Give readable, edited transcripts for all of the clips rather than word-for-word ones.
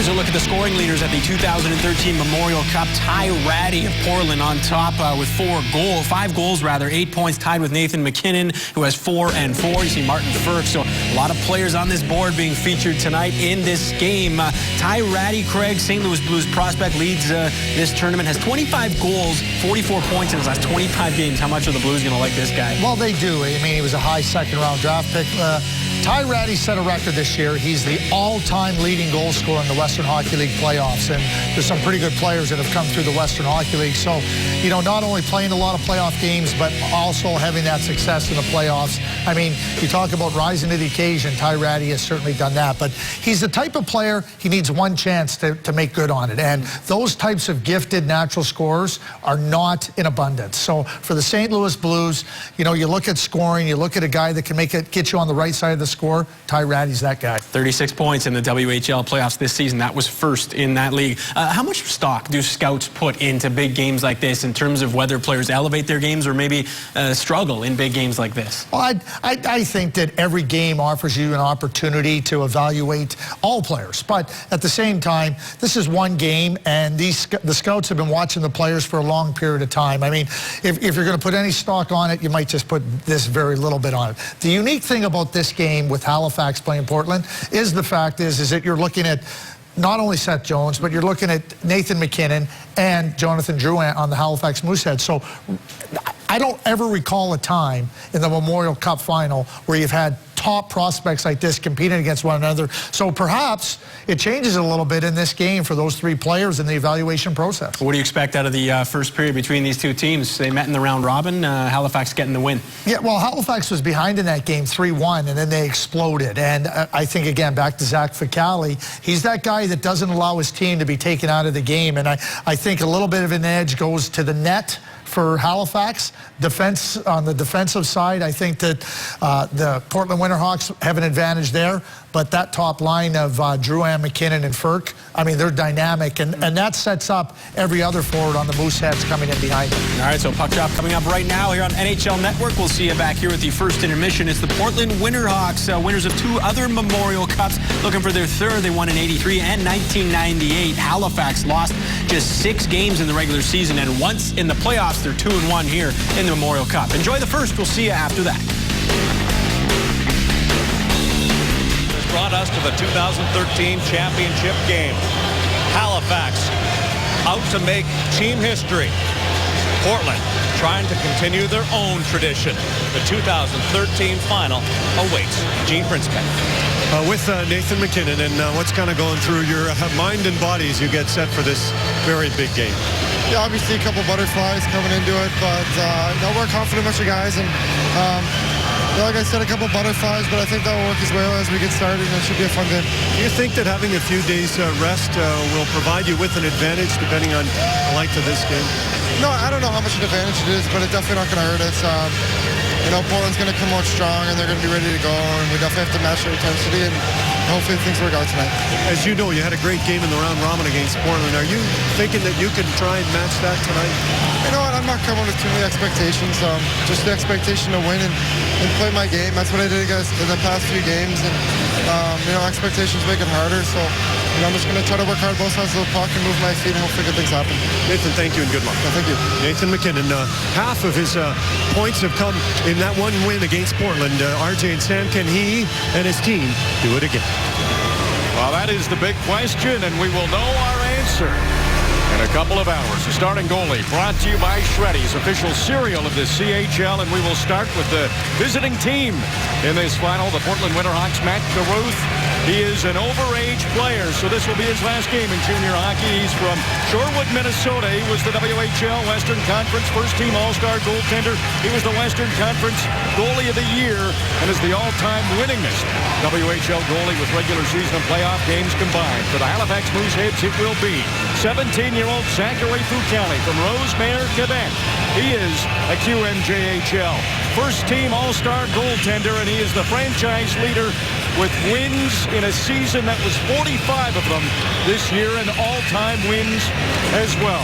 As we look at the scoring leaders at the 2013 Memorial Cup, Ty Ratty of Portland on top with 5 goals, 8 points, tied with Nathan McKinnon, who has 4 and 4. You see Martin Ferk, so a lot of players on this board being featured tonight in this game. Ty Ratty, Craig, St. Louis Blues prospect, leads this tournament, has 25 goals, 44 points in his last 25 games. How much are the Blues going to like this guy? Well, they do. I mean, he was a high second-round draft pick. Ty Ratty set a record this year. He's the all-time leading goal scorer in the Western Hockey League playoffs, and there's some pretty good players that have come through the Western Hockey League. So, you know, not only playing a lot of playoff games, but also having that success in the playoffs. I mean, you talk about rising to the occasion. Ty Ratty has certainly done that, but he's the type of player, he needs one chance to make good on it, and those types of gifted natural scorers are not in abundance. So for the St. Louis Blues, you know, you look at scoring, you look at a guy that can get you on the right side of the score. Ty Ratty's that guy. 36 points in the WHL playoffs this season. That was first in that league. How much stock do scouts put into big games like this in terms of whether players elevate their games or maybe struggle in big games like this? Well, I think that every game offers you an opportunity to evaluate all players. But at the same time, this is one game, and the scouts have been watching the players for a long period of time. I mean, if you're going to put any stock on it, you might just put this very little bit on it. The unique thing about this game with Halifax playing Portland is the fact is that you're looking at not only Seth Jones, but you're looking at Nathan McKinnon and Jonathan Drouin on the Halifax Mooseheads. So I don't ever recall a time in the Memorial Cup final where you've had top prospects like this competing against one another. So perhaps it changes a little bit in this game for those three players in the evaluation process. What do you expect out of the first period between these two teams? They met in the round robin, Halifax getting the win. Yeah, well, Halifax was behind in that game 3-1, and then they exploded. And I think, again, back to Zach Ficali, he's that guy that doesn't allow his team to be taken out of the game. And I think a little bit of an edge goes to the net for Halifax. Defense, on the defensive side, I think that the Portland Winterhawks have an advantage there. But that top line of Drouin, McKinnon, and Ferk, I mean, they're dynamic, and that sets up every other forward on the Mooseheads coming in behind them. All right, so puck drop coming up right now here on NHL Network. We'll see you back here at the first intermission. It's the Portland Winterhawks, winners of 2 other Memorial Cups, looking for their third. They won in '83 and 1998. Halifax lost just 6 games in the regular season, and once in the playoffs, they're 2-1 here in the Memorial Cup. Enjoy the first. We'll see you after that. Brought us to the 2013 championship game. Halifax out to make team history. Portland trying to continue their own tradition. The 2013 final awaits. Gene Principe. With Nathan McKinnon and what's kind of going through your mind and body as you get set for this very big game? Yeah, obviously a couple butterflies coming into it, but no, we're confident with you guys, and like I said, a couple butterflies, but I think that will work as well as we get started, and it should be a fun game. Do you think that having a few days rest will provide you with an advantage depending on the length of this game? No, I don't know how much an advantage it is, but it's definitely not going to hurt us. You know, Portland's going to come out strong, and they're going to be ready to go, and we definitely have to match their intensity, and hopefully things work out tonight. As you know, you had a great game in the round robin against Portland. Are you thinking that you can try and match that tonight? You know what, I'm not coming with too many expectations. Just the expectation to win and play my game. That's what I did in the past few games, and you know, expectations make it harder, so you know, I'm just going to try to work hard both sides of the puck and move my feet, and hopefully good things happen. Nathan, thank you and good luck. Yeah, thank you. Nathan McKinnon, half of his points have come in that one win against Portland. RJ and Sam, can he and his team do it again? Well, that is the big question, and we will know our answer in a couple of hours. The starting goalie brought to you by Shreddy's, official cereal of the CHL, and we will start with the visiting team in this final, the Portland Winterhawks. Matt Carruth. He is an overage player, so this will be his last game in junior hockey. He's from Shorewood, Minnesota. He was the WHL Western Conference first-team All-Star goaltender. He was the Western Conference Goalie of the Year and is the all-time winningest WHL goalie with regular season and playoff games combined. For the Halifax Mooseheads, it will be 17-year-old Zachary Foucali from Rosemere, Quebec. He is a QMJHL first-team All-Star goaltender, and he is the franchise leader with wins in a season that was 45 of them this year, and all-time wins as well.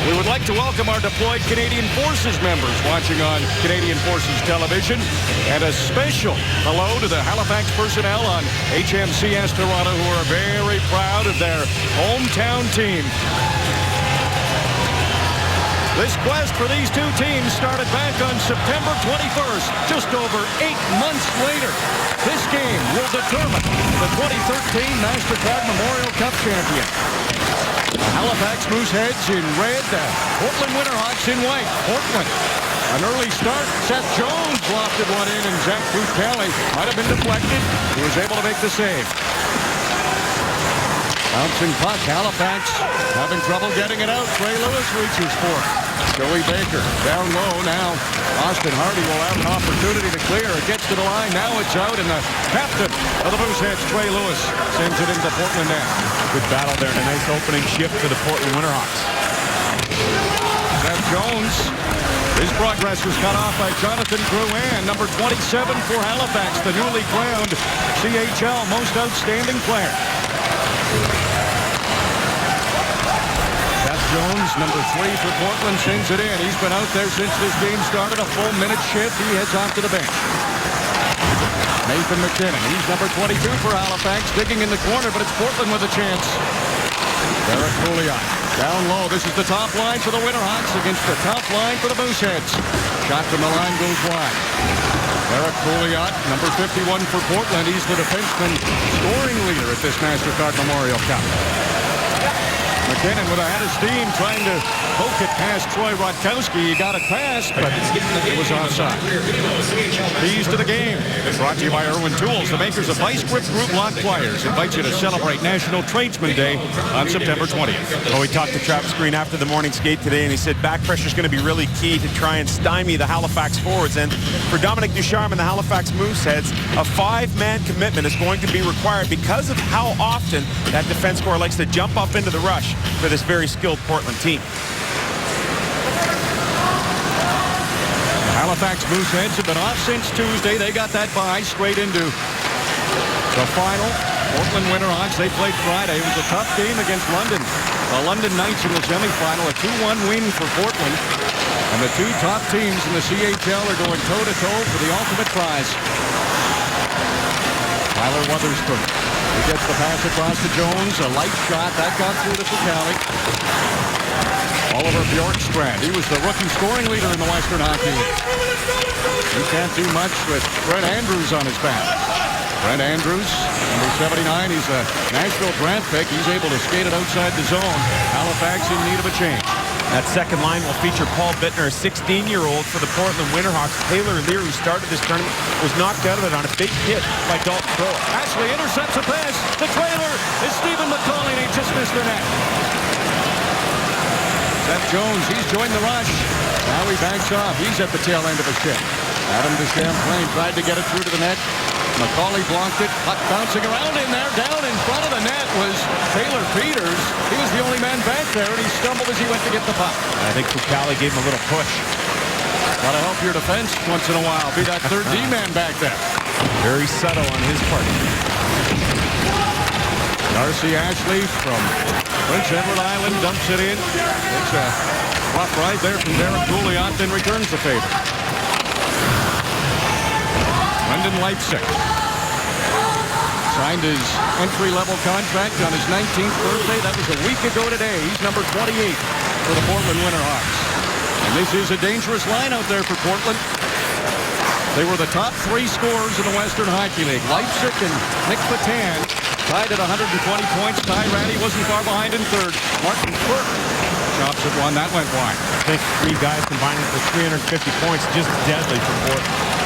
We would like to welcome our deployed Canadian Forces members watching on Canadian Forces television, and a special hello to the Halifax personnel on HMCS Toronto who are very proud of their hometown team. This quest for these two teams started back on September 21st, just over 8 months later. This game will determine the 2013 MasterCard Memorial Cup champion. The Halifax Mooseheads in red, the Portland Winterhawks in white. Portland, an early start. Seth Jones lofted one in, and Zach Butali might have been deflected. He was able to make the save. Bouncing puck, Halifax having trouble getting it out. Trey Lewis reaches for it. Joey Baker down low now. Austin Hardy will have an opportunity to clear. It gets to the line. Now it's out, and the captain of the Mooseheads, Trey Lewis, sends it into Portland net. Good battle there, and a nice opening shift for the Portland Winterhawks. Seth Jones, his progress was cut off by Jonathan Drouin, number 27 for Halifax, the newly crowned CHL Most Outstanding Player. Seth Jones, number 3 for Portland, sends it in. He's been out there since this game started. A full minute shift. He heads off to the bench. Nathan McKinnon, he's number 22 for Halifax, digging in the corner, but it's Portland with a chance. Derek Pouliot down low. This is the top line for the Winterhawks against the top line for the Mooseheads. Shot from the line goes wide. Derek Pouliot, number 51 for Portland. He's the defenseman scoring leader at this MasterCard Memorial Cup. McKinnon with a head of steam trying to poke it past Troy Rodkowski. He got it past, but it was offside. Keys to the game. Brought to you by Irwin Tools, the makers of Vice Grip Group Lock Pliers. Invite you to celebrate National Tradesman Day on September 20th. Well, we talked to Travis Green after the morning skate today, and he said back pressure is going to be really key to try and stymie the Halifax forwards. And for Dominic Ducharme and the Halifax Mooseheads, a 5-man commitment is going to be required because of how often that defense corps likes to jump up into the rush for this very skilled Portland team. Halifax Mooseheads have been off since Tuesday. They got that bye straight into the final. Portland Winterhawks, they played Friday. It was a tough game against London. The London Knights in the semifinal, a 2-1 win for Portland. And the two top teams in the CHL are going toe-to-toe for the ultimate prize. Tyler Wotherspoon. He gets the pass across to Jones. A light shot. That got through to Butali. Oliver Bjorkstrand. He was the rookie scoring leader in the Western Hockey League. He can't do much with Brent Andrews on his back. Brent Andrews, number 79. He's a Nashville draft pick. He's able to skate it outside the zone. Halifax in need of a change. That second line will feature Paul Bittner, a 16-year-old for the Portland Winterhawks. Taylor Lear, who started this tournament, was knocked out of it on a big hit by Dalton Crowe. Ashley intercepts a pass. The trailer is Stephen McCauley, and he just missed the net. Seth Jones, he's joined the rush. Now he backs off. He's at the tail end of a shift. Adam DeChamplain tried to get it through to the net. McCauley blocked it. Puck bouncing around in there. Down in front of the net was Taylor Peters. He was the only man back there, and he stumbled as he went to get the puck. I think Butali gave him a little push. Got to help your defense once in a while. Be that third D-man back there. Very subtle on his part. Darcy Ashley from Prince Edward Island dumps it in. It's a rough ride there from Derek Pouliot, then returns the favor. Brendan Leipzig signed his entry-level contract on his 19th birthday. That was a week ago today. He's number 28 for the Portland Winterhawks. And this is a dangerous line out there for Portland. They were the top 3 scorers in the Western Hockey League. Leipzig and Nick Patan tied at 120 points. Ty Ratty wasn't far behind in third. Martin Quirk chops at one. That went wide. I think 3 guys combining for 350 points. Just deadly for Portland.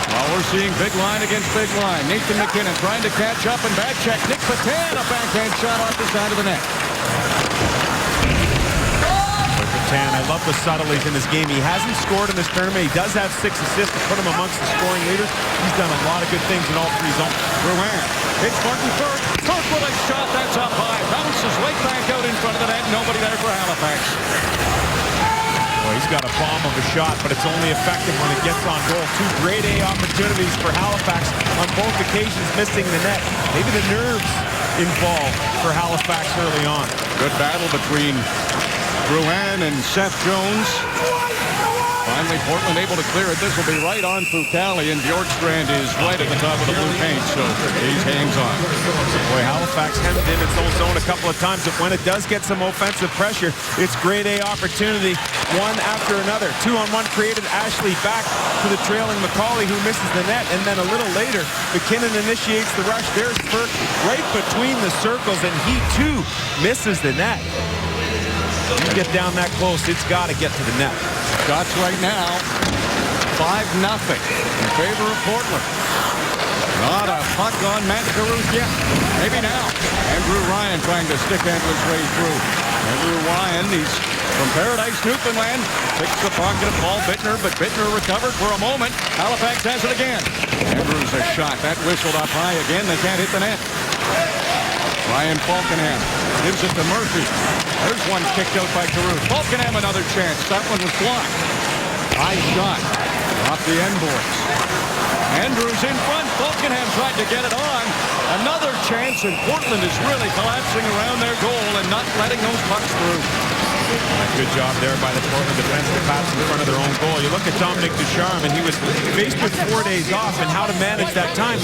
Well, we're seeing big line against big line. Nathan McKinnon trying to catch up and back check. Nick Patan, a backhand shot off the side of the net. Patan, I love the subtleties in this game. He hasn't scored in this tournament. He does have 6 assists to put him amongst the scoring leaders. He's done a lot of good things in all 3 zones. Drouin hits Martin Quirk. Quirk with a shot. That's up high. Bounces right back out in front of the net. Nobody there for Halifax. Well, he's got a bomb of a shot, but it's only effective when it gets on goal. 2 grade A opportunities for Halifax on both occasions, missing the net. Maybe the nerves involved for Halifax early on. Good battle between Drouin and Seth Jones. Finally, Portland able to clear it. This will be right on Fucali, and Bjorkstrand is right at the top of the blue paint, so he's hangs-on. Boy, Halifax hemmed in its own zone a couple of times, but when it does get some offensive pressure, it's grade A opportunity, one after another. 2-on-1 created. Ashley back to the trailing McCauley, who misses the net, and then a little later, McKinnon initiates the rush. There's Burke right between the circles, and he, too, misses the net. You get down that close, it's got to get to the net. Shots right now, 5-0 in favor of Portland. Not a puck on Matt Caruth yet. Maybe now. Andrew Ryan trying to stick handle his way through. Andrew Ryan, he's from Paradise, Newfoundland. Picks the pocket of Paul Bittner, but Bittner recovered for a moment. Halifax has it again. Andrews a shot. That whistled up high again. They can't hit the net. Ryan Falkenham gives it to Murphy. There's one kicked out by Caruth. Falkenham another chance. That one was blocked. High shot off the end boards. Andrews in front. Falkenham tried to get it on. Another chance, and Portland is really collapsing around their goal and not letting those pucks through. Good job there by the Portland defense to pass in front of their own goal. You look at Dominic Ducharme, and he was faced with 4 days off and how to manage that time.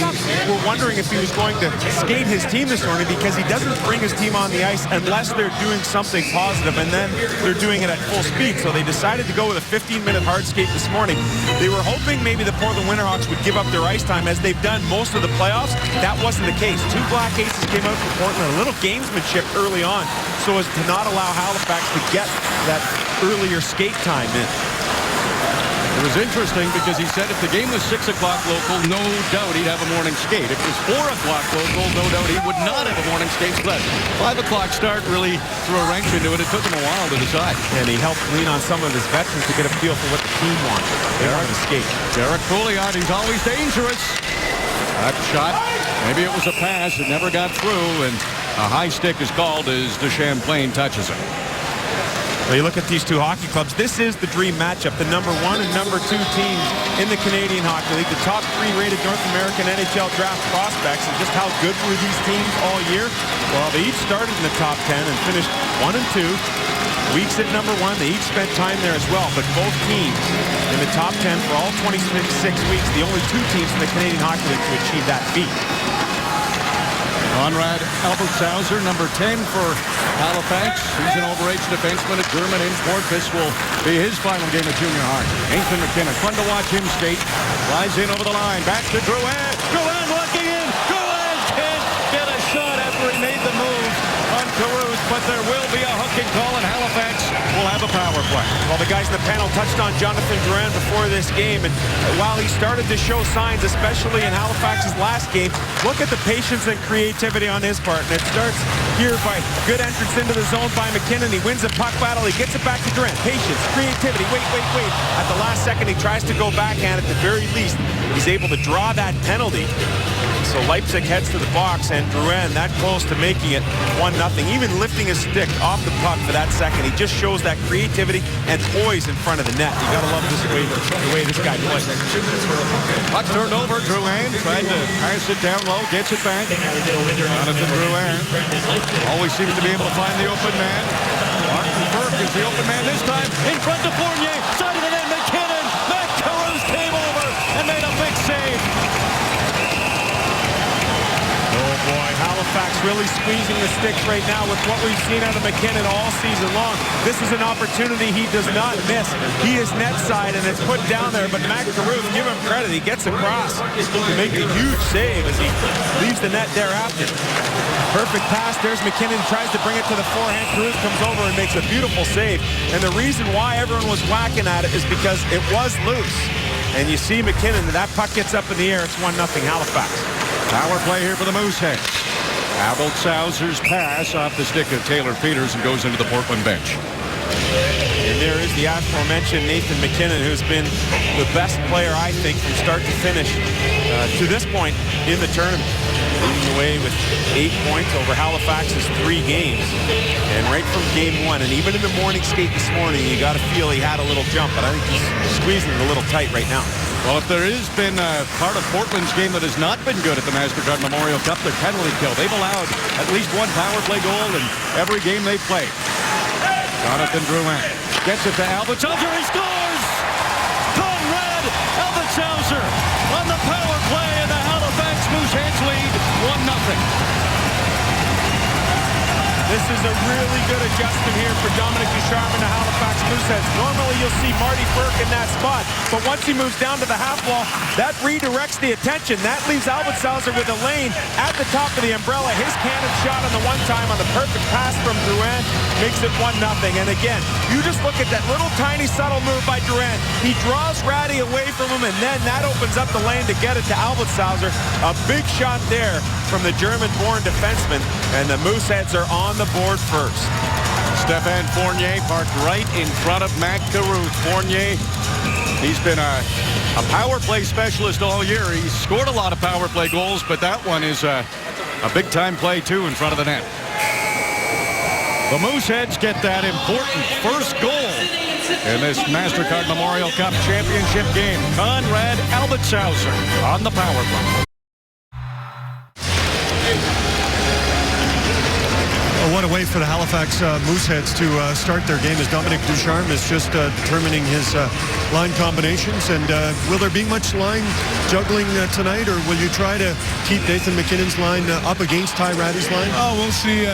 We're wondering if he was going to skate his team this morning, because he doesn't bring his team on the ice unless they're doing something positive, and then they're doing it at full speed. So they decided to go with a 15-minute hard skate this morning. They were hoping maybe the Portland Winterhawks would give up their ice time, as they've done most of the playoffs. That wasn't the case. 2 black aces came out for Portland, a little gamesmanship early on, so as to not allow Halifax to get that earlier skate time in. It was interesting because he said if the game was 6 o'clock local, no doubt he'd have a morning skate. If it was 4 o'clock local, no doubt he would not have a morning skate. But 5 o'clock start really threw a wrench into it. It took him a while to decide. And he helped lean on some of his veterans to get a feel for what the team wanted. They wanted to skate. Derek Pouliot, he's always dangerous. That shot, maybe it was a pass. It never got through, and a high stick is called as the Champlain touches it. Well, you look at these two hockey clubs, this is the dream matchup. The number 1 and number 2 teams in the Canadian Hockey League. The top 3 rated North American NHL draft prospects. And just how good were these teams all year? Well, they each started in the top 10 and finished 1 and 2. Weeks at number 1, they each spent time there as well. But both teams in the top 10 for all 26 weeks, the only 2 teams in the Canadian Hockey League to achieve that feat. Conrad Albertshauser, number 10 for Halifax. He's an overage defenseman, a German import. This will be his final game of junior hockey. Nathan McKinnon, fun to watch him skate. Flies in over the line, back to Drouin. Drouin walking in. Drouin can't get a shot after he made the move on Caruth, but there will be a hooking call, and Halifax will have a power play. Well, the guys in the panel touched on Jonathan Drouin before this game, and while he started to show signs, especially in Halifax's last game, look at the patience and creativity on his part. And it starts here by good entrance into the zone by McKinnon. He wins a puck battle. He gets it back to Drouin. Patience, creativity. Wait. At the last second, he tries to go backhand. At the very least, he's able to draw that penalty. So Leipzig heads to the box, and Drouin that close to making it 1-0. Even lifting his stick off the puck for that second, he just shows that creativity and poise in front of the net. You got to love the way this guy plays. Puck turned over. Drouin tried to pass it down low, gets it back. Jonathan Drouin always seems to be able to find the open man. Martin Burke is the open man this time. In front of Fournier, side of the net, McKinnon. Matt Caruth came over and made a big save. Oh boy, Halifax really squeezing the sticks right now with what we've seen out of McKinnon all season long. This is an opportunity he does not miss. He is net side and it's put down there, but Matt Caruth, give him credit, he gets across to make a huge save as he leaves the net thereafter. Perfect pass, there's McKinnon, tries to bring it to the forehand. Caruth comes over and makes a beautiful save. And the reason why everyone was whacking at it is because it was loose. And you see McKinnon, that puck gets up in the air, it's 1-0 Halifax. Power play here for the Mooseheads. Albertshauser's pass off the stick of Taylor Peters and goes into the Portland bench. And there is the aforementioned Nathan McKinnon, who's been the best player, I think, from start to finish to this point in the tournament. Leading the way with 8 points over Halifax's 3 games. And right from game 1, and even in the morning skate this morning, you got to feel he had a little jump, but I think he's squeezing it a little tight right now. Well, if there has been a part of Portland's game that has not been good at the MasterCard Memorial Cup, their penalty kill. They've allowed at least 1 power play goal in every game they've played. Jonathan Drouin gets it to Albertshauser. He scores! Conrad Albertshauser on the power play, and the Halifax Mooseheads lead 1-0. This is a really good adjustment here for Dominic Ducharme and the Halifax Mooseheads. Normally you'll see Marty Burke in that spot, but once he moves down to the half wall, that redirects the attention. That leaves Albertshauser with a lane at the top of the umbrella. His cannon shot on the one time on the perfect pass from Drouin makes it 1-0. And again, you just look at that little tiny subtle move by Drouin. He draws Ratty away from him, and then that opens up the lane to get it to Albertshauser. A big shot there from the German-born defenseman, and the Mooseheads are on the board first. Stéphane Fournier parked right in front of Matt Caruth. Fournier, he's been a power play specialist all year. He's scored a lot of power play goals, but that one is a big-time play, too, in front of the net. The Mooseheads get that important first goal in this MasterCard Memorial Cup championship game. Conrad Albertshauser on the power play. What a way for the Halifax Mooseheads to start their game, as Dominic Ducharme is just determining his line combinations. And will there be much line juggling tonight, or will you try to keep Nathan McKinnon's line up against Ty Ratty's line? Oh, we'll see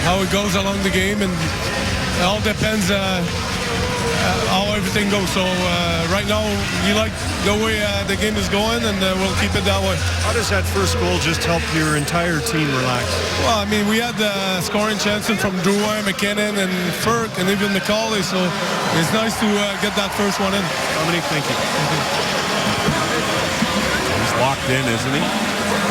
how it goes along the game, and it all depends how everything goes. So right now, you like the way the game is going, and we'll keep it that way. How does that first goal just help your entire team relax? Well, I mean, we had scoring chances from Drouin, McKinnon, and Ferk, and even McCauley, so it's nice to get that first one in. Dominic, thank you. He's locked in, isn't he?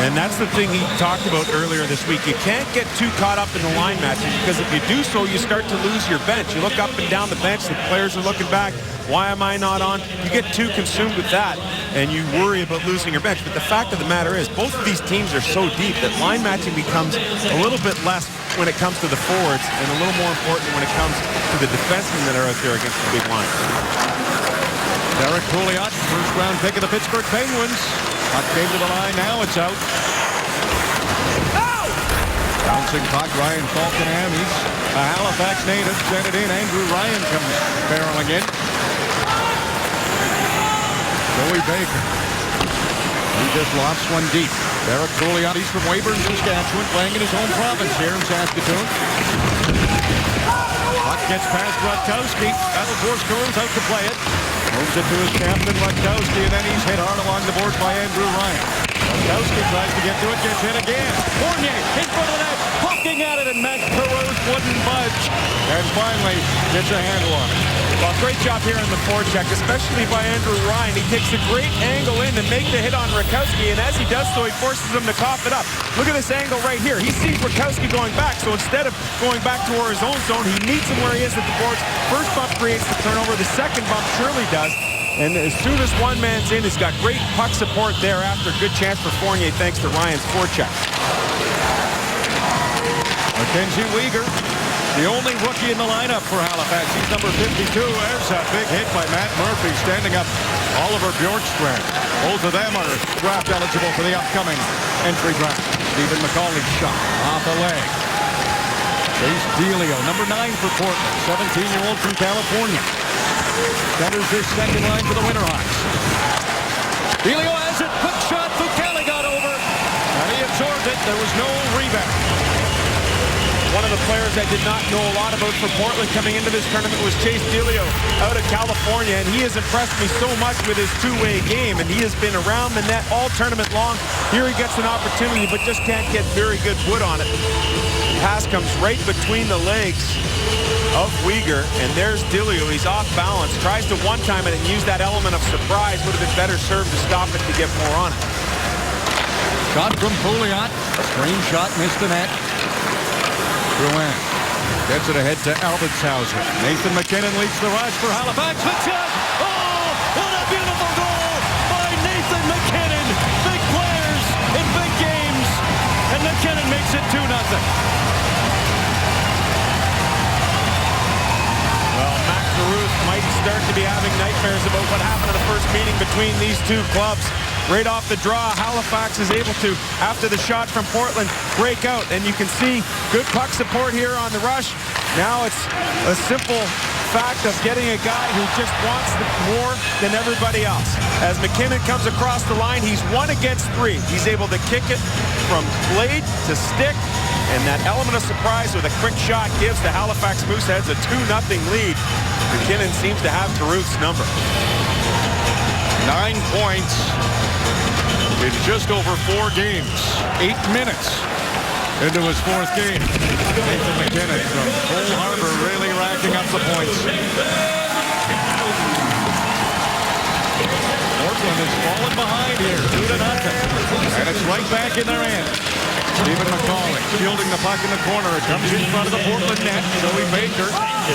And that's the thing he talked about earlier this week. You can't get too caught up in the line matching, because if you do so, you start to lose your bench. You look up and down the bench, the players are looking back. Why am I not on? You get too consumed with that, and you worry about losing your bench. But the fact of the matter is, both of these teams are so deep that line matching becomes a little bit less when it comes to the forwards, and a little more important when it comes to the defensemen that are out there against the big line. Derek Pouliot, first-round pick of the Pittsburgh Penguins. Puck came to the line, now it's out. Bouncing puck, Ryan Falkenham. He's a Halifax native. Sent it in. Andrew Ryan comes barreling in. Joey Baker. He just lost one deep. Derek Pouliot, he's from Weyburn, Saskatchewan, playing in his home province here in Saskatoon. Puck gets past Rutkowski. That'll force Kearns out to play it. Moves it to his captain, Rutkowski, and then he's hit hard along the boards by Andrew Ryan. Rutkowski tries to get to it, gets hit again. Fournier in front of the net, poking at it, and Matt Caruth wouldn't budge. And finally, gets a handle on it. Well, great job here in the forecheck, especially by Andrew Ryan. He takes a great angle in to make the hit on Rutkowski, and as he does so, he forces him to cough it up. Look at this angle right here. He sees Rutkowski going back, so instead of going back toward his own zone, he meets him where he is at the boards. First bump creates the turnover. The second bump surely does. And as soon as one man's in, he's got great puck support there after. Good chance for Fournier thanks to Ryan's forecheck. Mackenzie Weegar, the only rookie in the lineup for Halifax. He's number 52. There's a big hit by Matt Murphy, standing up Oliver Bjorkstrand. Both of them are draft eligible for the upcoming entry draft. Stephen McCauley's shot off a leg. Chase Delio, number 9 for Portland, 17-year-old from California. Centers his second line for the Winterhawks. Delio has it. Quick shot. Fucali got over. And he absorbed it. There was no rebound. One of the players I did not know a lot about for Portland coming into this tournament was Chase Delio out of California, and he has impressed me so much with his two-way game, and he has been around the net all tournament long. Here he gets an opportunity, but just can't get very good wood on it. The pass comes right between the legs of Weegar, and there's Delio. He's off balance, tries to one-time it and use that element of surprise. Would have been better served to stop it to get more on it. Shot from Pouliot. Screen shot, missed the net. Drouin gets it ahead to Albertshauser. Nathan McKinnon leads the rush for Halifax. McKinnon! Oh, what a beautiful goal by Nathan McKinnon. Big players in big games, and McKinnon makes it 2-0. Well, Matt Caruth might start to be having nightmares about what happened in the first meeting between these two clubs. right off the draw. Halifax is able to, after the shot from Portland, break out. And you can see good puck support here on the rush. Now it's a simple fact of getting a guy who just wants more than everybody else. As McKinnon comes across the line, he's 1 against 3. He's able to kick it from blade to stick, and that element of surprise with a quick shot gives the Halifax Mooseheads a 2-0 lead. McKinnon seems to have Caruth's number. 9 points in just over 4 games. 8 minutes into his 4th game. Nathan McKinnon from Cole Harbour really racking up the points. Portland has fallen behind here, 2-0. And it's right back in their end. Stephen McCauley fielding the puck in the corner. It comes in front of the Portland net. Joey Baker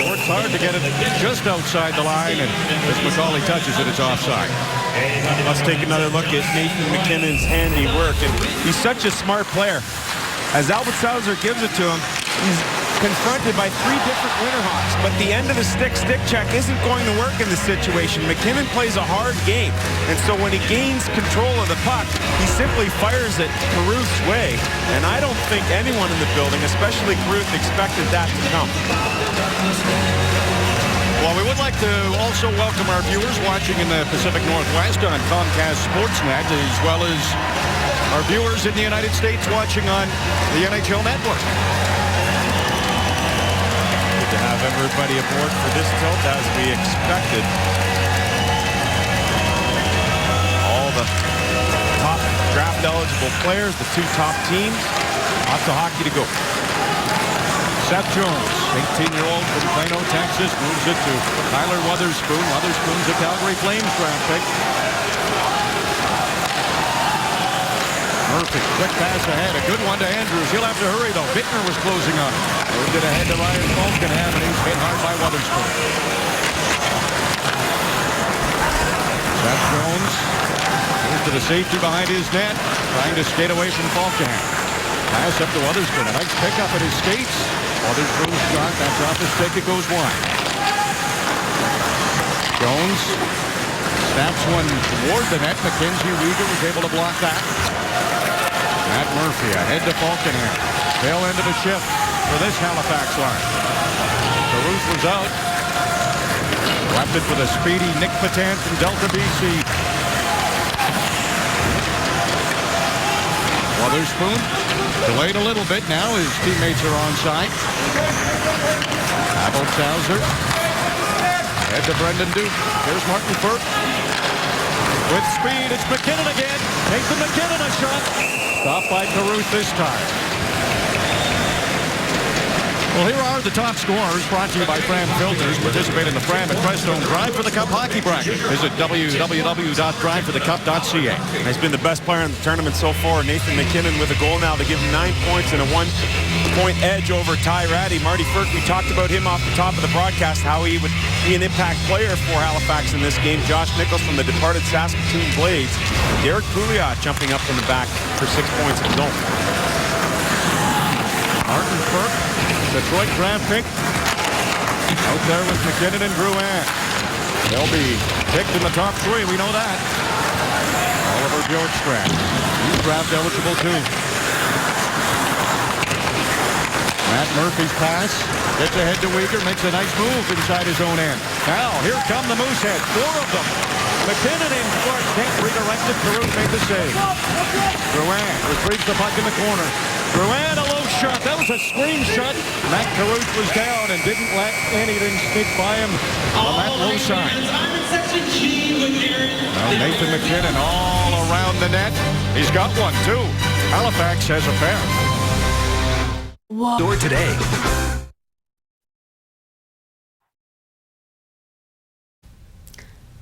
works hard to get it just outside the line, and as McCauley touches it, it's offside. Let's take another look at Nathan McKinnon's handiwork, and he's such a smart player. As Albert Sauser gives it to him, he's confronted by 3 different Winterhawks, but the end of the stick check isn't going to work in this situation. McKinnon plays a hard game, and so when he gains control of the puck, he simply fires it Caruth's way, and I don't think anyone in the building, especially Caruth, expected that to come. Well, we would like to also welcome our viewers watching in the Pacific Northwest on Comcast Sportsnet, as well as our viewers in the United States watching on the NHL Network. Good to have everybody aboard for this tilt as we expected. All the top draft eligible players, the 2 top teams, lots of hockey to go. Seth Jones, 18-year-old from Plano, Texas, moves it to Tyler Wotherspoon. Wotherspoon's a Calgary Flames draft pick. Murphy, quick pass ahead, a good one to Andrews. He'll have to hurry, though. Bittner was closing on him. Moved it ahead to Ryan Falkenham, and he's hit hard by Wotherspoon. Seth Jones moves to the safety behind his net, trying to skate away from Falkenham. Pass up to Wotherspoon. A nice pickup at his skates. Wotherspoon's shot, that's off his stick, it goes wide. Jones snaps one toward the net. Mackenzie Weegar was able to block that. Matt Murphy ahead to Falkenham. Tail end of the shift for this Halifax line. Caruth was out. Left it with a speedy Nick Patan from Delta BC. Wotherspoon delayed a little bit now. His teammates are on side. Albert Sauser. Head to Brendan Duke. Here's Martin Burke. With speed, it's McKinnon again. Nathan McKinnon a shot. Stopped by Caruth this time. Well, here are the top scorers brought to you by Fram Filters. Participate in the Fram and Crestone Drive for the Cup hockey bracket. Visit www.driveforthecup.ca. He's been the best player in the tournament so far. Nathan McKinnon with a goal now to give him 9 points and a 1-point edge over Ty Ratty. Marty Firk, we talked about him off the top of the broadcast, how he would be an impact player for Halifax in this game. Josh Nichols from the departed Saskatoon Blades. Derek Pouliot jumping up from the back for 6 points of his own. Martin Firk, Detroit draft pick. Out there with McKinnon and Drouin. They'll be picked in the top 3, we know that. Oliver Bjorkstrand, he's draft eligible too. Matt Murphy's pass, gets ahead to Weegar, makes a nice move inside his own end. Now, here come the Mooseheads, 4 of them. McKinnon in front, can't redirect it. Caruth made the save. Drouin retrieves the puck in the corner. Drouin, a low shot. That was a screen shot. Matt Caruth was down and didn't let anything sneak by him on that low side. Now Nathan McKinnon all around the net. He's got one, too. Halifax has a pair. Door today.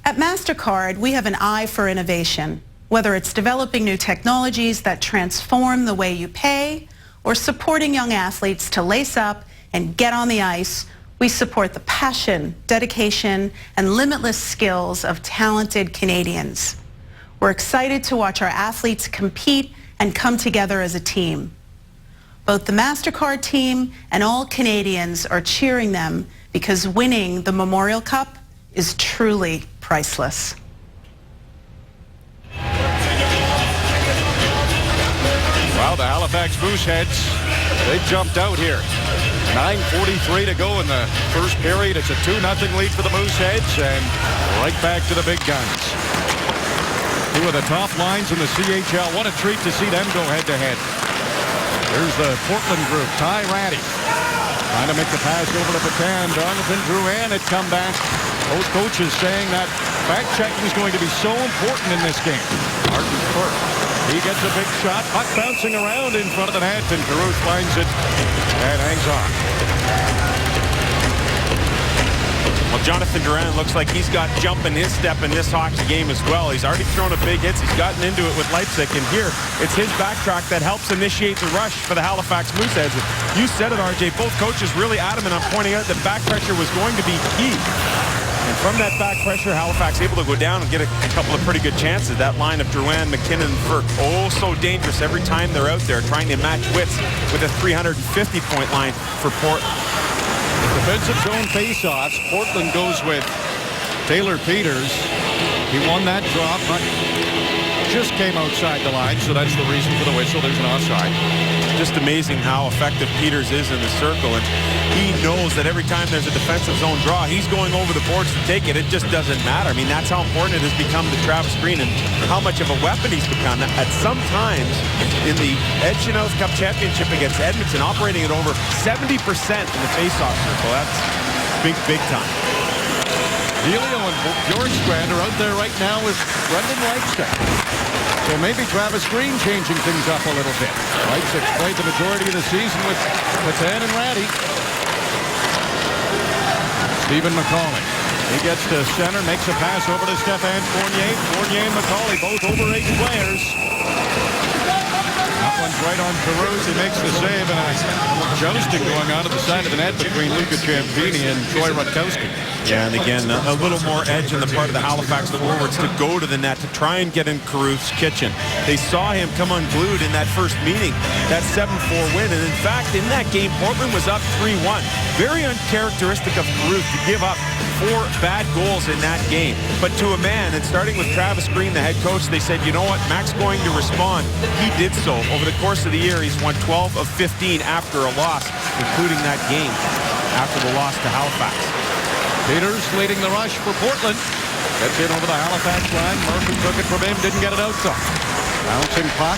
At MasterCard, we have an eye for innovation, whether it's developing new technologies that transform the way you pay or supporting young athletes to lace up and get on the ice. We support the passion, dedication, and limitless skills of talented Canadians. We're excited to watch our athletes compete and come together as a team. Both the MasterCard team and all Canadians are cheering them because winning the Memorial Cup is truly priceless. Halifax Mooseheads. They jumped out here. 9:43 to go in the first period. It's a 2-0 lead for the Mooseheads, and right back to the big guns. Two of the top lines in the CHL. What a treat to see them go head-to-head. Here's the Portland group. Ty Ratty trying to make the pass over to Petan. Jonathan Drouin had come back. Both coaches saying that back-checking is going to be so important in this game. Martin Burke. He gets a big shot. Puck bouncing around in front of the net, and Caruth finds it and hangs on. Well, Jonathan Drouin looks like he's got jump in his step in this hockey game as well. He's already thrown a big hits. He's gotten into it with Leipzig, and here it's his backtrack that helps initiate the rush for the Halifax Mooseheads. You said it, RJ. Both coaches really adamant on pointing out that back pressure was going to be key. And from that back pressure, Halifax able to go down and get a couple of pretty good chances. That line of Drouin, McKinnon, and Burke, oh so dangerous every time they're out there trying to match wits with a 350-point line for Portland. Defensive zone face-offs. Portland goes with Taylor Peters. He won that drop, but just came outside the line, so that's the reason for the whistle. There's an offside. Just amazing how effective Peters is in the circle, and he knows that every time there's a defensive zone draw, he's going over the boards to take it. It just doesn't matter. I mean, that's how important it has become to Travis Green and how much of a weapon he's become. At some times in the Ed Chinook Cup Championship against Edmonton, operating at over 70% in the face-off circle. That's big time. Delio and Bjorkstrand are out there right now with Brendan Leipzig. So maybe Travis Green changing things up a little bit. Leipzig played the majority of the season with Petan and Ratty. Stephen McCauley. He gets to center, makes a pass over to Stéphane Fournier. Fournier and McCauley both over 8 players. That one's right on Caruth. He makes the save, and a jousting going on at the side of the net between Luca Ciampini and Troy Rutkowski. Yeah, and again, a little more edge on the part of the Halifax forwards to go to the net to try and get in Caruth's kitchen. They saw him come unglued in that first meeting, that 7-4 win. And in fact, in that game, Portland was up 3-1. Very uncharacteristic of Caruth to give up 4 bad goals in that game. But to a man, and starting with Travis Green, the head coach, they said, you know what, Mac's going to respond. He did so. Over the course of the year, he's won 12 of 15 after a loss, including that game after the loss to Halifax. Peters leading the rush for Portland. Gets in over the Halifax line. Murphy took it from him, didn't get it out though. Bouncing puck.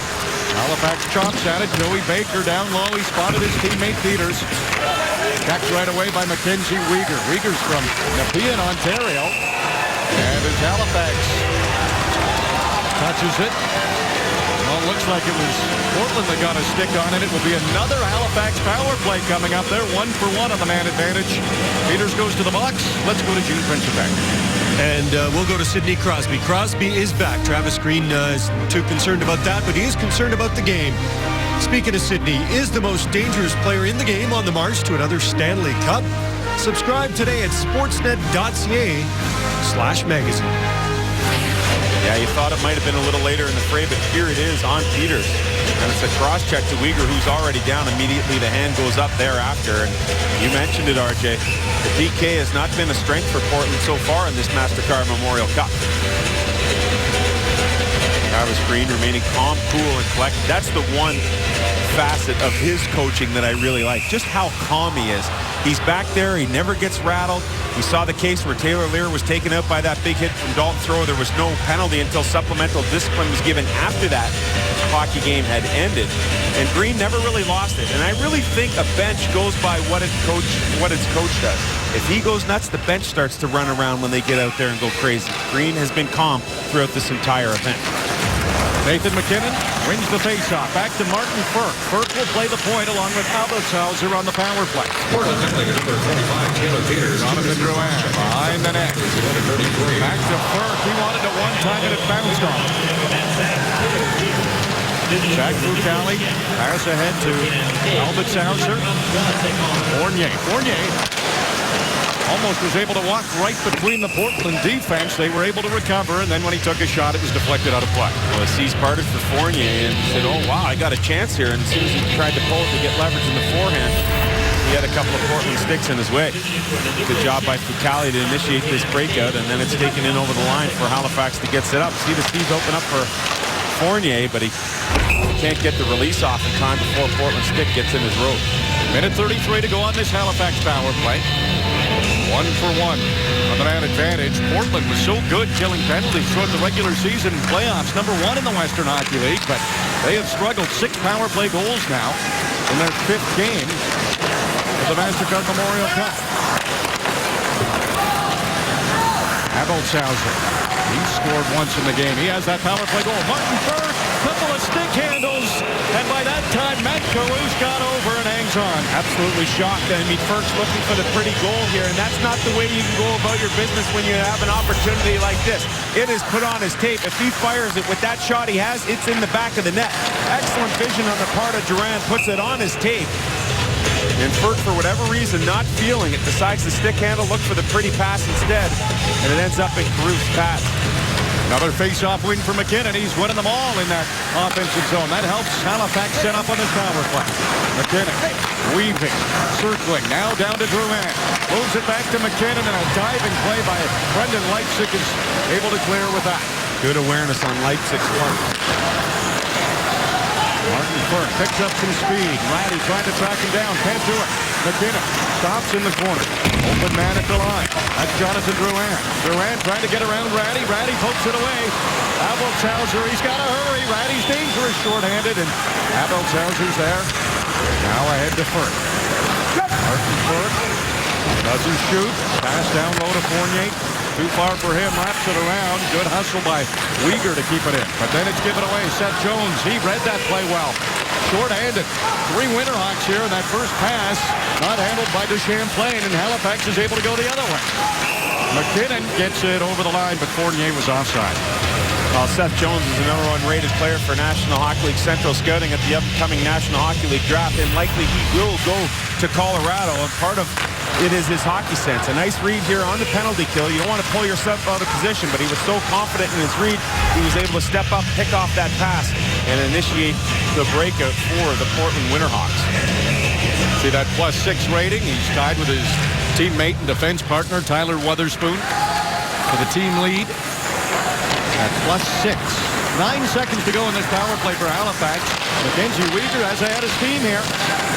Halifax chops at it. Joey Baker down low. He spotted his teammate Peters. Checked right away by Mackenzie Weegar. Weegar's from Nepean, Ontario. And as Halifax touches it. Well, it looks like it was Portland that got a stick on it. It will be another Halifax power play coming up there. 1-for-1 on the man advantage. Peters goes to the box. Let's go to Gene Principe. And we'll go to Sidney Crosby. Crosby is back. Travis Green is too concerned about that, but he is concerned about the game. Speaking of Sidney, is the most dangerous player in the game on the march to another Stanley Cup? Subscribe today at sportsnet.ca/magazine. Yeah, you thought it might have been a little later in the fray, but here it is on Peters. And it's a cross-check to Weegar, who's already down. Immediately the hand goes up thereafter. And you mentioned it, RJ. The PK has not been a strength for Portland so far in this MasterCard Memorial Cup. Travis Green remaining calm, cool, and collected. That's the one facet of his coaching that I really like. Just how calm he is. He's back there. He never gets rattled. We saw the case where Taylor Lear was taken out by that big hit from Dalton Thrower. There was no penalty until supplemental discipline was given after that hockey game had ended. And Green never really lost it. And I really think a bench goes by what its coach does. If he goes nuts, the bench starts to run around when they get out there and go crazy. Green has been calm throughout this entire event. Nathan McKinnon wins the faceoff. Back to Martin Burke. Burke will play the point along with Albertshauser on the power play. Jonathan Drouin behind the net. Back to Burke. He wanted it one time and it bounced on him. Jack Bucali. Pass ahead to Albertshauser. Fournier. Almost was able to walk right between the Portland defense. They were able to recover, and then when he took a shot, it was deflected out of play. Well, the C's parted for Fournier and said, oh, wow, I got a chance here. And as soon as he tried to pull it to get leverage in the forehand, he had a couple of Portland sticks in his way. Good job by Fucali to initiate this breakout, and then it's taken in over the line for Halifax to get set up. See the C's open up for Fournier, but he can't get the release off in time before Portland's stick gets in his rope. Minute 33 to go on this Halifax power play. 1 for 1 on the man advantage. Portland was so good killing penalties throughout the regular season and playoffs. Number 1 in the Western Hockey League, but they have struggled. 6 power play goals now in their 5th game of the MasterCard Memorial Cup. Abelshauser, he scored once in the game. He has that power play goal. Martin Berg, couple of stick handles, and by that time, Matt Caruth got over and hangs on. Absolutely shocked. I mean, Ferk's looking for the pretty goal here, and that's not the way you can go about your business when you have an opportunity like this. It is put on his tape. If he fires it with that shot he has, it's in the back of the net. Excellent vision on the part of Durant, puts it on his tape. And Ferk, for whatever reason, not feeling it, decides the stick handle, look for the pretty pass instead, and it ends up in Caruth's pass. Another face-off win for McKinnon. He's winning them all in that offensive zone. That helps Halifax set up on this power play. McKinnon weaving, circling, now down to Drouin. Moves it back to McKinnon, and a diving play by Brendan Leipzig is able to clear with that. Good awareness on Leipzig's part. Martin Ferk picks up some speed. Ratty trying to track him down. Can't do it. McKinnon stops in the corner. Open man at the line. That's Jonathan Drouin. Drouin trying to get around Ratty. Ratty pokes it away. Abelshauser, he's got to hurry. Ratty's dangerous shorthanded, and Abelshauser's there. Now ahead to Ferk. Martin Ferk doesn't shoot. Pass down low to Fournier. Too far for him, wraps it around. Good hustle by Uyghur to keep it in. But then it's given away. Seth Jones, he read that play well. Short-handed. 3 Winterhawks here in that first pass. Not handled by Duchamplain, and Halifax is able to go the other way. McKinnon gets it over the line, but Fournier was offside. Well, Seth Jones is the #1 rated player for National Hockey League Central Scouting at the upcoming National Hockey League Draft, and likely he will go to Colorado, and part of it is his hockey sense. A nice read here on the penalty kill. You don't want to pull yourself out of position, but he was so confident in his read, he was able to step up, pick off that pass, and initiate the breakout for the Portland Winterhawks. See that +6 rating? He's tied with his teammate and defense partner, Tyler Wotherspoon, for the team lead at +6. 9 seconds to go in this power play for Halifax. Mackenzie Uyghur has ahead of steam here.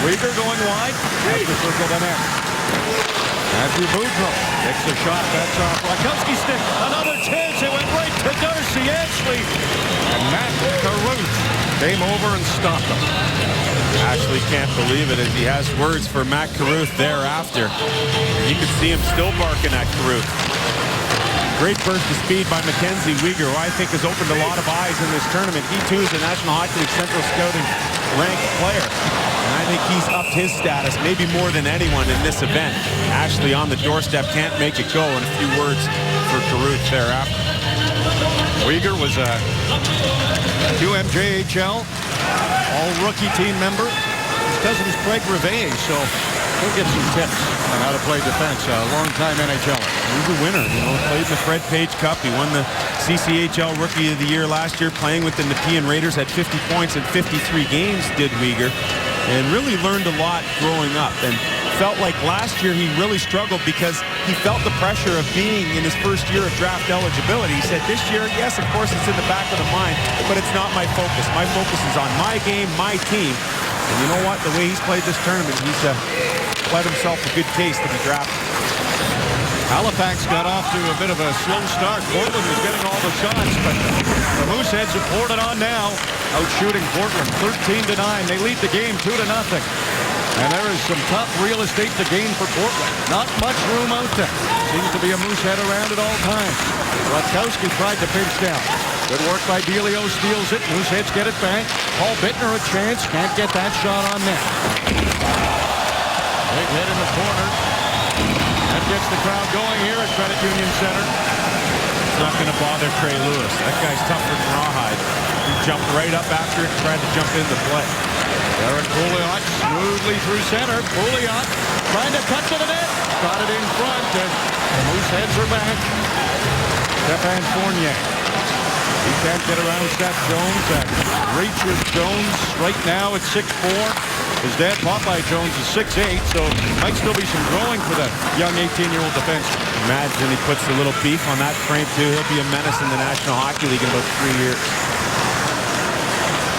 Uyghur going wide. Has to circle the net. Matthew Boudreau takes a shot. That's off Rakowski's stick. Another chance. It went right to Darcy Ashley. And Matt Caruth came over and stopped him. Ashley can't believe it as he has words for Matt Caruth thereafter. And you can see him still barking at Caruth. Great burst of speed by Mackenzie Uyghur, who I think has opened a lot of eyes in this tournament. He too is a National Hockey League Central Scouting ranked player. And I think he's upped his status maybe more than anyone in this event. Ashley on the doorstep, can't make it go. And a few words for Caruth thereafter. Uyghur was a QMJHL all-rookie team member. His cousin's Craig Rivet, so he'll get some tips on how to play defense. A long-time NHLer. He's a winner. You know, played in the Fred Page Cup. He won the CCHL Rookie of the Year last year, playing with the Nepean Raiders. Had 50 points in 53 games, did Uyghur, and really learned a lot growing up. And felt like last year he really struggled because he felt the pressure of being in his first year of draft eligibility. He said, this year, yes, of course, it's in the back of the mind, but it's not my focus. My focus is on my game, my team. And you know what? The way he's played this tournament, he's led himself a good case to be drafted. Halifax got off to a bit of a slow start. Portland was getting all the shots, but the Mooseheads have poured it on now. Out shooting Portland 13-9. They lead the game 2-0. And there is some tough real estate to gain for Portland. Not much room out there. Seems to be a Moosehead around at all times. Rakowski tried to pinch down. Good work by Delio, steals it. Mooseheads get it back. Paul Bittner a chance. Can't get that shot on net. Big hit in the corner. That gets the crowd going here at Credit Union Center. It's not going to bother Trey Lewis. That guy's tougher than Rawhide. He jumped right up after it and tried to jump into play. Derek Pouliot smoothly through center. Pouliot trying to cut to the net. Got it in front, and the Mooseheads are back. Stefan Fournier. He can't get around Seth Jones. That reaches Jones right now at 6'4". His dad, Popeye Jones, is 6'8", so might still be some growing for the young 18-year-old defenseman. Imagine he puts a little beef on that frame, too. He'll be a menace in the National Hockey League in about 3 years.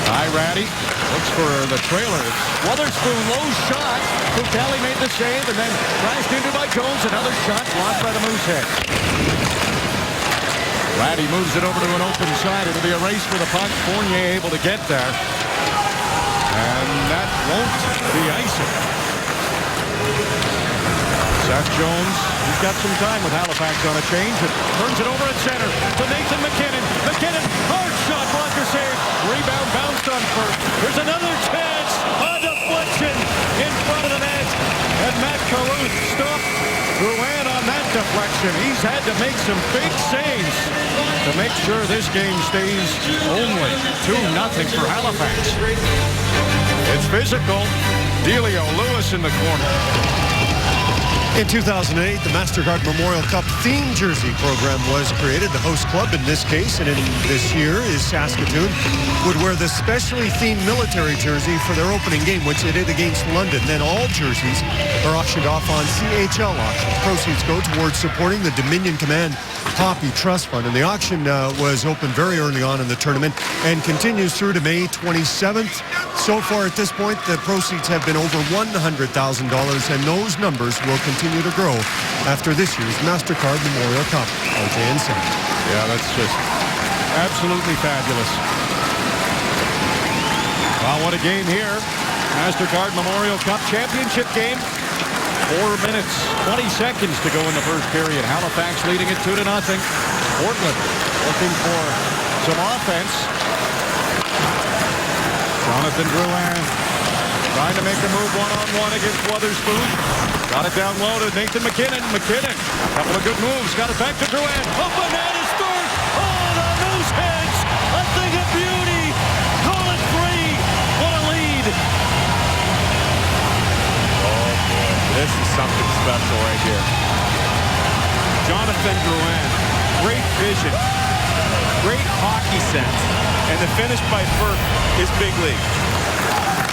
Ty Ratty looks for the trailer. Witherspoon, low shot. Fucali made the save and then crashed into by Jones. Another shot blocked by the Mooseheads. Ratty moves it over to an open side. It'll be a race for the puck. Fournier able to get there. And that won't be icing. Seth Jones, he's got some time with Halifax on a change and turns it over at center to Nathan McKinnon. McKinnon, hard shot, blocker save. Rebound bounced on first. There's another chance. A deflection in front of the net. And Matt Carruth stopped Drouin on that deflection. He's had to make some big saves to make sure this game stays only 2-0 for Halifax. It's physical. Delio Lewis in the corner. In 2008, the MasterCard Memorial Cup theme jersey program was created. The host club in this case, and in this year is Saskatoon, would wear the specially themed military jersey for their opening game, which they did against London. Then all jerseys are auctioned off on CHL auctions. Proceeds go towards supporting the Dominion Command Hockey Trust Fund. And the auction was opened very early on in the tournament and continues through to May 27th. So far at this point, the proceeds have been over $100,000, and those numbers will continue to grow after this year's MasterCard Memorial Cup. RJ and Sam. Yeah, that's just absolutely fabulous. Well, what a game here. MasterCard Memorial Cup championship game. 4 minutes, 20 seconds to go in the first period. Halifax leading it 2-0. Portland looking for some offense. Jonathan Drouin trying to make a move one-on-one against Witherspoon. Got it down low to Nathan McKinnon. McKinnon, couple of good moves. Got it back to Drouin. Oh, banana start. Oh, the Mooseheads. A thing of beauty. Call it 3. What a lead. Oh, boy. This is something special right here. Jonathan Drouin. Great vision. Great hockey sense. And the finish by Burke is big league.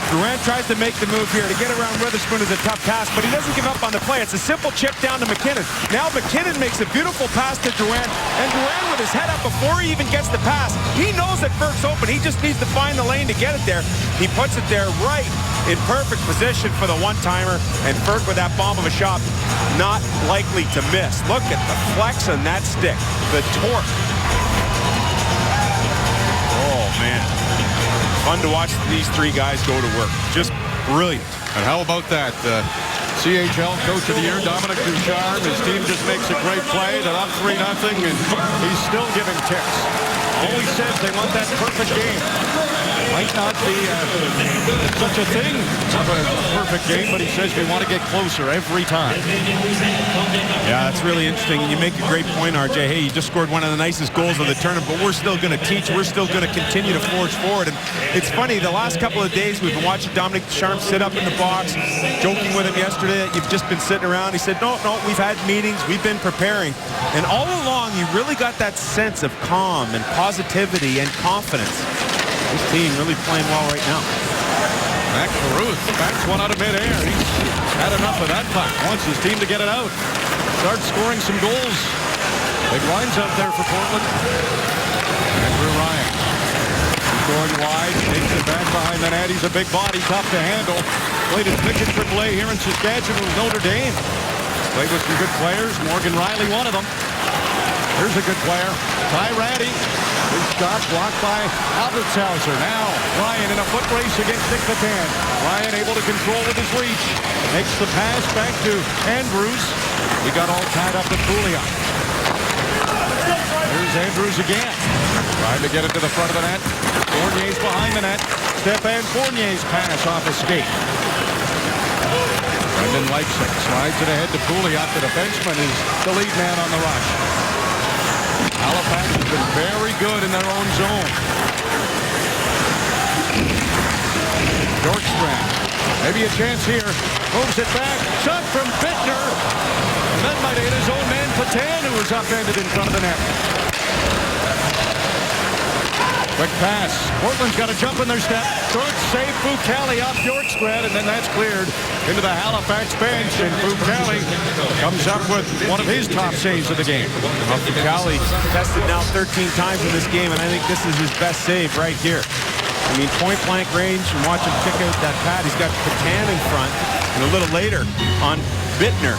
Drouin tries to make the move here to get around Witherspoon is a tough pass, but he doesn't give up on the play. It's a simple chip down to McKinnon. Now McKinnon makes a beautiful pass to Drouin, and Drouin with his head up before he even gets the pass. He knows that Burke's open. He just needs to find the lane to get it there. He puts it there right in perfect position for the one-timer, and Burke with that bomb of a shot, not likely to miss. Look at the flex on that stick, the torque. Oh, man. Fun to watch these three guys go to work. Just brilliant. And how about that? CHL Coach of the Year, Dominic Ducharme. His team just makes a great play. They're up 3-0, and he's still giving tips. Always says they want that perfect game. Might not be such a thing of a perfect game, but he says they want to get closer every time. Yeah, that's really interesting. And you make a great point, RJ. Hey, you just scored one of the nicest goals of the tournament, but we're still going to teach. We're still going to continue to forge forward. And it's funny, the last couple of days we've been watching Dominic Ducharme sit up in the box, joking with him yesterday that you've just been sitting around. He said, no, we've had meetings. We've been preparing. And all along, you really got that sense of calm and positivity and confidence. This team really playing well right now. Matt Carruth backs one out of midair. He's had enough of that puck. Wants his team to get it out. Starts scoring some goals. Big lines out there for Portland. Andrew Ryan. He's going wide. Takes it back behind the net. He's a big body, tough to handle. Played at Pickett AAA here in Saskatchewan with Notre Dame. Played with some good players. Morgan Riley, one of them. Here's a good player. Ty Ratty. His shot blocked by Albertshauser. Now Ryan in a foot race against Nick Patan. Ryan able to control with his reach. Makes the pass back to Andrews. He got all tied up with Pouliot. Here's Andrews again. Trying to get it to the front of the net. Fournier's behind the net. Stepan Fournier's pass off a skate. Brendan Leipzig slides it ahead to Pouliot. The defenseman is the lead man on the rush. Halifax has been very good in their own zone. Bjorkstrand, maybe a chance here. Moves it back. Shot from Bittner. And that might hit his own man, Patan, who was upended in front of the net. Quick pass. Portland's got to jump in their step. Short save, Fucali off Bjorkstrand, and then that's cleared into the Halifax bench. And Fucali comes up with one of his top saves of the game. Fucali tested now 13 times in this game, and I think this is his best save right here. I mean, point-blank range, and watch him kick out that pad. He's got Patan in front, and a little later on Bittner,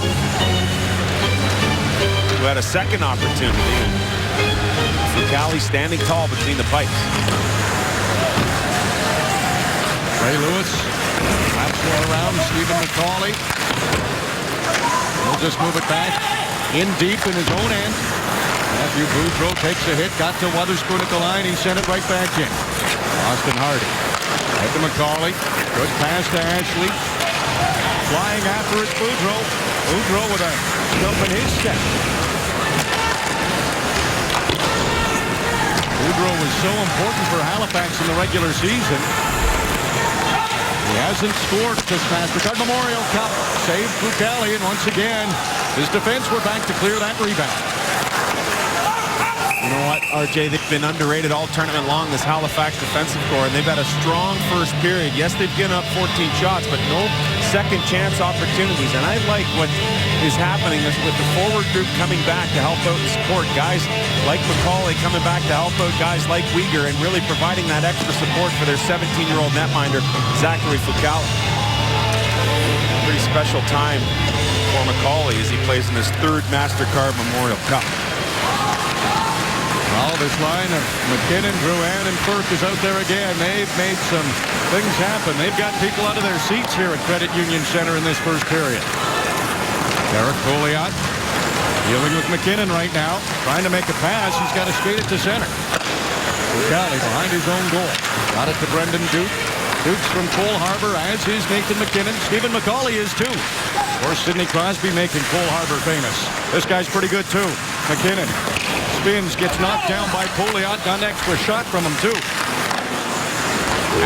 who had a second opportunity. Fucale standing tall between the pipes. Ray Lewis wraps one around Stephen McCauley. He'll just move it back in deep in his own end. Matthew Boudreau takes a hit, got to Weatherspoon at the line. He sent it right back in. Austin Hardy. Head to McCauley. Good pass to Ashley. Flying after it, Boudreau. Boudreau with a jump in his step. Boudreau was so important for Halifax in the regular season. He hasn't scored this MasterCard Memorial Cup. Saved Fucale, and once again, his defense were back to clear that rebound. You know what, RJ, they've been underrated all tournament long, this Halifax defensive core, and they've had a strong first period. Yes, they've given up 14 shots, but no second chance opportunities. And I like what is happening with the forward group coming back to help out and support guys like McCauley coming back to help out guys like Uyghur and really providing that extra support for their 17-year-old netminder, Zachary Fucale. Pretty special time for McCauley as he plays in his third MasterCard Memorial Cup. Well, this line of McKinnon, Drouin, and Burke is out there again. They've made some things happen. They've got people out of their seats here at Credit Union Center in this first period. Derek Pouliot dealing with McKinnon right now. Trying to make a pass. He's got to skate it to center. Fucale behind his own goal. Got it to Brendan Duke. Duke's from Cole Harbour, as is Nathan McKinnon. Stephen McCauley is too. Of course, Sidney Crosby making Cole Harbour famous. This guy's pretty good too. McKinnon spins, gets knocked down by Pouliot. Got an extra shot from him too.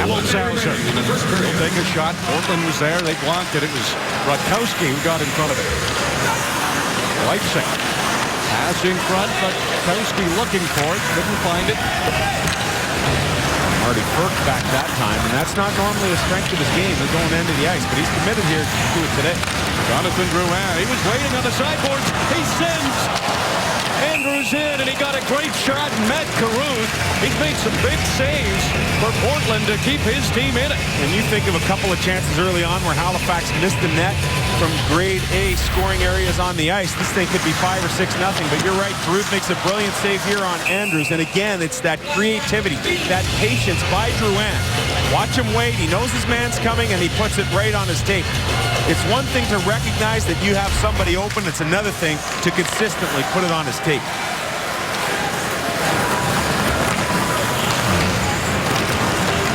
Appelshauser will take a shot. Portland was there. They blocked it. It was Rutkowski who got in front of it. Leipzig pass in front, but Rutkowski looking for it. Couldn't find it. Marty Burke back that time, and that's not normally the strength of his game. He's going end of the ice, but he's committed here to it today. Jonathan Drouin, he was waiting on the sideboards. He sends Andrews in, and he got a great shot. Matt Caruth, he's made some big saves for Portland to keep his team in it. And you think of a couple of chances early on where Halifax missed the net from grade A scoring areas on the ice. This thing could be 5 or 6-0, but you're right. Caruth makes a brilliant save here on Andrews, and again, it's that creativity, that patience by Drouin. Watch him wait. He knows his man's coming, and he puts it right on his tape. It's one thing to recognize that you have somebody open. It's another thing to consistently put it on his tape.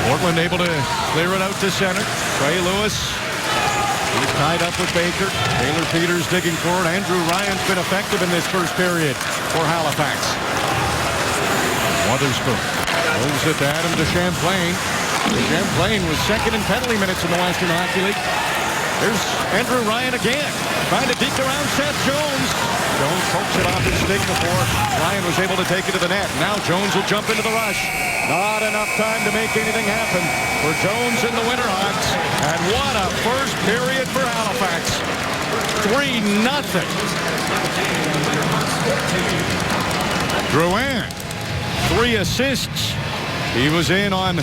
Portland able to clear it out to center. Ray Lewis, he's tied up with Baker. Taylor Peters digging forward. Andrew Ryan's been effective in this first period for Halifax. Weatherspoon moves it to Adam de Champlain. Champlain was second in penalty minutes in the Western Hockey League. There's Andrew Ryan again, trying to deke around Seth Jones. Jones pokes it off his stick before Ryan was able to take it to the net. Now Jones will jump into the rush. Not enough time to make anything happen for Jones and the Winterhawks. And what a first period for Halifax. 3-0. Drouin, 3 assists. He was in on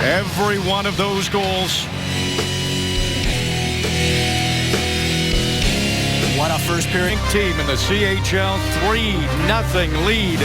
every one of those goals. What a first period. Team in the CHL, 3-0 lead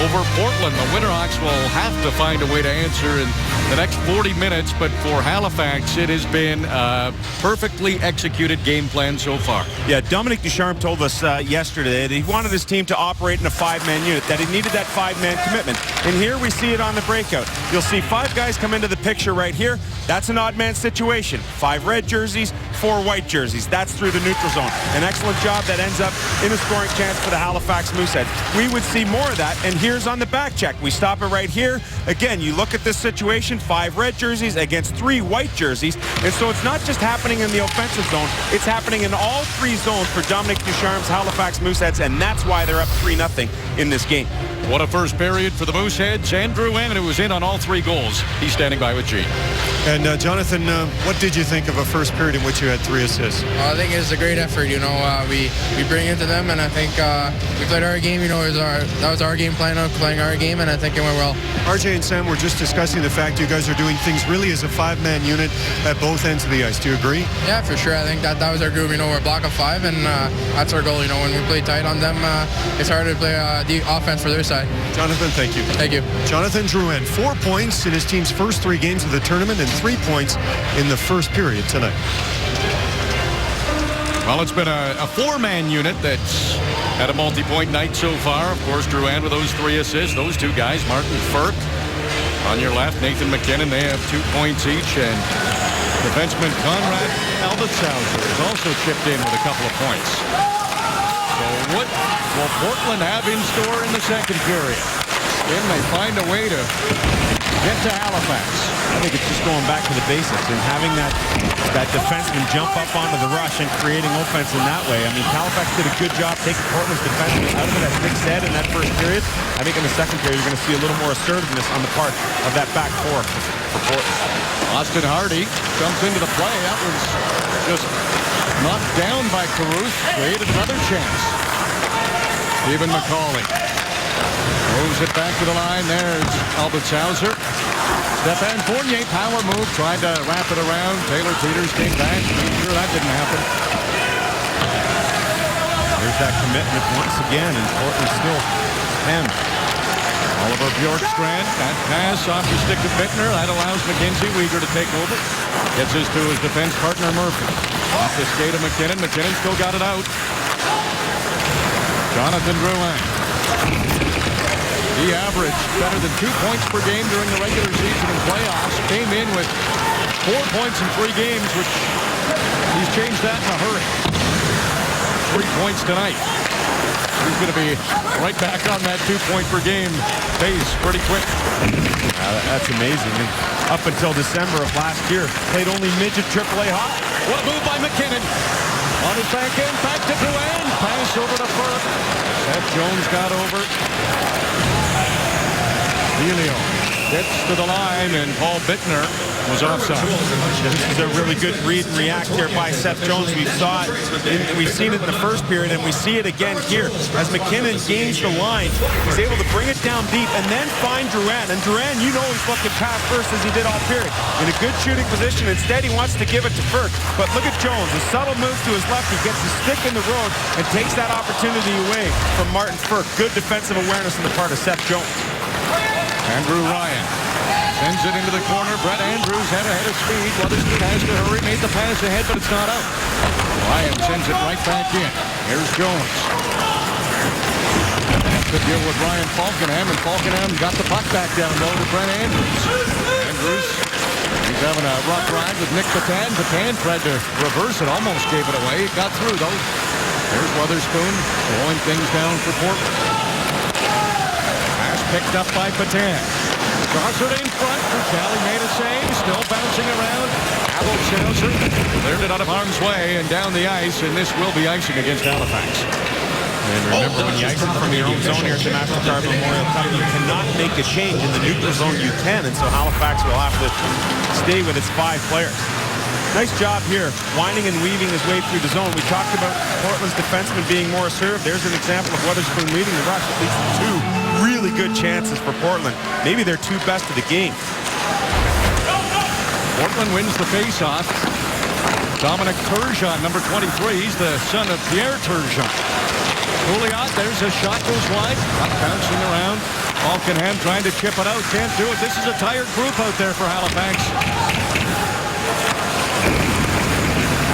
over Portland. The Winterhawks will have to find a way to answer in the next 40 minutes, but for Halifax, it has been a perfectly executed game plan so far. Yeah, Dominic Ducharme told us yesterday that he wanted his team to operate in a 5-man unit, that he needed that 5-man commitment. And here we see it on the breakout. You'll see 5 guys come into the picture right here. That's an odd man situation. 5 red jerseys, 4 white jerseys. That's through the neutral zone. An excellent job that ends up in a scoring chance for the Halifax Mooseheads. We would see more of that, and here's on the back check. We stop it right here. Again, you look at this situation, 5 red jerseys against 3 white jerseys, and so it's not just happening in the offensive zone, it's happening in all 3 zones for Dominic Ducharme's Halifax Mooseheads, and that's why they're up 3-0 in this game. What a first period for the Mooseheads. Andrew Wynn, who was in on all 3 goals. He's standing by with Gene. And Jonathan, what did you think of a first period in which you had 3 assists. I think it's a great effort. We bring it to them, and I think we played our game. That was our game plan of playing our game, and I think it went well. RJ and Sam were just discussing the fact you guys are doing things really as a 5-man unit at both ends of the ice. Do you agree? Yeah, for sure. I think that was our group. We're a block of 5, and that's our goal. When we play tight on them, it's harder to play the offense for their side. Jonathan, thank you. Thank you. Jonathan Drouin, 4 points in his team's first 3 games of the tournament and 3 points in the first period tonight. Well, it's been a 4-man unit that's had a multi-point night so far. Of course, Drouin with those 3 assists. Those 2 guys, Martin Ferk on your left, Nathan McKinnon, they have 2 points each. And defenseman Conrad Albetsauser has also chipped in with a couple of points. So what will Portland have in store in the second period? Can they find a way to get to Halifax? I think it's just going back to the basics and having that defenseman jump up onto the rush and creating offense in that way. I mean, Halifax did a good job taking Portland's defenseman out of it, as Nick said, in that first period. I think in the second period, you're going to see a little more assertiveness on the part of that back four for Portland. Austin Hardy jumps into the play. That was just knocked down by Caruth. Created another chance. Stephen McCauley moves it back to the line. There's Albetsauser. Stefan Fournier, power move, tried to wrap it around. Taylor Peters came back. Sure that didn't happen. There's that commitment once again, and Portland still him. Oliver Bjorkstrand, that pass off the stick of Bittner. That allows Mackenzie Weegar to take over. Gets this to his defense partner Murphy. Off the skate of McKinnon. McKinnon still got it out. Jonathan Drouin. He averaged better than 2 points per game during the regular season and playoffs. Came in with 4 points in 3 games, which he's changed that in a hurry. 3 points tonight. He's going to be right back on that 2-point per game pace pretty quick. That's amazing. And up until December of last year, played only midget AAA hockey. What a move by McKinnon. On his back end, back to Drouin. Pass over to Ferk. Seth Jones got over. Elio gets to the line, and Paul Bittner was offside. This is a really good read and react here by Seth Jones. We've seen it in the first period, and we see it again here. As McKinnon gains the line, he's able to bring it down deep and then find Drouin. And Drouin, he's looking past first as he did all period. In a good shooting position. Instead, he wants to give it to Ferk. But look at Jones. A subtle move to his left. He gets his stick in the road and takes that opportunity away from Martin Ferk. Good defensive awareness on the part of Seth Jones. Andrew Ryan sends it into the corner. Brett Andrews had ahead of speed. Weatherspoon has to hurry. Made the pass ahead, but it's not out. Ryan sends it right back in. Here's Jones. To deal with Ryan Falkenham, and Falkenham got the puck back down low to Brett Andrews. Andrews, he's having a rough ride with Nick Patan. Patan tried to reverse it, almost gave it away. It got through, though. There's Weatherspoon slowing things down for Portland. Picked up by Patan. Crossed in front. Kelly made a save. Still bouncing around. Albetsauser cleared it out of harm's way and down the ice, and this will be icing against Halifax. And remember, when you ice it from your own zone here at the MasterCard Memorial Cup, you cannot make a change. In the neutral zone, you can, and so Halifax will have to stay with its 5 players. Nice job here, winding and weaving his way through the zone. We talked about Portland's defenseman being more assertive. There's an example of Weatherspoon leading the rush. At least 2 really good chances for Portland. Maybe their 2 best of the game. Portland wins the faceoff. Dominic Turgeon, number 23. He's the son of Pierre Turgeon. Pouliot, there's a shot, goes wide. Up bouncing around. Falkenham trying to chip it out. Can't do it. This is a tired group out there for Halifax.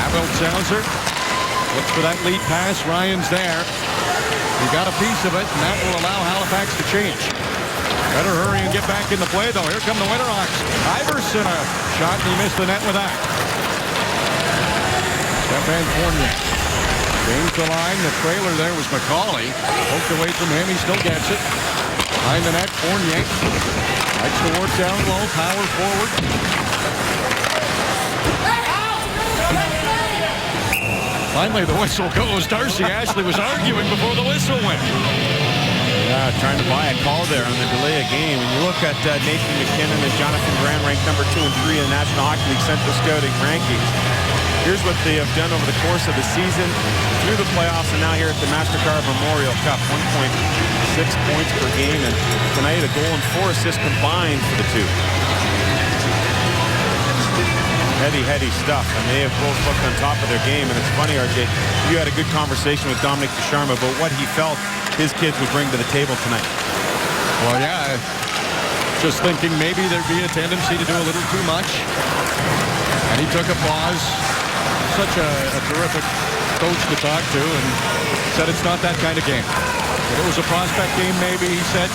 Albetsauser looks for that lead pass. Ryan's there. He got a piece of it, and that will allow Halifax to change. Better hurry and get back in the play, though. Here come the Winterhawks. Iverson, a shot, and he missed the net with that. Stefan Fournier changed the line. The trailer there was McCauley. Poked away from him. He still gets it. Behind the net, Fournier likes to work down low, power forward. Finally, the whistle goes. Darcy Ashley was arguing before the whistle went. Yeah, trying to buy a call there on the delay of game. When you look at Nathan McKinnon and Jonathan Drouin ranked number 2 and 3 in the National Hockey League Central Scouting rankings, Here's what they have done over the course of the season, through the playoffs, and now here at the MasterCard Memorial Cup. 1.6 points per game, and tonight a goal and 4 assists combined for the two. Heady stuff, and they have both looked on top of their game. And it's funny, RJ, you had a good conversation with Dominic Ducharme about what he felt his kids would bring to the table tonight. Well, yeah, just thinking maybe there'd be a tendency to do a little too much. And he took a pause. Such a terrific coach to talk to, and said it's not that kind of game. If it was a prospect game, maybe, he said,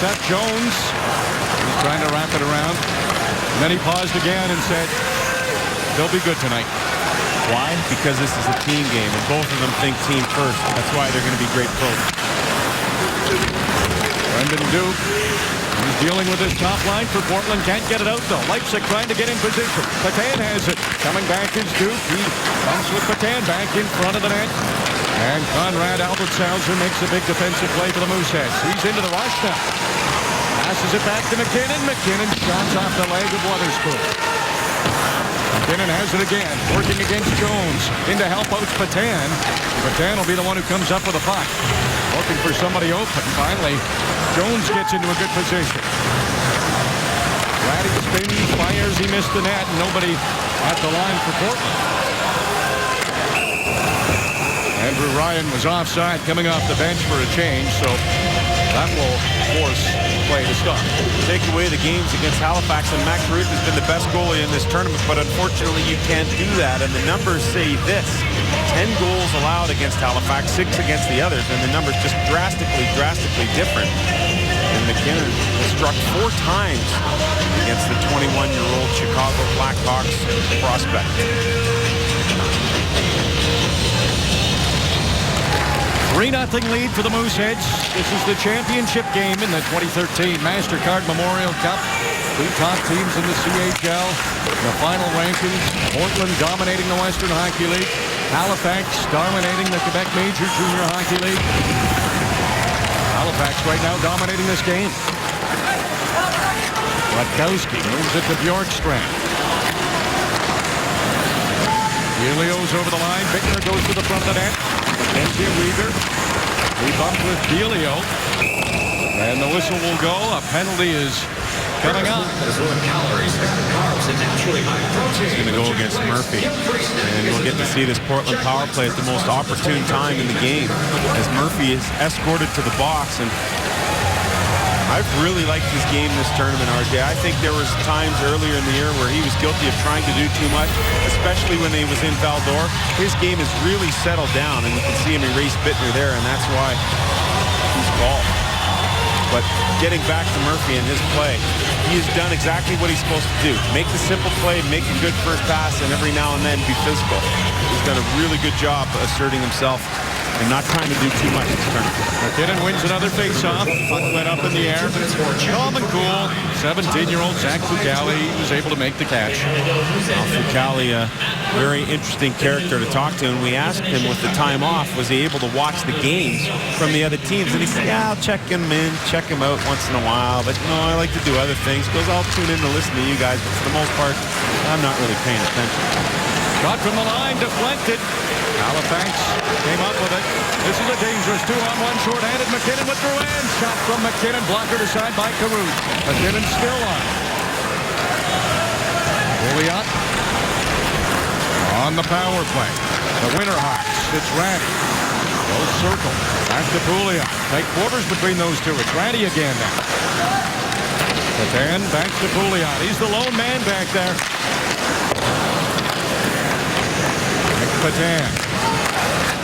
Seth Jones, he's trying to wrap it around. And then he paused again and said, they'll be good tonight. Why? Because this is a team game, and both of them think team first. That's why they're going to be great pros. Brendan Duke, he's dealing with his top line for Portland. Can't get it out, though. Leipzig trying to get in position. Patan has it. Coming back is Duke. He comes with Patan back in front of the net. And Conrad Albertshauser makes a big defensive play for the Mooseheads. He's into the rush now. Passes it back to McKinnon. McKinnon shots off the leg of Weatherspoon. McKinnon has it again, working against Jones. In to help out Patan. Patan will be the one who comes up with a puck. Looking for somebody open. Finally, Jones gets into a good position. Ratty spins, fires, he missed the net, and nobody at the line for Portland. Andrew Ryan was offside coming off the bench for a change, so that will force play to stop. Take away the games against Halifax, and Matt Carruth has been the best goalie in this tournament, but unfortunately you can't do that, and the numbers say this. 10 goals allowed against Halifax, 6 against the others, and the numbers just drastically different. And McKinnon has struck 4 times against the 21-year-old Chicago Blackhawks prospect. 3-0 lead for the Mooseheads. This is the championship game in the 2013 MasterCard Memorial Cup. 2 top teams in the CHL. The final rankings, Portland dominating the Western Hockey League. Halifax dominating the Quebec Major Junior Hockey League. Halifax right now dominating this game. Rutkowski moves it to Bjorkstrand. Elio's over the line. Bickner goes to the front of the net. Mackenzie Weegar. He bumped with Elio. And the whistle will go. A penalty is coming up. He's going to go against Murphy. And we'll get to see this Portland power play at the most opportune time in the game as Murphy is escorted to the box. And I've really liked his game this tournament, RJ. I think there was times earlier in the year where he was guilty of trying to do too much, especially when he was in Val-d'Or. His game has really settled down, and you can see him erase Bittner there, and that's why he's called. But getting back to Murphy and his play, he has done exactly what he's supposed to do. Make the simple play, make a good first pass, and every now and then be physical. He's done a really good job asserting himself and not trying to do too much this tournament. McKinnon wins another face-off. Puck went up in the air. Calm and cool. 17-year-old Zach Fucale was able to make the catch. Fucale, a very interesting character to talk to, and we asked him with the time off, was he able to watch the games from the other teams? And he said, yeah, I'll check him in, check him out once in a while, but no, I like to do other things. He goes, I'll tune in to listen to you guys, but for the most part, I'm not really paying attention. Shot from the line, deflected. Halifax came up with it. This is a dangerous 2-on-1 short-handed. McKinnon with Drouin. Shot from McKinnon. Blocker aside by Carruth. McKinnon still on. Pouliot on the power play. The Winterhawks. It's Ratty. Goes circle. Back to Pouliot. Take quarters between those two. It's Ratty again now. Patan back to Pouliot. He's the lone man back there. Patan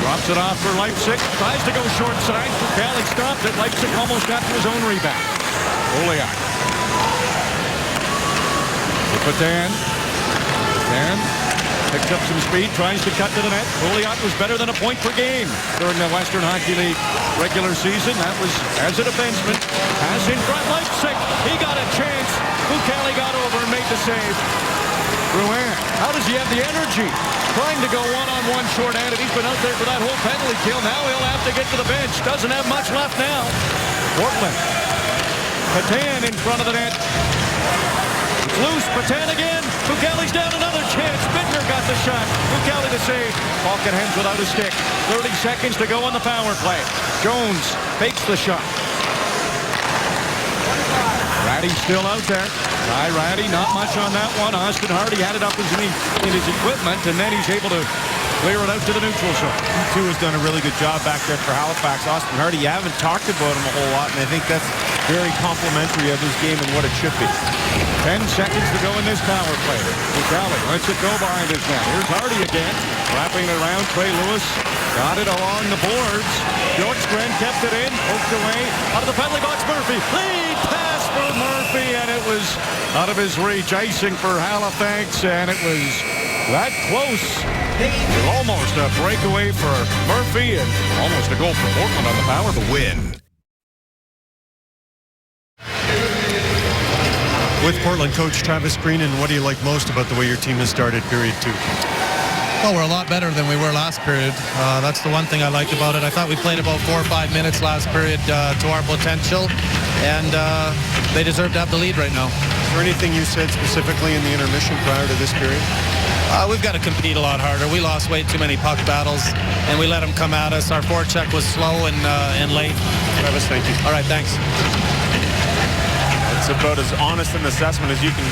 drops it off for Leipzig. Tries to go short side. Fucale stopped it. Leipzig almost got to his own rebound. Pouliot. Patan. Patan picks up some speed. Tries to cut to the net. Pouliot was better than a point per game during the Western Hockey League regular season. That was as a defenseman. Pass in front. Leipzig. He got a chance. Fucale got over and made the save. Drouin. How does he have the energy? Trying to go one-on-one short-handed. He's been out there for that whole penalty kill. Now he'll have to get to the bench. Doesn't have much left now. Portland. Patan in front of the net. It's loose. Patan again. Fucale's down. Another chance. Bittner got the shot. Kelly to save. Falkenham's without a stick. 30 seconds to go on the power play. Jones fakes the shot. Ratty still out there. Ratty, not much on that one. Austin Hardy had it up in his equipment, and then he's able to clear it out to the neutral zone. He, too, has done a really good job back there for Halifax. Austin Hardy, you haven't talked about him a whole lot, and I think that's very complimentary of his game and what it should be. 10 seconds to go in this power play. Kelly lets it go behind his net. Here's Hardy again. Wrapping it around. Trey Lewis got it along the boards. Bjorkstrand kept it in. Poked away. Out of the penalty box, Murphy. Lead pass for Murphy, and it was out of his reach. Icing for Halifax, and it was that close. Almost a breakaway for Murphy, and almost a goal for Portland on the power to win. With Portland coach Travis Green, and what do you like most about the way your team has started period 2? Well, we're a lot better than we were last period. That's the one thing I liked about it. I thought we played about 4 or 5 minutes last period to our potential, and they deserve to have the lead right now. Is there anything you said specifically in the intermission prior to this period? We've got to compete a lot harder. We lost way too many puck battles, and we let them come at us. Our forecheck was slow and late. Travis, thank you. All right, thanks. It's about as honest an assessment as you can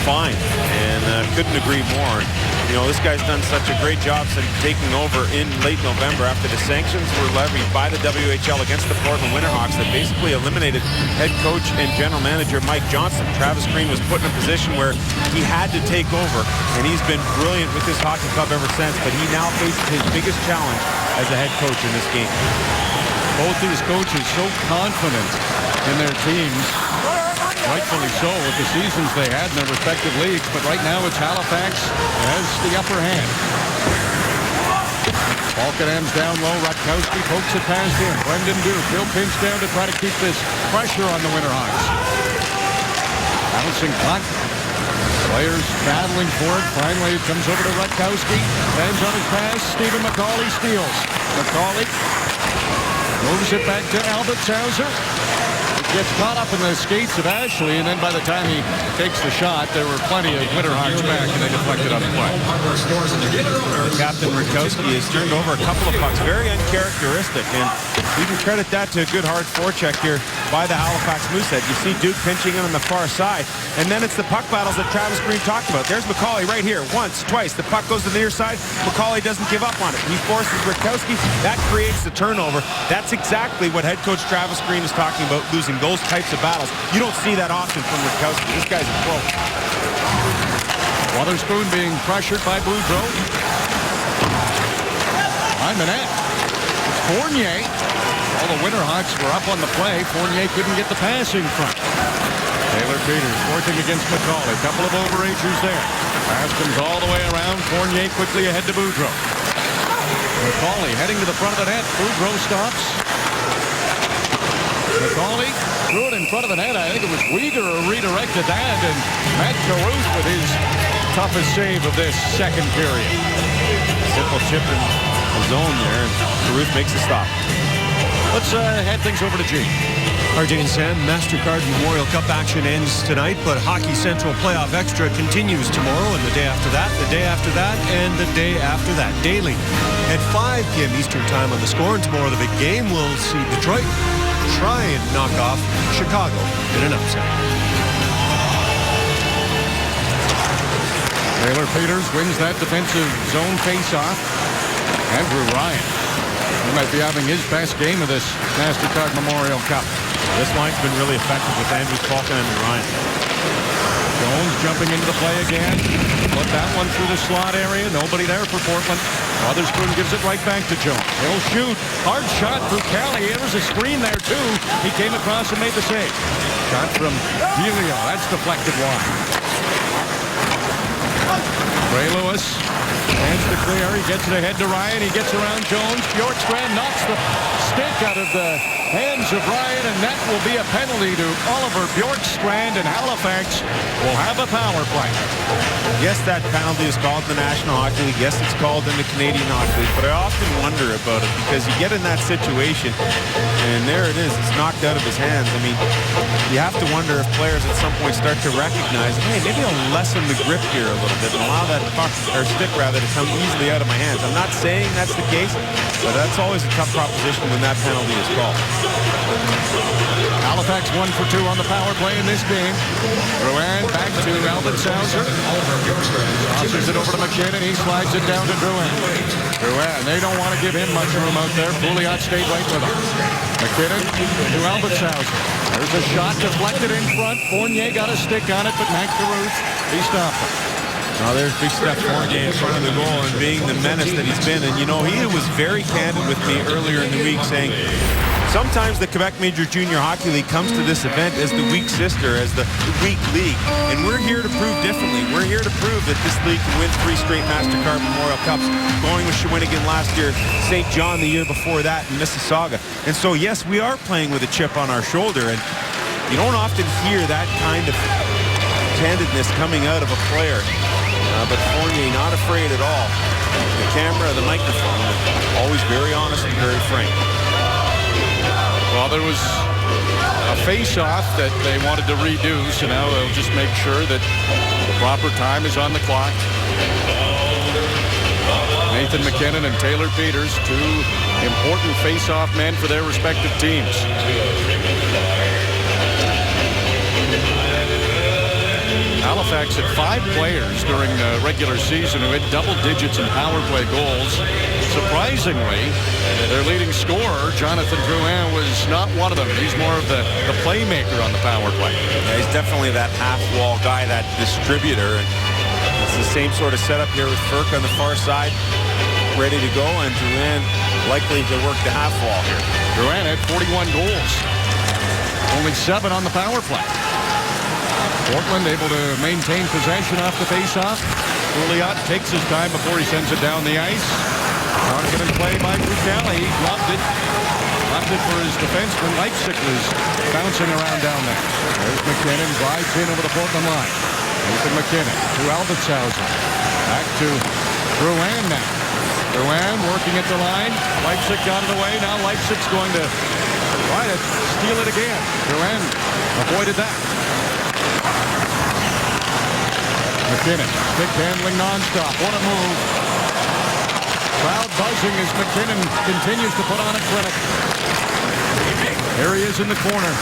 find, and couldn't agree more. You know, this guy's done such a great job since taking over in late November after the sanctions were levied by the WHL against the Portland Winterhawks that basically eliminated head coach and general manager Mike Johnson. Travis Green was put in a position where he had to take over, and he's been brilliant with this hockey club ever since, but he now faces his biggest challenge as a head coach in this game. Both these coaches so confident in their teams. Rightfully so with the seasons they had in their respective leagues, but right now it's Halifax has the upper hand. Falkenham's down low. Rutkowski pokes it past him. Brendan Duke, he'll pinch down to try to keep this pressure on the Winterhawks. Bouncing puck. Players battling for it. Finally it comes over to Rutkowski. Hands on his pass. Stephen McCauley steals. McCauley moves it back to Albertshauser. Gets caught up in the skates of Ashley, and then by the time he takes the shot, there were plenty of Winterhawks back, and they deflected on the play. Captain Rutkowski has turned over a couple of pucks. Very uncharacteristic, and you can credit that to a good hard forecheck here by the Halifax Mooseheads. You see Duke pinching in on the far side, and then it's the puck battles that Travis Green talked about. There's McCauley right here, once, twice. The puck goes to the near side. McCauley doesn't give up on it. He forces Rutkowski. That creates the turnover. That's exactly what head coach Travis Green is talking about, losing those types of battles. You don't see that often from Rutkowski. This guy's a pro. Wotherspoon being pressured by Boudreau. On the net. It's Fournier. All the Winterhawks were up on the play. Fournier couldn't get the pass in front. Taylor Peters working against McCauley. A couple of overagers there. Pass comes all the way around. Fournier quickly ahead to Boudreau. McCauley heading to the front of the net. Boudreau stops. McCauley threw it in front of the net. I think it was Uyghur who redirected that, and Matt Carruth with his toughest save of this second period. Simple chip in the zone there, and Carruth makes a stop. Let's head things over to Gene. RJ and Sam, MasterCard Memorial Cup action ends tonight, but Hockey Central Playoff Extra continues tomorrow and the day after that, the day after that, and the day after that, daily at 5 p.m. Eastern Time on the Score. And tomorrow the big game will see Detroit try and knock off Chicago in an upset. Taylor Peters wins that defensive zone face-off. Andrew Ryan, he might be having his best game of this MasterCard Memorial Cup. This line's been really effective with Andrew Falkenham and Ryan. Jones jumping into the play again. Put that one through the slot area. Nobody there for Portland. Wotherspoon gives it right back to Jones. He'll shoot. Hard shot through Kelly. There was a screen there, too. He came across and made the save. Shot from Delio. That's deflected wide. Ray Lewis. Hands to clear. He gets it ahead to Ryan. He gets around Jones. Bjorkstrand knocks the stick out of the hands of Ryan, and that will be a penalty to Oliver Bjorkstrand, and Halifax will have a power play. Yes, that penalty is called in the National Hockey League. Yes, it's called in the Canadian Hockey League. But I often wonder about it because you get in that situation, and there it is. It's knocked out of his hands. I mean, you have to wonder if players at some point start to recognize, hey, maybe I'll lessen the grip here a little bit and allow that puck, or stick rather, to come easily out of my hands. I'm not saying that's the case, but that's always a tough proposition when that penalty is called. Halifax 1 for 2 on the power play in this game. Drouin back to Albert Sauser. Tosses it over to McKinnon. He slides it down to Drouin. Drouin, they don't want to give him much room out there. Pouliot stayed right with him. McKinnon to Albert Sauser. There's a shot deflected in front. Fournier got a stick on it, but Mac Caruth, he stopped it. Now there's big Steph Fournier in front of the goal and being the menace that he's been. And, you know, he was very candid with me earlier in the week saying sometimes the Quebec Major Junior Hockey League comes to this event as the weak sister, as the weak league. And we're here to prove differently. We're here to prove that this league can win 3 straight MasterCard Memorial Cups, going with Shawinigan last year, St. John the year before that, and Mississauga. And so, yes, we are playing with a chip on our shoulder. And you don't often hear that kind of candidness coming out of a player. But Fournier not afraid at all. The camera, the microphone, always very honest and very frank. Well, there was a face-off that they wanted to redo, so now they'll just make sure that the proper time is on the clock. Nathan McKinnon and Taylor Peters, 2 important face-off men for their respective teams. Halifax had 5 players during the regular season who hit double digits in power play goals. Surprisingly, their leading scorer, Jonathan Drouin, was not one of them. He's more of the playmaker on the power play. Yeah, he's definitely that half-wall guy, that distributor. And it's the same sort of setup here with Ferk on the far side, ready to go, and Drouin likely to work the half-wall here. Drouin had 41 goals. Only 7 on the power play. Portland able to maintain possession off the face-off. Pouliot takes his time before he sends it down the ice. Confident play by Fucale. He dropped it. Dropped it for his defenseman. Leipzig was bouncing around down there. There's McKinnon. Glides in over the Portland line. Nathan McKinnon to Albertshausen. Back to Drouin now. Drouin working at the line. Leipzig got it away. Now Leipzig's going to try to steal it again. Drouin avoided that. McKinnon, stick handling nonstop. What a move. Crowd buzzing as McKinnon continues to put on a clinic. Here he is in the corner.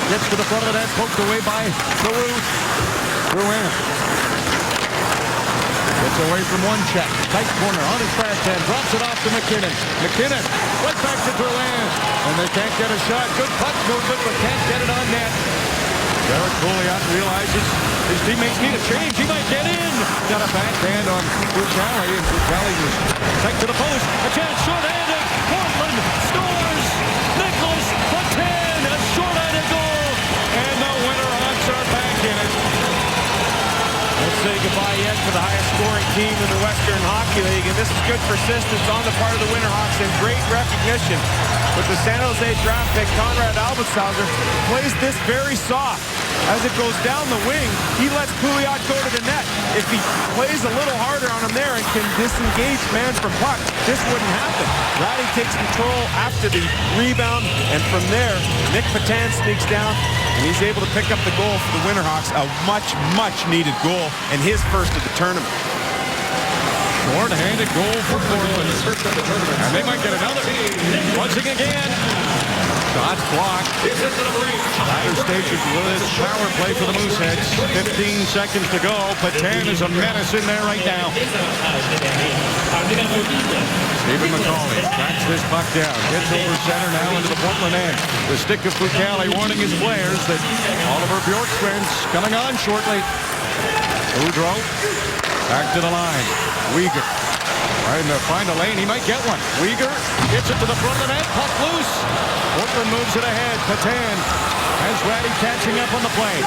Gets to the front of the net, poked away by Caruth. Drouin. Gets away from one check. Tight corner on his fast hand. Drops it off to McKinnon. McKinnon right back to Drouin. And they can't get a shot. Good puck movement, but can't get it on net. Derek Pouliot realizes his teammates need a change. He might get in. Got a backhand on Fucale, and Fucale was tight to the post. A chance, short-handed. Portland scores. Nicholas Patin, a short-handed goal. And the Winterhawks are back in it. Let's say goodbye yet for the highest scoring team in the Western Hockey League. And this is good persistence on the part of the Winterhawks and great recognition. With the San Jose draft pick, Conrad Albertshauser plays this very soft. As it goes down the wing, he lets Pouliot go to the net. If he plays a little harder on him there and can disengage man from puck, this wouldn't happen. Ratty takes control after the rebound, and from there, Nick Patin sneaks down, and he's able to pick up the goal for the Winterhawks. A much, much needed goal, and his first of the tournament. Short-handed goal for Portland. And they might get another. Buzzing again. Shot blocked. Latter stages with power play for the Mooseheads. 15 seconds to go. Patin is a menace in there right now. Stephen McCauley tracks this puck down. Gets over center now into the Portland end. The stick of Fucale warning his players that Oliver Bjorkstrand's coming on shortly. Boudreau back to the line. Uyghur trying to find a lane. He might get one. Uyghur gets it to the front of the net. Puck loose. Portland moves it ahead. Patin has Ratty catching up on the play.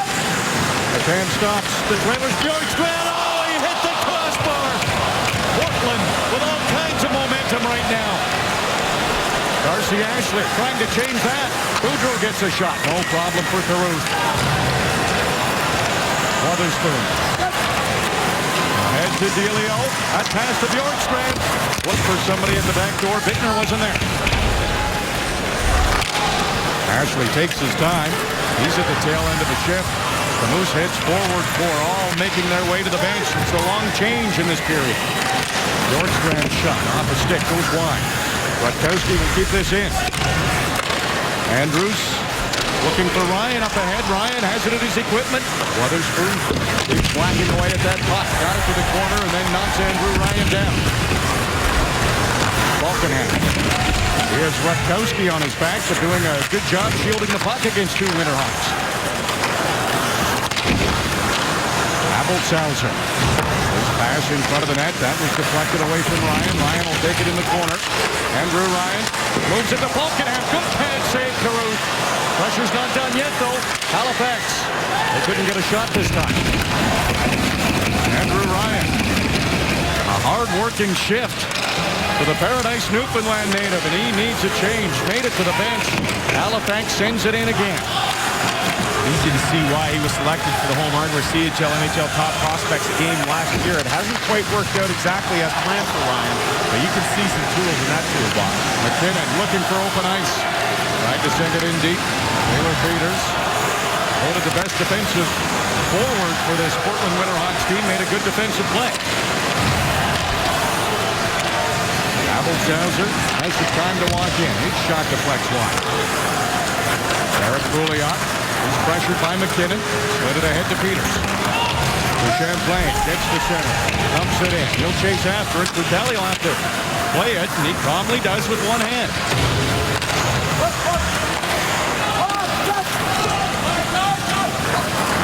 Patin stops the Trailers. Bjorkstrand. Oh, he hit the crossbar. Portland with all kinds of momentum right now. Darcy Ashley trying to change that. Boudreau gets a shot. No problem for Caruth. Wotherspoon. Ahead to Delio. That pass to Bjorkstrand. Look for somebody at the back door. Bittner wasn't there. Ashley takes his time. He's at the tail end of a shift. The Mooseheads forward four, all making their way to the bench. It's a long change in this period. Bjorkstrand shot off a stick, goes wide. Rutkowski will keep this in. Andrews looking for Ryan up ahead. Ryan has it at his equipment. Wotherspoon keeps whacking away at that puck. Got it to the corner and then knocks Andrew Ryan down. Falkenham. Here's Rutkowski on his back, but doing a good job shielding the puck against two Winterhawks. Abelshauser. His pass in front of the net. That was deflected away from Ryan. Ryan will take it in the corner. Andrew Ryan moves it to Falkenham. Good pad save, Caruth. Pressure's not done yet, though. Halifax. They couldn't get a shot this time. Andrew Ryan. A hard-working shift for the Paradise Newfoundland native, and he needs a change. Made it to the bench. Halifax sends it in again. Easy to see why he was selected for the home hardware CHL NHL top prospects game last year. It hasn't quite worked out exactly as planned for Ryan, but you can see some tools in that toolbox. McKinnon looking for open ice. Tried to send it in deep. Taylor Peters, voted the best defensive forward for this Portland Winterhawks team, made a good defensive play. Abelshauser has the time to walk in. His shot deflects wide. Eric Pouliot is pressured by McKinnon. Split it ahead to Peters. To Champlain. Gets to center. Dumps it in. He'll chase after it. Butelli will have to play it, and he calmly does with one hand.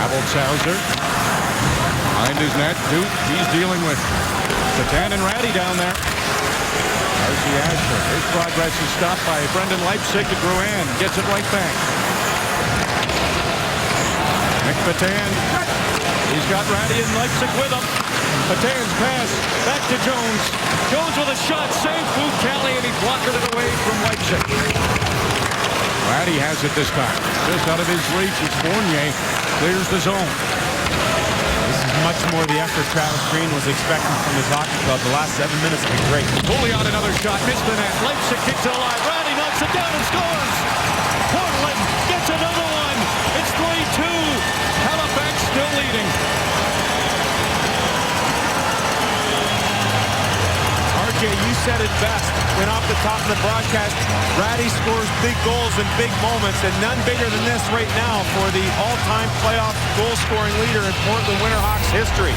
Abelshauser. Behind his net. Duke. He's dealing with Satan and Ratty down there. Darcy Ashley. His progress is stopped by Brendan Leipzig to Drouin. Gets it right back. Nick Patan. He's got Ratty and Leipzig with him. Patan's pass back to Jones. Jones with a shot. Save Butelli, and he blocked it away from Leipzig. Ratty has it this time. Just out of his reach. It's Fournier. Clears the zone. This is much more the effort Travis Green was expecting from his hockey club. The last 7 minutes have been great. Pouliot another shot. Missed the net. Leipzig kicks it alive. Ratty knocks it down and scores. Portland gets another one. It's 3-2. Halifax still leading. RJ, you said it best. Went off the top of the broadcast. Ratty scores big goals in big moments, and none bigger than this right now for the all-time playoff goal-scoring leader in Portland Winterhawks history.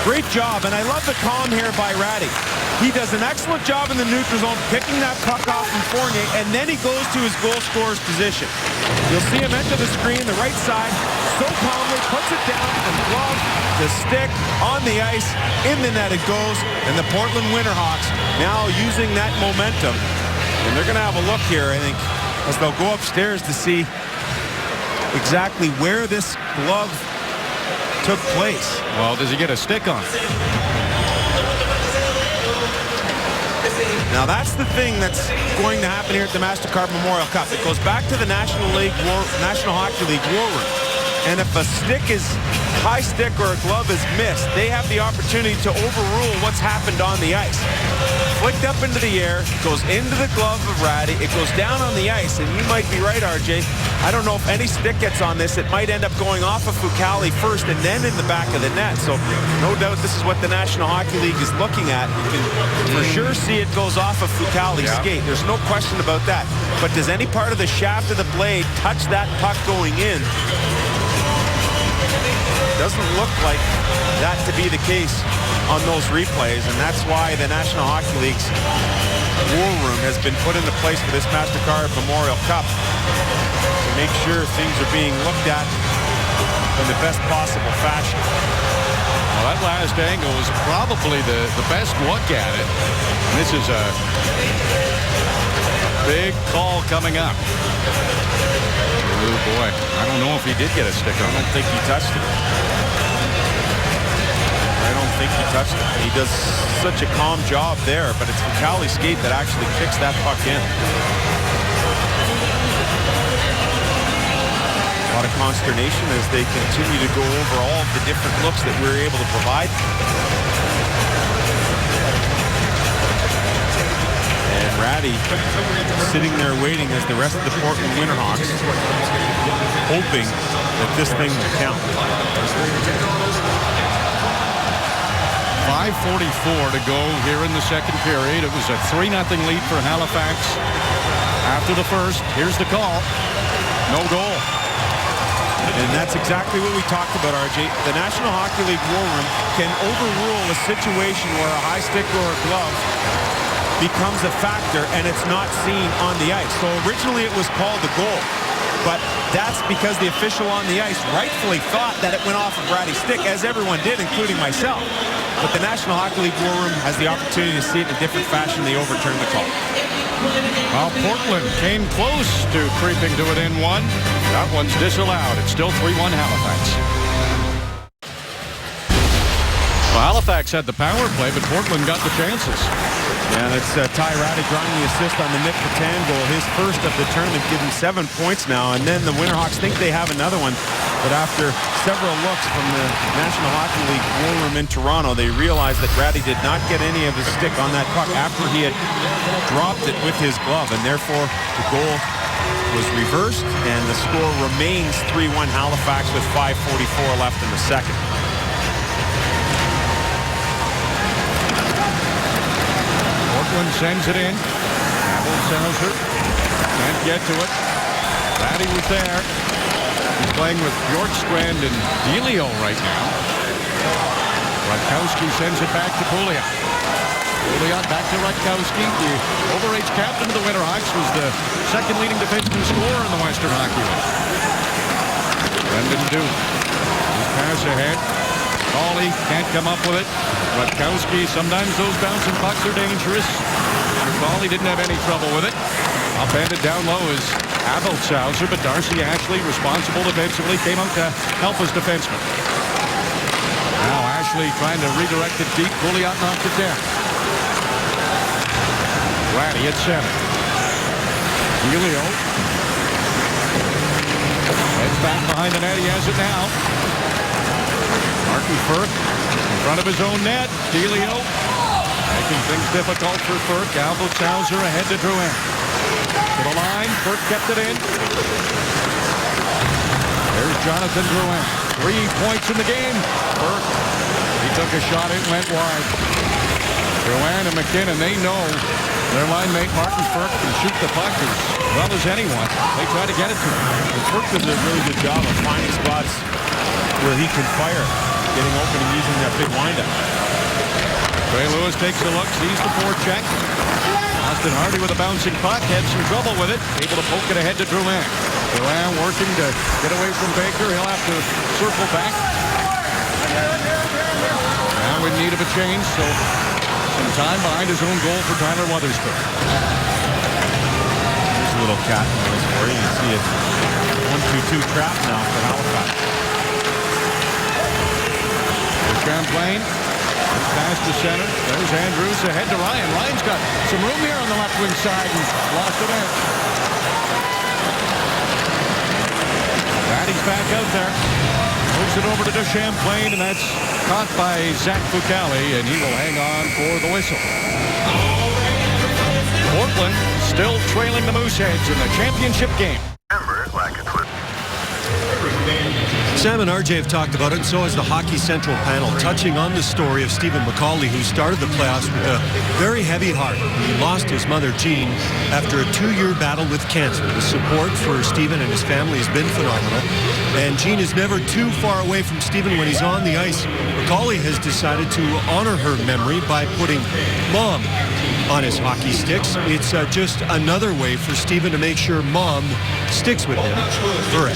Great job, and I love the calm here by Ratty. He does an excellent job in the neutral zone, picking that puck off from Fournier, and then he goes to his goal scorer's position. You'll see him enter the screen, the right side, so calmly, puts it down from glove to stick, on the ice, in the net it goes, and the Portland Winterhawks now using that momentum. And they're going to have a look here, I think, as they'll go upstairs to see exactly where this glove took place. Well, does he get a stick on it? Now that's the thing that's going to happen here at the MasterCard Memorial Cup. It goes back to the National Hockey League war room. And if a stick is high stick or a glove is missed, they have the opportunity to overrule what's happened on the ice. Flicked up into the air, goes into the glove of Ratty, it goes down on the ice, and you might be right, RJ. I don't know if any stick gets on this. It might end up going off of Fucali first and then in the back of the net. So no doubt this is what the National Hockey League is looking at. You can for sure see it goes off of Fucali's skate. There's no question about that. But does any part of the shaft of the blade touch that puck going in? Doesn't look like that to be the case on those replays, and that's why the National Hockey League's war room has been put into place for this MasterCard Memorial Cup to make sure things are being looked at in the best possible fashion. Well, that last angle was probably the best look at it. And this is a big call coming up. Oh boy, I don't know if he did get a stick on. I don't think he touched it. I don't think he touched it. He does such a calm job there, but it's Macaulay's skate that actually kicks that puck in. A lot of consternation as they continue to go over all of the different looks that we're able to provide. And Ratty sitting there waiting as the rest of the Portland Winterhawks, hoping that this thing will count. 5:44 to go here in the second period. It was a 3-0 lead for Halifax. After the first, here's the call. No goal. And that's exactly what we talked about, RJ. The National Hockey League War Room can overrule a situation where a high stick or a glove becomes a factor and it's not seen on the ice. So originally it was called a goal, but that's because the official on the ice rightfully thought that it went off of Ratty's stick, as everyone did, including myself. But the National Hockey League War Room has the opportunity to see it in a different fashion. They overturned the call. Well, Portland came close to creeping to it in one. That one's disallowed. It's still 3-1 Halifax. Well, Halifax had the power play, but Portland got the chances. Yeah, that's Ty Ratty drawing the assist on the Nick Patan goal. His first of the tournament, giving 7 points now. And then the Winterhawks think they have another one. But after several looks from the National Hockey League War Room in Toronto, they realized that Ratty did not get any of his stick on that puck after he had dropped it with his glove. And therefore, the goal was reversed. And the score remains 3-1 Halifax with 5:44 left in the second. Portland sends it in. Halifax can't get to it. Ratty was there. He's playing with Bjorkstrand and Delio right now. Rutkowski sends it back to Pouliot. Pouliot back to Rutkowski. The overage captain of the Winterhawks was the second leading defenseman scorer in the Western Hockey League. Brendan Duke. His pass ahead. Cawley can't come up with it. Rutkowski, sometimes those bouncing pucks are dangerous. Cawley didn't have any trouble with it. Upended down low is Abelshauser, but Darcy Ashley, responsible defensively, came out to help his defenseman. Now Ashley trying to redirect it deep. Pouliot knocked it down. Ratty at center. Delio. Heads back behind the net. He has it now. Martin Firk in front of his own net. Delio making things difficult for Firk. Abelshauser ahead to Drouin. To the line. Firk kept it in. There's Jonathan Drouin. 3 points in the game. Firk. He took a shot. It went wide. Drouin and McKinnon, they know their line mate Martin Firk can shoot the puck as well as anyone. They try to get it to him. And Firk does a really good job of finding spots where he can fire, getting open and using that big windup. Ray Lewis takes a look, sees the forecheck. Austin Hardy with a bouncing puck, had some trouble with it, able to poke it ahead to Drouin. Drouin working to get away from Baker. He'll have to circle back. Now in need of a change, so some time behind his own goal for Tyler Wotherspoon. There's a little cat noise for you. You see it. 1-2-2 trap now for Halifax. There's Champlain. Pass to center. There's Andrews ahead to Ryan. Ryan's got some room here on the left wing side and lost it in. Ratty's back out there. Moves it over to Champlain, and that's caught by Zach Fucali, and he will hang on for the whistle. Portland still trailing the Mooseheads in the championship game. Sam and RJ have talked about it, and so has the Hockey Central panel, touching on the story of Stephen McCauley, who started the playoffs with a very heavy heart. He lost his mother, Jean, after a 2-year battle with cancer. The support for Stephen and his family has been phenomenal, and Jean is never too far away from Stephen when he's on the ice. McCauley has decided to honor her memory by putting Mom on his hockey sticks. It's just another way for Stephen to make sure Mom sticks with him forever.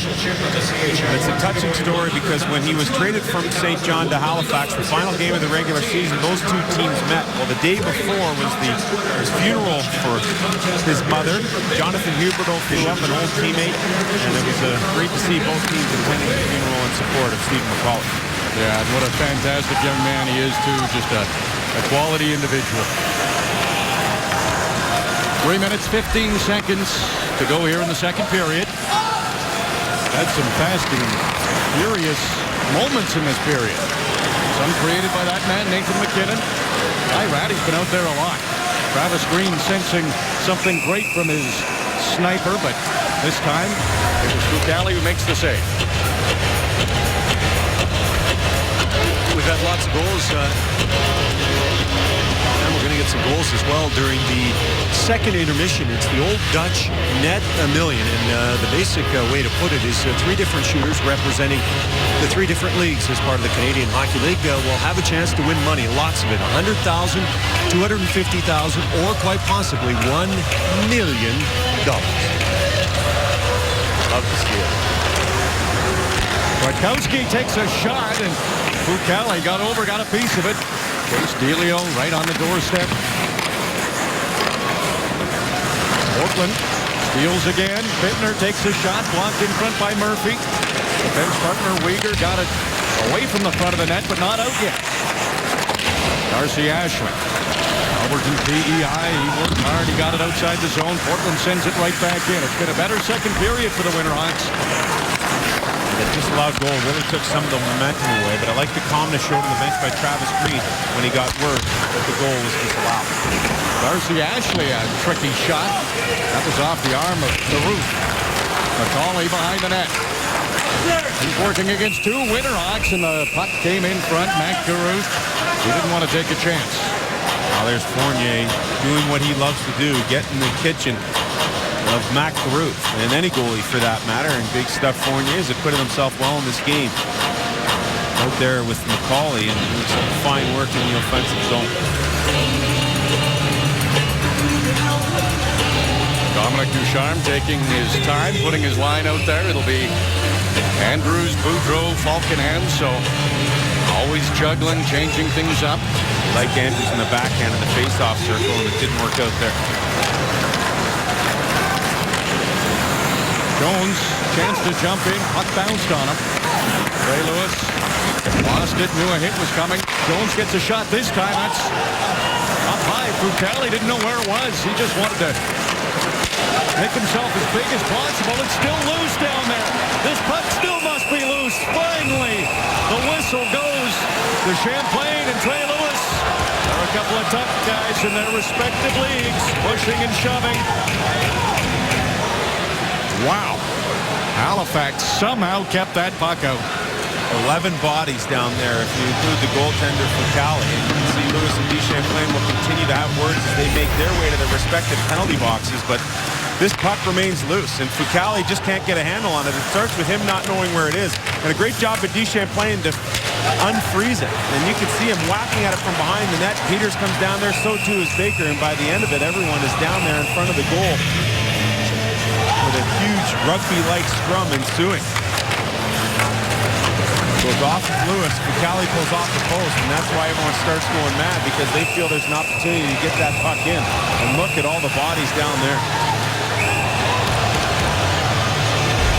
It's a touching story because when he was traded from St. John to Halifax, the final game of the regular season, those two teams met. Well, the day before was his funeral for his mother. Jonathan Huberdeau flew up, an old teammate, and it was great to see both teams attending the funeral in support of Stephen McCauley. Yeah, and what a fantastic young man he is, too. Just a quality individual. 3 minutes, 15 seconds to go here in the second period. Had some fast and furious moments in this period. Some created by that man, Nathan McKinnon. Ty Ratty's been out there a lot. Travis Green sensing something great from his sniper, but this time it was Fucale who makes the save. We've had lots of goals, and we're going to get some goals as well during the second intermission. It's the old Dutch net a million, and the basic way to put it is 3 different shooters representing the 3 different leagues as part of the Canadian Hockey League will have a chance to win money, lots of it, $100,000, $250,000, or quite possibly $1 million. Love to see it. Kwiatkowski takes a shot, and Fucale got over, got a piece of it. Case Delio right on the doorstep. Portland steals again. Bittner takes a shot, blocked in front by Murphy. Defense partner Uyghur got it away from the front of the net, but not out yet. Darcy Ashley. Alberton PEI, he worked hard, he got it outside the zone. Portland sends it right back in. It's been a better second period for the Winterhawks. The disallowed goal really took some of the momentum away, but I like the calmness shown on the bench by Travis Green when he got word that the goal was disallowed. Darcy Ashley, a tricky shot. That was off the arm of the roof. McCauley behind the net. He's working against 2 Winterhawks, and the puck came in front. Mac Caruth, he didn't want to take a chance. Now there's Fournier doing what he loves to do, get in the kitchen of Mac Caruth, and any goalie for that matter, and big stuff. Fournier has acquitted himself well in this game. Out there with McCauley and doing some fine work in the offensive zone. Dominic Ducharme taking his time, putting his line out there. It'll be Andrews, Boudreau, Falkenham, so always juggling, changing things up. Like Andrews in the backhand in the face-off circle, and it didn't work out there. Jones, chance to jump in, puck bounced on him. Ray Lewis lost it, knew a hit was coming. Jones gets a shot this time, that's up high. Fucale didn't know where it was. He just wanted to make himself as big as possible. It's still loose down there. This puck still must be loose. Finally, the whistle goes to Champlain and Trey Lewis. They're a couple of tough guys in their respective leagues, pushing and shoving. Wow. Halifax somehow kept that puck out. 11 bodies down there if you include the goaltender Fucale. And you can see Lewis and Champlain will continue to have words as they make their way to their respective penalty boxes, but this puck remains loose, and Fucale just can't get a handle on it. It starts with him not knowing where it is, and a great job by Champlain to unfreeze it. And you can see him whacking at it from behind the net. Peters comes down there, so too is Baker, and by the end of it, everyone is down there in front of the goal with a huge rugby-like scrum ensuing. Goes off of Lewis. Fucale pulls off the post, and that's why everyone starts going mad, because they feel there's an opportunity to get that puck in. And look at all the bodies down there.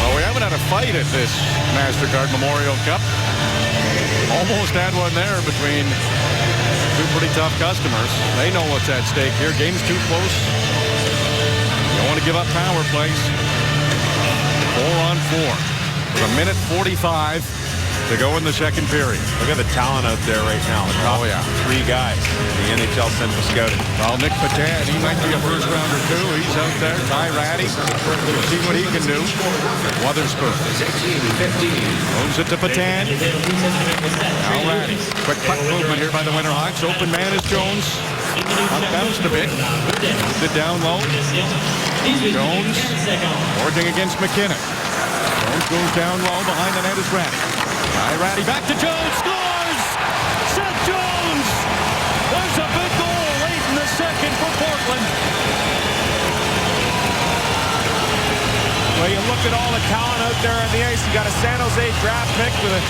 Well, we haven't had a fight at this MasterCard Memorial Cup. Almost had one there between 2 pretty tough customers. They know what's at stake here. Game's too close. Don't want to give up power plays. 4-on-4 with a minute 45 to go in the second period. Look at the talent out there right now. The top 3 guys in the NHL Central Scouting. Well, Nick Patan, he might be a first rounder too. He's out there. Ty Ratty, we'll see what he can do. Wotherspoon moves it to Patan. Now Ratty. Quick puck movement here by the Winterhawks. Open man is Jones. Bounced a bit. Moved it down low. Jones working against McKinnon. Jones goes down low. Behind the net is Ratty. Ty Ratty back to Jones. Scores! Seth Jones! There's a big goal late in the second for Portland. Well, you look at all the talent out there on the ice. You got a San Jose draft pick with a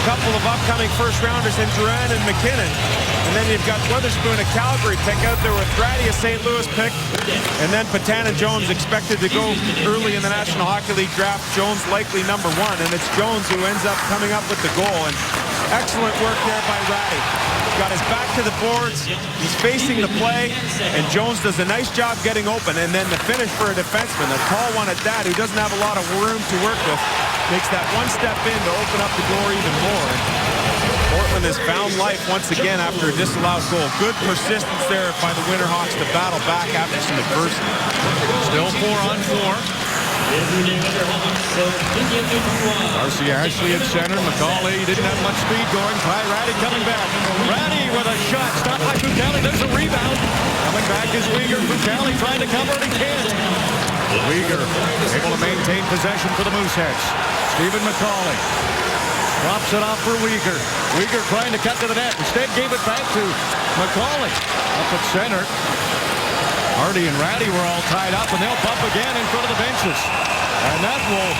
couple of upcoming first-rounders in Duran and McKinnon. And then you've got Witherspoon, a Calgary pick out there with Ratty, a St. Louis pick. And then Patan and Jones expected to go early in the National Hockey League draft. Jones likely number 1. And it's Jones who ends up coming up with the goal. And Excellent work there by Ratty. Got his back to the boards. He's facing the play, and Jones does a nice job getting open. And then the finish for a defenseman, a tall one at that, who doesn't have a lot of room to work with, makes that one step in to open up the door even more. Portland has found life once again after a disallowed goal. Good persistence there by the Winterhawks to battle back after some adversity. Still 4-on-4. Darcy Ashley at center. McCauley didn't have much speed going. Ty Ratty coming back. Ratty with a shot. Stopped by Fucali. There's a rebound. Coming back is Weegar. Fucali trying to cover it. He can't. Weegar able to maintain possession for the Mooseheads. Stephen McCauley drops it off for Weegar. Weegar trying to cut to the net. Instead gave it back to McCauley. Up at center. Hardy and Ratty were all tied up, and they'll bump again in front of the benches. And that will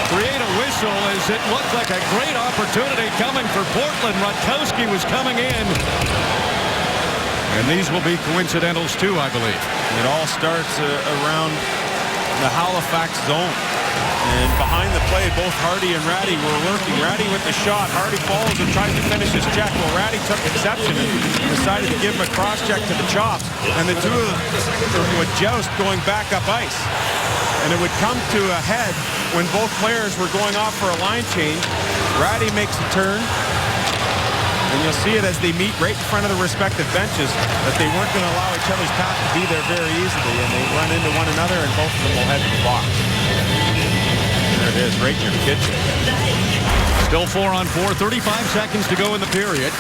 create a whistle as it looked like a great opportunity coming for Portland. Rutkowski was coming in. And these will be coincidentals too, I believe. It all starts around the Halifax zone. And behind the play, both Hardy and Ratty were working. Ratty with the shot. Hardy follows and tries to finish his check. Well, Ratty took exception and decided to give him a cross-check to the chops. And the two of them would joust going back up ice. And it would come to a head when both players were going off for a line change. Ratty makes a turn. And you'll see it as they meet right in front of the respective benches that they weren't going to allow each other's path to be there very easily. And they run into one another, and both of them will head to the box. There it is, right in your kitchen. Still 4-on-4, 35 seconds to go in the period.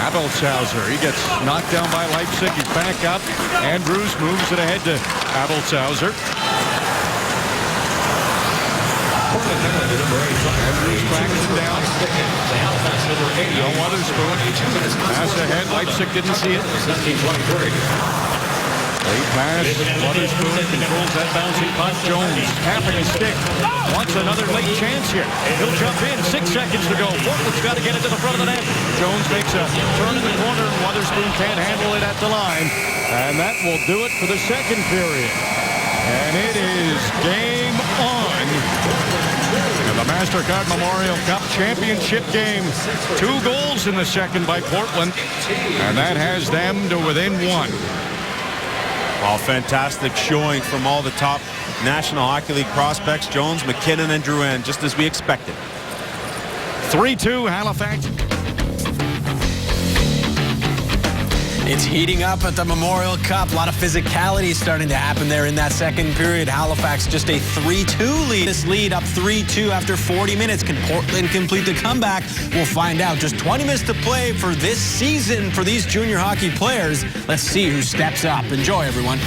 Abelshauser, he gets knocked down by Leipzig. He's back up. Andrews moves it ahead to Abelshauser. Andrews backs it down. Now Wotherspoon. Pass ahead. Leipzig didn't see it. Late pass. Wotherspoon controls that bouncing puck. Jones tapping his stick. Wants another late chance here. He'll jump in. 6 seconds to go. Portland's got to get it to the front of the net. Jones makes a turn in the corner. Wotherspoon can't handle it at the line. And that will do it for the second period. And it is game on. And the MasterCard Memorial Cup championship game. 2 goals in the second by Portland. And that has them to within 1. Well, fantastic showing from all the top National Hockey League prospects. Jones, McKinnon, and Drouin, just as we expected. 3-2 Halifax. It's heating up at the Memorial Cup. A lot of physicality starting to happen there in that second period. Halifax just a 3-2 lead. This lead up 3-2 after 40 minutes. Can Portland complete the comeback? We'll find out. Just 20 minutes to play for this season for these junior hockey players. Let's see who steps up. Enjoy, everyone.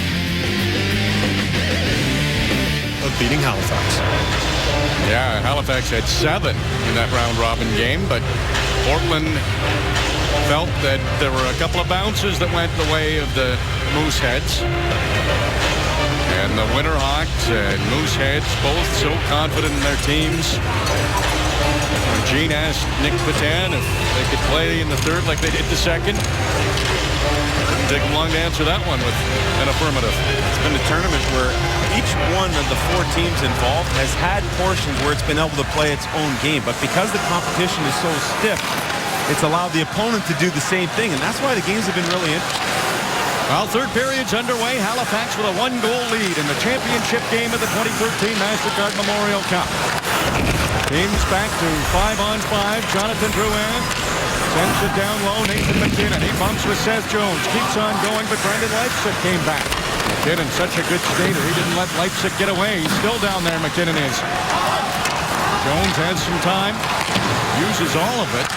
Of beating Halifax. Yeah, Halifax had 7 in that round-robin game, but Portland felt that there were a couple of bounces that went the way of the Mooseheads. And the Winterhawks and Mooseheads both so confident in their teams. When Gene asked Nick Patan if they could play in the third like they did the second, didn't take him long to answer that one with an affirmative. It's been a tournament where each one of the 4 teams involved has had portions where it's been able to play its own game. But because the competition is so stiff, it's allowed the opponent to do the same thing, and that's why the games have been really interesting. Well, third period's underway. Halifax with a 1-goal lead in the championship game of the 2013 MasterCard Memorial Cup. Teams back to 5-on-5. Jonathan Drouin sends it down low. Nathan McKinnon. He bumps with Seth Jones. Keeps on going, but Brendan Leipzig came back. McKinnon, such a good skater. He didn't let Leipzig get away. He's still down there, McKinnon is. Jones has some time. Uses all of it.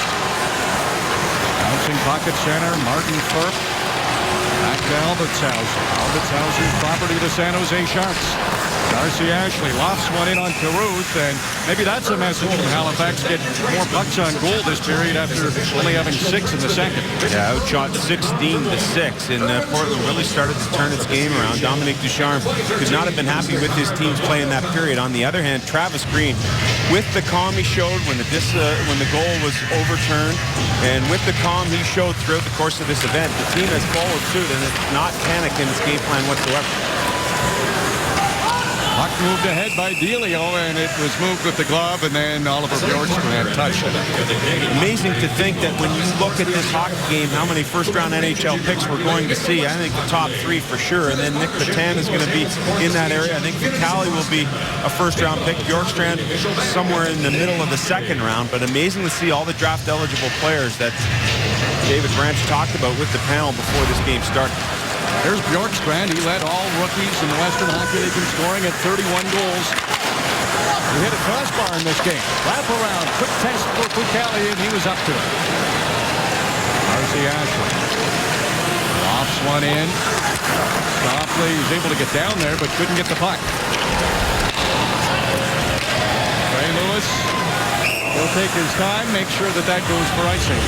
Bouncing pocket center, Martin Firp. Back to Albertshauser. Albertshauser's property to San Jose Sharks. Darcy Ashley lofts one in on Caruth, and maybe that's a message from Halifax. Get more pucks on goal this period after only having 6 in the second. Yeah, outshot 16-6, and Portland really started to turn its game around. Dominic Ducharme could not have been happy with his team's play in that period. On the other hand, Travis Green, with the calm he showed when the goal was overturned, and with the calm he showed throughout the course of this event, the team has followed suit and has not panicked in its game plan whatsoever. Puck moved ahead by Delio, and it was moved with the glove, and then Oliver Bjorkstrand touched it. Amazing to think that when you look at this hockey game, how many first-round NHL picks we're going to see. I think the top 3 for sure, and then Nick Patan is going to be in that area. I think Vitali will be a first-round pick. Bjorkstrand somewhere in the middle of the second round, but amazing to see all the draft-eligible players that David Branch talked about with the panel before this game started. There's Bjorkstrand. He led all rookies in the Western Hockey League in scoring at 31 goals. He hit a crossbar in this game. Wrap around. Quick test for Vitali, and he was up to it. R.C. Ashley lofts one in. Softly, he's able to get down there, but couldn't get the puck. Ray Lewis will take his time, make sure that that goes for icing.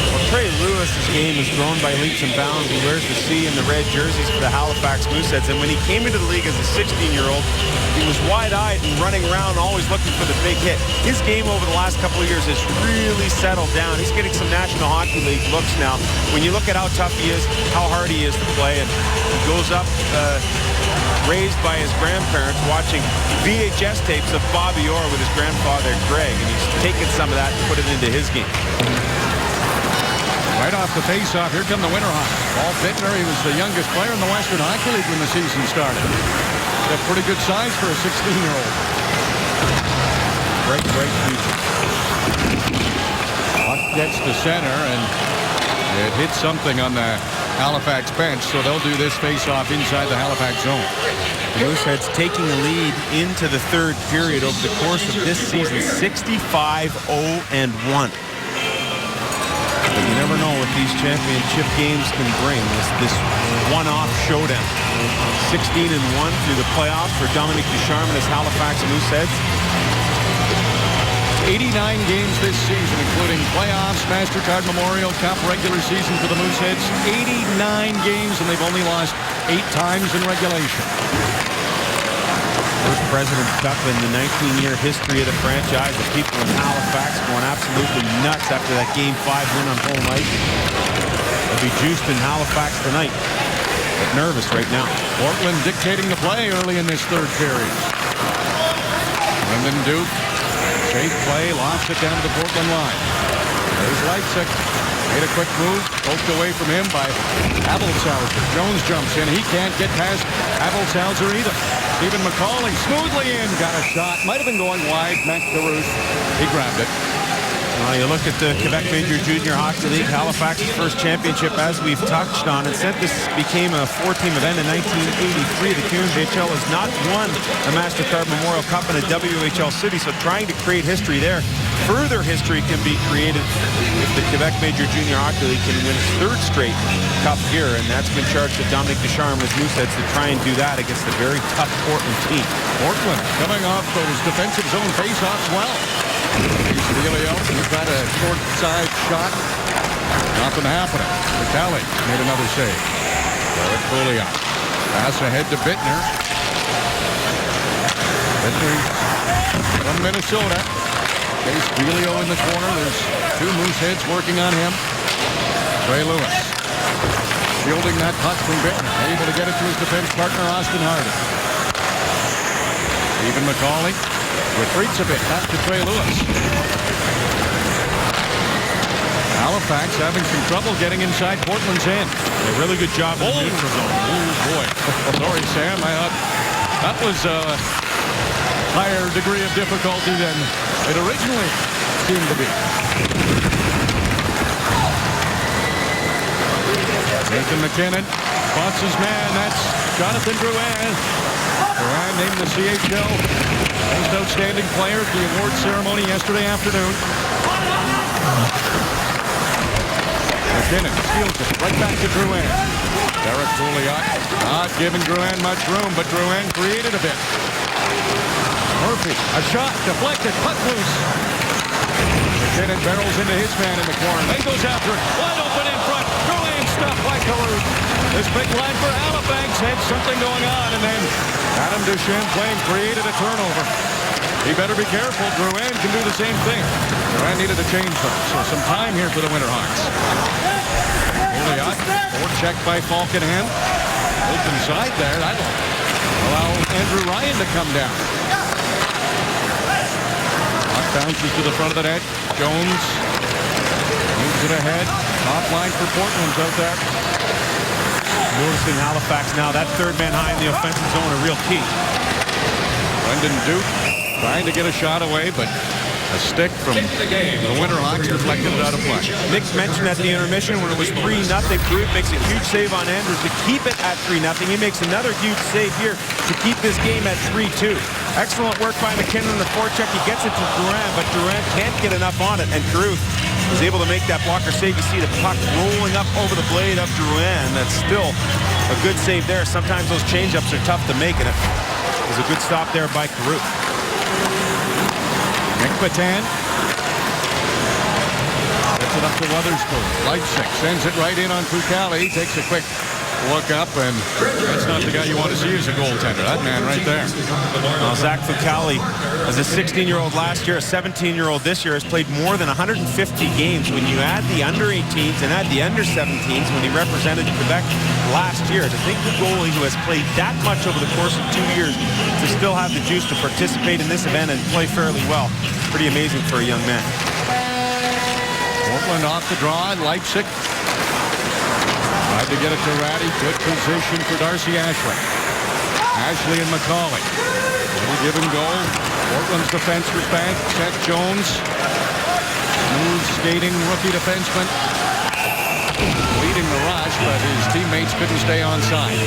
Well, Trey Lewis's game has grown by leaps and bounds. He wears the C and the red jerseys for the Halifax Mooseheads, and when he came into the league as a 16-year-old, he was wide-eyed and running around, always looking for the big hit. His game over the last couple of years has really settled down. He's getting some National Hockey League looks now. When you look at how tough he is, how hard he is to play, and he goes up raised by his grandparents watching VHS tapes of Bobby Orr with his grandfather Greg, and he's taken some of that and put it into his game. Right off the face-off, here come the Winterhawks. Paul Bittner, he was the youngest player in the Western Hockey League when the season started. Got pretty good size for a 16-year-old. Great future. Puck gets to center, and it hits something on the Halifax bench, so they'll do this face-off inside the Halifax zone. The Mooseheads taking the lead into the third period over the course of this season, 65-0-1. But you never know what these championship games can bring. This one-off showdown. 16-1 through the playoffs for Dominique Ducharme and his Halifax Mooseheads. 89 games this season, including playoffs, MasterCard Memorial Cup, regular season for the Mooseheads. 89 games, and they've only lost 8 times in regulation. First President's Cup in the 19-year history of the franchise. The people in Halifax going absolutely nuts after that Game 5 win on home ice. They'll be juiced in Halifax tonight. But nervous right now. Portland dictating the play early in this third period. Lyndon Duke, safe play, lost it down to the Portland line. There's Leipzig. Made a quick move, poked away from him by Abelshauser. Jones jumps in. He can't get past Abelshauser either. Stephen McCauley smoothly in. Got a shot. Might have been going wide. Max DeRuth. He grabbed it. Well, you look at the Quebec Major Junior Hockey League, Halifax's first championship, as we've touched on. And since this became a 4-team event in 1983, the QMJHL has not won a MasterCard Memorial Cup in a WHL city, so trying to create history there. Further history can be created if the Quebec Major Junior Hockey League can win its third straight cup here, and that's been charged to Dominique Ducharme and his Mooseheads to try and do that against the very tough Portland team. Portland coming off those defensive zone face-offs well. Delio, he's got a short side shot. Nothing happening. Vitali made another save. Derek Pouliot. Pass ahead to Bittner. Bittner from Minnesota. Chase Delio in the corner. There's 2 Mooseheads working on him. Ray Lewis shielding that puck from Bittner. Able to get it to his defense partner, Austin Harden. Stephen McCauley retreats a bit. Back to Trey Lewis. Halifax having some trouble getting inside Portland's end. A really good job in the neutral zone. Oh, boy. Sorry, Sam. I thought that was a higher degree of difficulty than it originally seemed to be. Nathan McKinnon spots his man. That's Jonathan Drouin. Drouin named the CHL Most Outstanding Player at the awards ceremony yesterday afternoon. McKinnon steals it right back to Drouin. Derek Pouliot not giving Drouin much room, but Drouin created a bit. Murphy, a shot, deflected, puck loose. McKinnon barrels into his man in the corner. Then goes after it, wide open in front. Drouin stopped by Caruth. This big line for Halifax had something going on, and then Adam Duchamplain created a turnover. He better be careful. Drouin can do the same thing. Drouin needed a change, though, so some time here for the Winterhawks. Pouliot, forward check by Falkenham. Open side there. That'll allow Andrew Ryan to come down. Puck bounces to the front of the net. Jones moves it ahead. Top line for Portland's out there. Noticing Halifax now, that third man high in the offensive zone, a real key. Brendan Duke trying to get a shot away, but a stick from the Winterhawks deflected it out of play. Nick mentioned at the intermission when it was 3-0, Groot makes a huge save on Andrews to keep it at 3-0. He makes another huge save here to keep this game at 3-2. Excellent work by McKinnon on the forecheck. He gets it to Durant, but Durant can't get enough on it, and Groot was able to make that blocker save. You see the puck rolling up over the blade of Drouin. That's still a good save there. Sometimes those changeups are tough to make, and it was a good stop there by Groot. Nick Patan gets it up to Weatherspoon. Leipzig sends it right in on Fucali. Takes a quick look up, and that's not the guy you want to see as a goaltender. That man right there. Zach Fucali, as a 16-year-old last year, a 17-year-old this year, has played more than 150 games. When you add the under-18s and add the under-17s, when he represented Quebec last year, to think the goalie who has played that much over the course of 2 years to still have the juice to participate in this event and play fairly well, pretty amazing for a young man. Portland off the draw, Leipzig tried to get it to Ratty. Good position for Darcy Ashley. Ashley and McCauley. Little give and go. Portland's defense was back. Seth Jones. Smooth skating rookie defenseman. Leading the rush, but his teammates couldn't stay on side.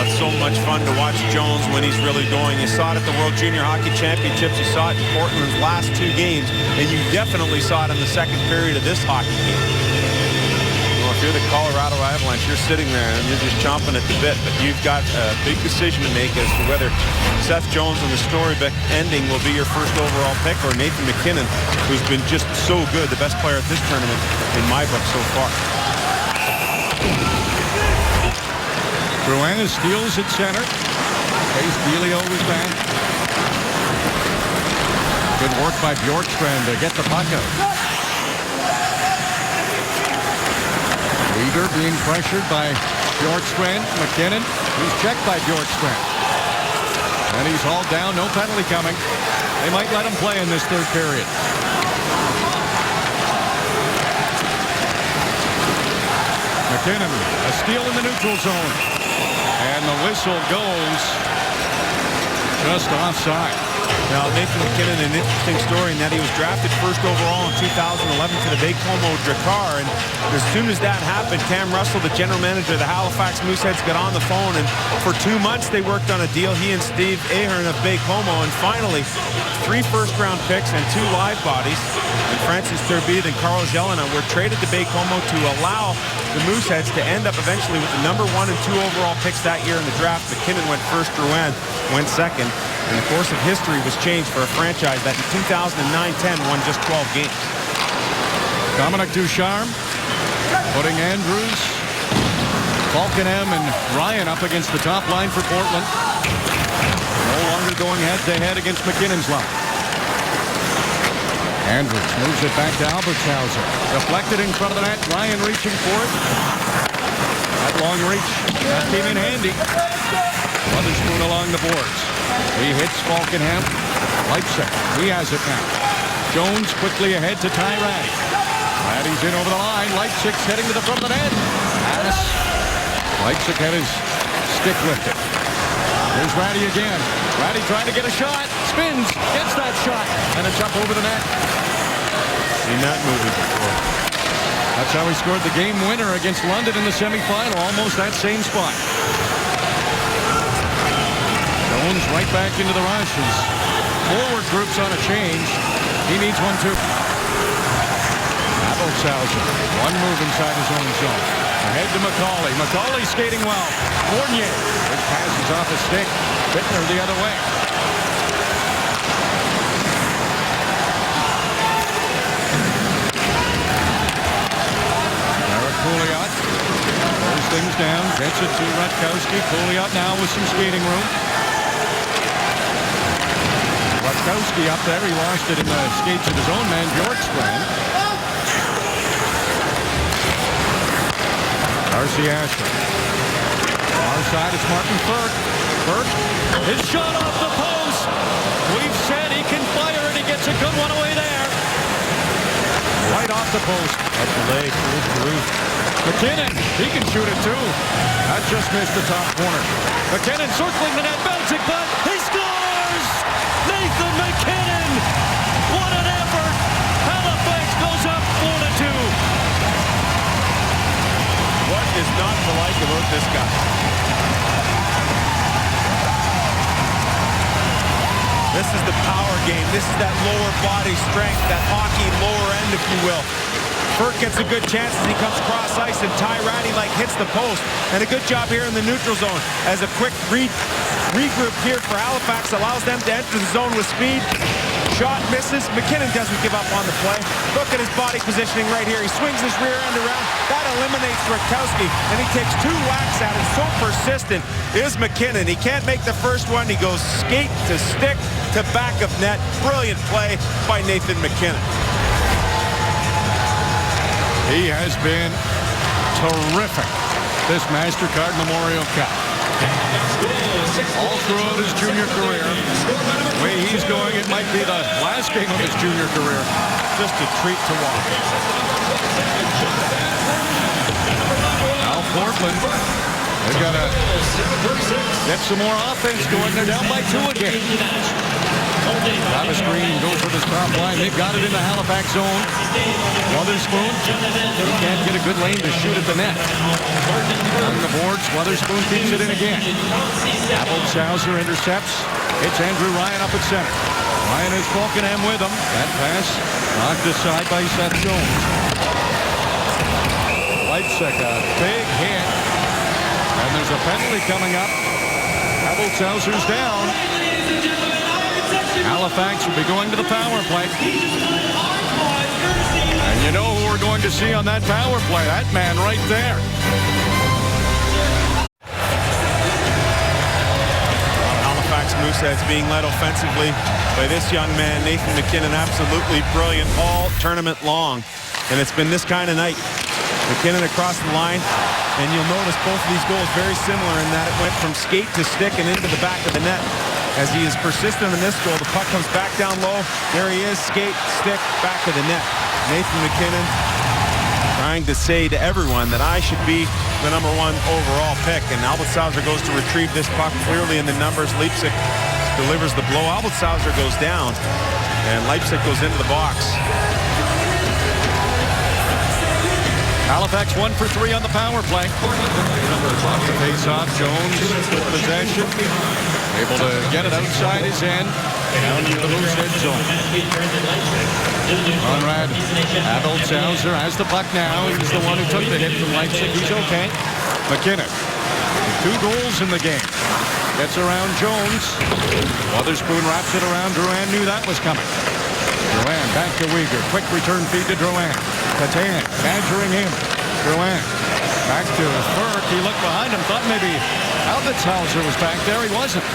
It's so much fun to watch Jones when he's really going. You saw it at the World Junior Hockey Championships. You saw it in Portland's last 2 games. And you definitely saw it in the second period of this hockey game. If you're the Colorado Avalanche, you're sitting there and you're just chomping at the bit, but you've got a big decision to make as to whether Seth Jones and the storybook ending will be your first overall pick, or Nathan McKinnon, who's been just so good, the best player at this tournament in my book so far. Drouin steals at center. Case Delio was back. Good work by Bjorkstrand to get the puck out. Leader being pressured by Bjorkstrand. McKinnon, who's checked by Bjorkstrand. And he's hauled down. No penalty coming. They might let him play in this third period. McKinnon, a steal in the neutral zone. And the whistle goes just offside. Now, Nathan McKinnon, an interesting story in that he was drafted first overall in 2011 to the Baie-Comeau Drakkar. And as soon as that happened, Cam Russell, the general manager of the Halifax Mooseheads, got on the phone. And for 2 months, they worked on a deal, he and Steve Ahern of Baie-Comeau. And finally, 3 first-round picks and 2 live bodies. And Francis Turbide and Carl Jelena were traded to Baie-Comeau to allow the Mooseheads to end up eventually with the number 1 and 2 overall picks that year in the draft. McKinnon went first, Drouin went second. And the course of history was changed for a franchise that in 2009-10 won just 12 games. Dominic Ducharme putting Andrews, Falkenham, and Ryan up against the top line for Portland. No longer going head-to-head against McKinnon's line. Andrews moves it back to Albertshauser. Deflected in front of the net. Ryan reaching for it. That long reach, that came in handy. Weatherspoon along the boards. He hits Falkenham. Leipzig, he has it now. Jones quickly ahead to Ty Ratty. Ratty's in over the line. Leipzig's heading to the front of the net. Pass. Leipzig had his stick lifted. Here's Ratty again. Ratty trying to get a shot. Spins. Gets that shot. And it's up over the net. Seen that movie before. That's how he scored the game winner against London in the semifinal. Almost that same spot. Jones right back into the rush. His forward group's on a change. He needs one too. Abelshausen, one move inside his own zone. Ahead to McCauley. McCauley skating well. Fournier. His pass is off his stick. Bittner the other way. Eric Pouliot throws things down. Gets it to Rutkowski. Pouliot now with some skating room. Rutkowski up there. He lost it in the skates of his own man, Bjorkstrand. Darcy Ashley. side, it's Martin Burke. Burke, his shot off the post. We've said he can fire, and he gets a good one away there. Right off the post. At the leg, McKinnon, he can shoot it too. That just missed the top corner. McKinnon circling the net, bouncing puck, he scores! Nathan McKinnon! What an effort! Halifax goes up 4-2. What is not to like about this guy? This is the power game. This is that lower body strength, that hockey lower end, if you will. Burke gets a good chance as he comes across ice, and Ty Ratty hits the post. And a good job here in the neutral zone as a quick regroup here for Halifax allows them to enter the zone with speed. Shot misses. McKinnon doesn't give up on the play. Look at his body positioning right here. He swings his rear end around. That eliminates Rutkowski, and he takes 2 whacks at it. So persistent is McKinnon. He can't make the first one. He goes skate to stick to back of net. Brilliant play by Nathan McKinnon. He has been terrific this MasterCard Memorial Cup. All throughout his junior career. The way he's going, it might be the last game of his junior career. Just a treat to watch. Now Portland, they've got to get some more offense going. They're down by 2 again. Travis Green goes with his top line. They've got it in the Halifax zone. Wotherspoon, he can't get a good lane to shoot at the net. On the boards, Wotherspoon keeps it in again. Appelshauser intercepts. It's Andrew Ryan up at center. Ryan has Falkenham with him. That pass knocked aside by Seth Jones. Leipzig, a big hit. And there's a penalty coming up. Appelshauser's down. Halifax will be going to the power play. And you know who we're going to see on that power play? That man right there. Halifax Mooseheads being led offensively by this young man, Nathan McKinnon. Absolutely brilliant all tournament long. And it's been this kind of night. McKinnon across the line. And you'll notice both of these goals very similar in that it went from skate to stick and into the back of the net. As he is persistent in this goal, the puck comes back down low. There he is, skate, stick, back of the net. Nathan McKinnon trying to say to everyone that I should be the #1 overall pick. And Appelshauser goes to retrieve this puck clearly in the numbers. Leipzig delivers the blow. Appelshauser goes down, and Leipzig goes into the box. Halifax 1 for 3 on the power play. Off the face-off, Jones with possession. Able to get it outside his end. Down into the Mooseheads zone. Conrad Appelshauser has the puck now. He's the one who took the hit from Leipzig. He's okay. McKinnon, 2 goals in the game. Gets around Jones. Wotherspoon wraps it around Drouin. Knew that was coming. Drouin back to Uyghur. Quick return feed to Drouin. Patan badgering him. Drouin back to Burke. He looked behind him. Thought maybe Appelshauser was back there. He wasn't.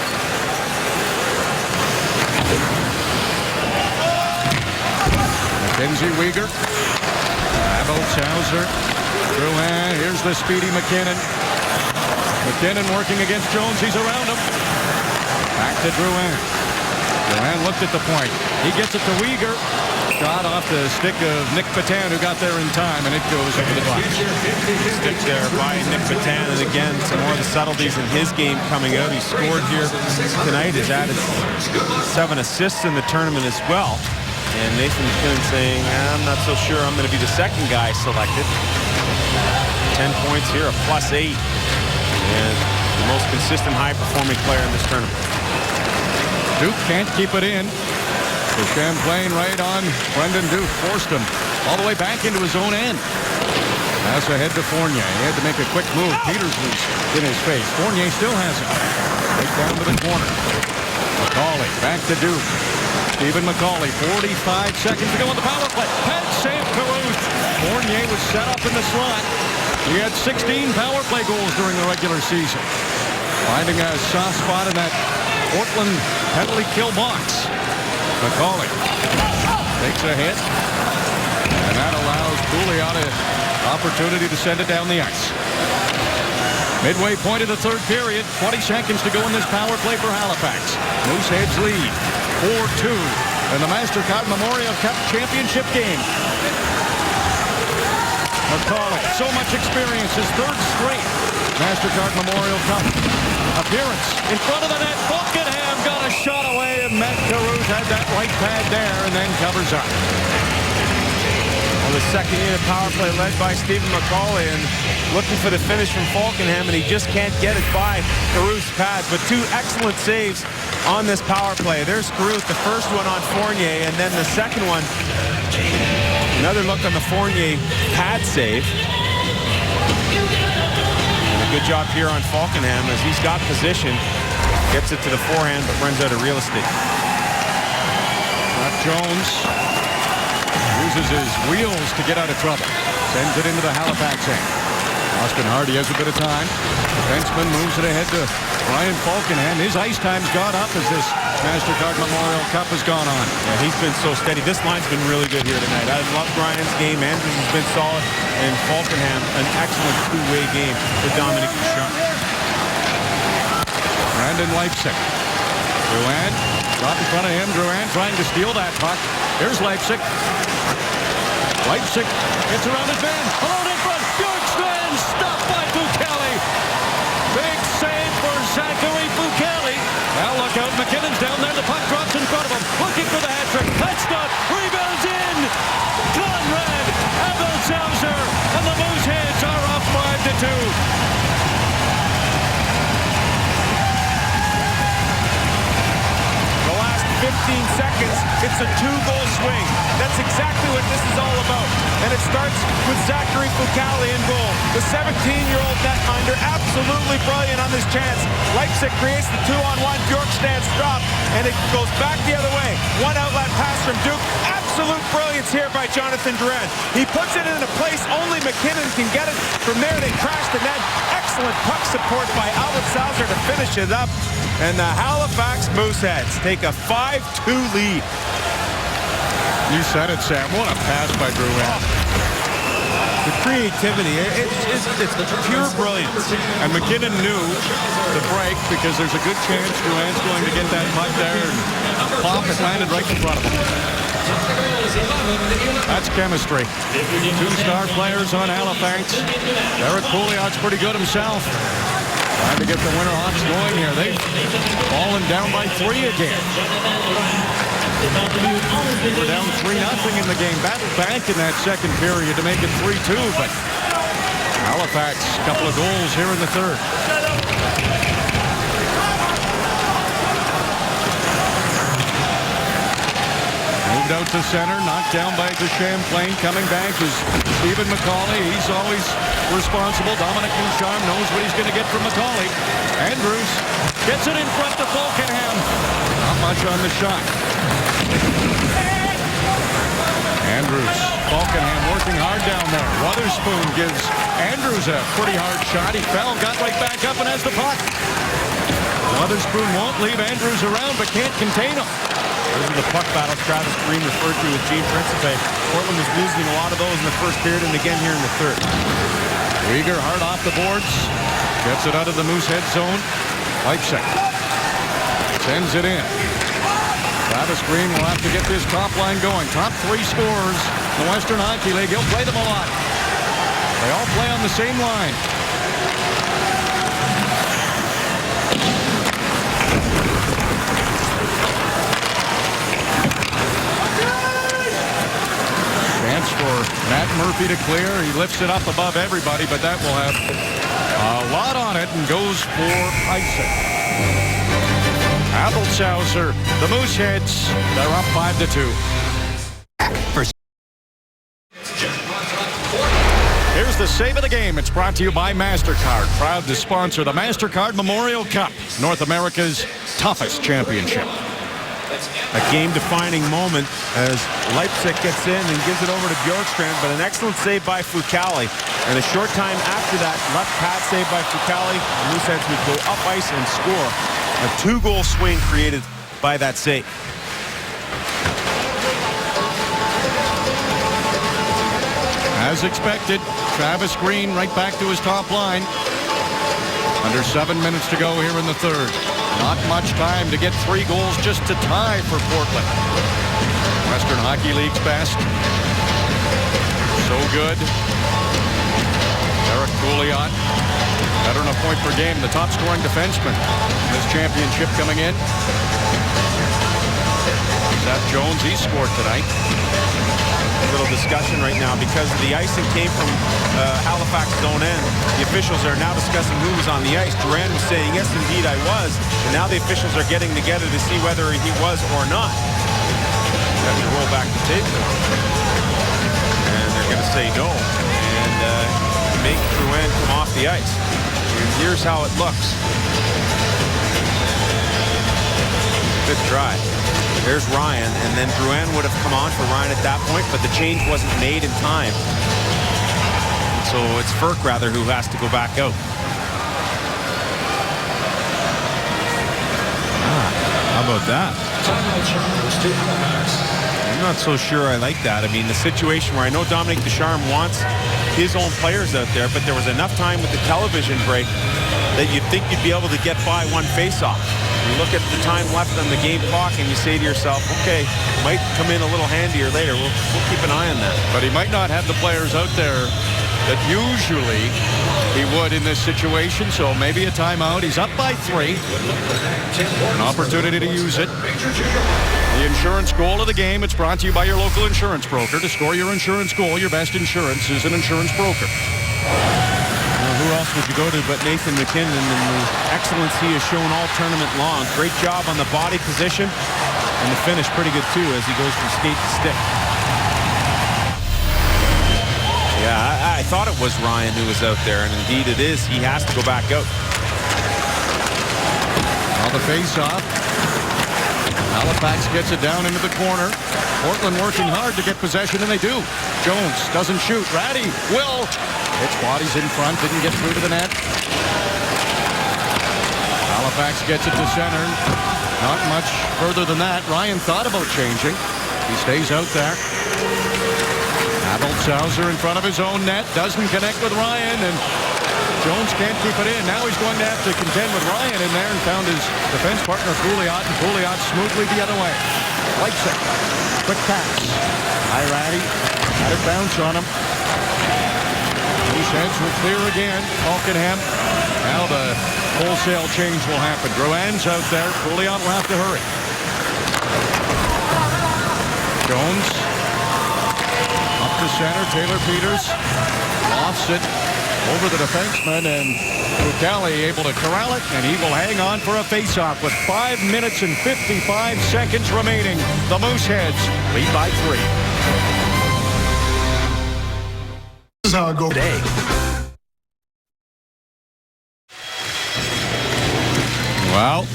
Mackenzie Uyghur. Appelshauser. Drouin. Here's the speedy McKinnon. McKinnon working against Jones. He's around him. Back to Drouin. Drouin looked at the point. He gets it to Uyghur. Shot off the stick of Nick Patan, who got there in time, and it goes over the box. Stick there by Nick Patan, and again, some more of the subtleties in his game coming out. He scored here tonight. He's added 7 assists in the tournament as well. And Nathan McKinnon saying, I'm not so sure I'm going to be the second guy selected. 10 points here, a +8. And the most consistent high-performing player in this tournament. Duke can't keep it in. So Champlain right on Brendan Duke, forced him all the way back into his own end. Pass ahead to Fournier. He had to make a quick move. Peters was in his face. Fournier still has it. Right down to the corner. McCauley back to Duke. Stephen McCauley, 45 seconds to go on the power play. Head save Caruth. Fournier was set up in the slot. He had 16 power play goals during the regular season. Finding a soft spot in that Portland penalty kill box. McCauley takes a hit, and that allows Pouliot an opportunity to send it down the ice. Midway point of the third period. 20 seconds to go in this power play for Halifax. Mooseheads lead 4-2 in the MasterCard Memorial Cup Championship game. McCauley, so much experience, his third straight MasterCard Memorial Cup appearance. In front of the net, Falkenham got a shot away, and Matt Caruth had that right pad there and then covers up. Well, the second unit power play led by Stephen McCauley, and looking for the finish from Falkenham, and he just can't get it by Caruth's pad. But two excellent saves on this power play. There's Caruth, the first one on Fournier, and then the second one, another look on the Fournier pad save. And a good job here on Falkenham as he's got position, gets it to the forehand, but runs out of real estate. Jones uses his wheels to get out of trouble. Sends it into the Halifax end. Austin Hardy has a bit of time. Defenseman moves it ahead to Ryan Falkenham. His ice time's gone up as this MasterCard Memorial Cup has gone on. Yeah, he's been so steady. This line's been really good here tonight. I love Ryan's game. Andrews has been solid. And Falkenham, an excellent two-way game for Dominic Ducharme. Brandon Leipzig. Drouin, drop in front of him. Drouin trying to steal that puck. Here's Leipzig. Leipzig gets around his man. Alone in front. Bjorkstrand stopped by Fucale. Big save for Zachary Fucale. Now look out. McKinnon's down there. The puck drops in front of him. Looking for the hat trick. That's not. Rebounds in. Conrad Abelshauser. And the Mooseheads are up 5-2. 15 seconds, it's a two-goal swing. That's exactly what this is all about. And it starts with Zachary Fucale in goal. The 17-year-old netminder, absolutely brilliant on this chance. Leipzig creates the 2-on-1. Bjorkstrand's drop, and it goes back the other way. One outlet pass from Duke. Absolute brilliance here by Jonathan Drouin. He puts it in a place only McKinnon can get it. From there, they crash the net. Excellent puck support by Abelshauser to finish it up. And the Halifax Mooseheads take a 5-2 lead. You said it, Sam. What a pass by Drouin. The creativity, it's pure brilliance. And McKinnon knew the break because there's a good chance Drouin's going to get that puck there and pop. It landed right in front of him. That's chemistry. Two-star players on Halifax. Eric Pouliot's pretty good himself. Trying to get the Winterhawks going here. They've fallen down by 3 again. They were down 3-0 in the game. Battled back in that second period to make it 3-2, but Halifax, a couple of goals here in the third. Moved out to center, knocked down by the Champlain. Coming back is Stephen McCauley. He's always responsible. Dominic Ducharme knows what he's going to get from McCauley. Andrews gets it in front to Falkenham. Not much on the shot. Andrews, Falkenham working hard down there. Wotherspoon gives Andrews a pretty hard shot. He fell, got right back up and has the puck. Wotherspoon won't leave Andrews around but can't contain him. Those are the puck battles Travis Green referred to with Gene Principe. Portland was losing a lot of those in the first period and again here in the third. Uyghur hard off the boards. Gets it out of the Moosehead zone. Leipzig sends it in. Travis Green will have to get this top line going. Top 3 scorers in the Western Hockey League. He'll play them a lot. They all play on the same line. Chance for Matt Murphy to clear. He lifts it up above everybody, but that will have a lot on it and goes for icing. Abelshauser, the Mooseheads, they're up 5-2. Here's the save of the game. It's brought to you by MasterCard, proud to sponsor the MasterCard Memorial Cup, North America's toughest championship. A game-defining moment as Leipzig gets in and gives it over to Bjorkstrand, but an excellent save by Fucale. And a short time after that, left pad save by Fucale. The Mooseheads would go up ice and score. A 2-goal swing created by that save. As expected, Travis Green right back to his top line. Under 7 minutes to go here in the third. Not much time to get 3 goals just to tie for Portland. Western Hockey League's best. So good. Eric Pouliot, veteran of point per game, the top scoring defenseman in this championship coming in. Seth Jones, he scored tonight. A little discussion right now because the icing came from Halifax's own end. The officials are now discussing who was on the ice. Duran was saying, yes, indeed, I was. And now the officials are getting together to see whether he was or not. You have to roll back the tape. And they're going to say no. And make Duran come off the ice. And here's how it looks. Good try. There's Ryan, and then Drouin would have come on for Ryan at that point, but the change wasn't made in time. So it's Ferk, rather, who has to go back out. How about that? I'm not so sure I like that. I mean, the situation where I know Dominic Ducharme wants his own players out there, but there was enough time with the television break that you'd think you'd be able to get by one faceoff. You look at the time left on the game clock and you say to yourself, okay, might come in a little handier later. We'll keep an eye on that. But he might not have the players out there that usually he would in this situation, so maybe a timeout. He's up by 3. An opportunity to use it. The insurance goal of the game, it's brought to you by your local insurance broker. To score your insurance goal, your best insurance is an insurance broker. Who else would you go to but Nathan McKinnon and the excellence he has shown all tournament long. Great job on the body position and the finish pretty good too as he goes from skate to stick. Yeah, I thought it was Ryan who was out there, and indeed it is. He has to go back out. Now the face-off. Halifax gets it down into the corner. Portland working hard to get possession, and they do. Jones doesn't shoot. Ratty will. Hits bodies in front, didn't get through to the net. Halifax gets it to center. Not much further than that. Ryan thought about changing. He stays out there. Abelshauser in front of his own net. Doesn't connect with Ryan, and Jones can't keep it in. Now he's going to have to contend with Ryan in there, and found his defense partner Pouliot, and Pouliot smoothly the other way. Leipzig. Quick pass. High Ratty. Had it bounce on him. Mooseheads will clear again. Falkenham. Now the wholesale change will happen. Drouin's out there. Pouliot will have to hurry. Jones. Up to center. Taylor Peters. Lofts it over the defenseman, and Fucale able to corral it, and he will hang on for a face-off with 5 minutes and 55 seconds remaining. The Mooseheads lead by 3. This is how I go today. Well,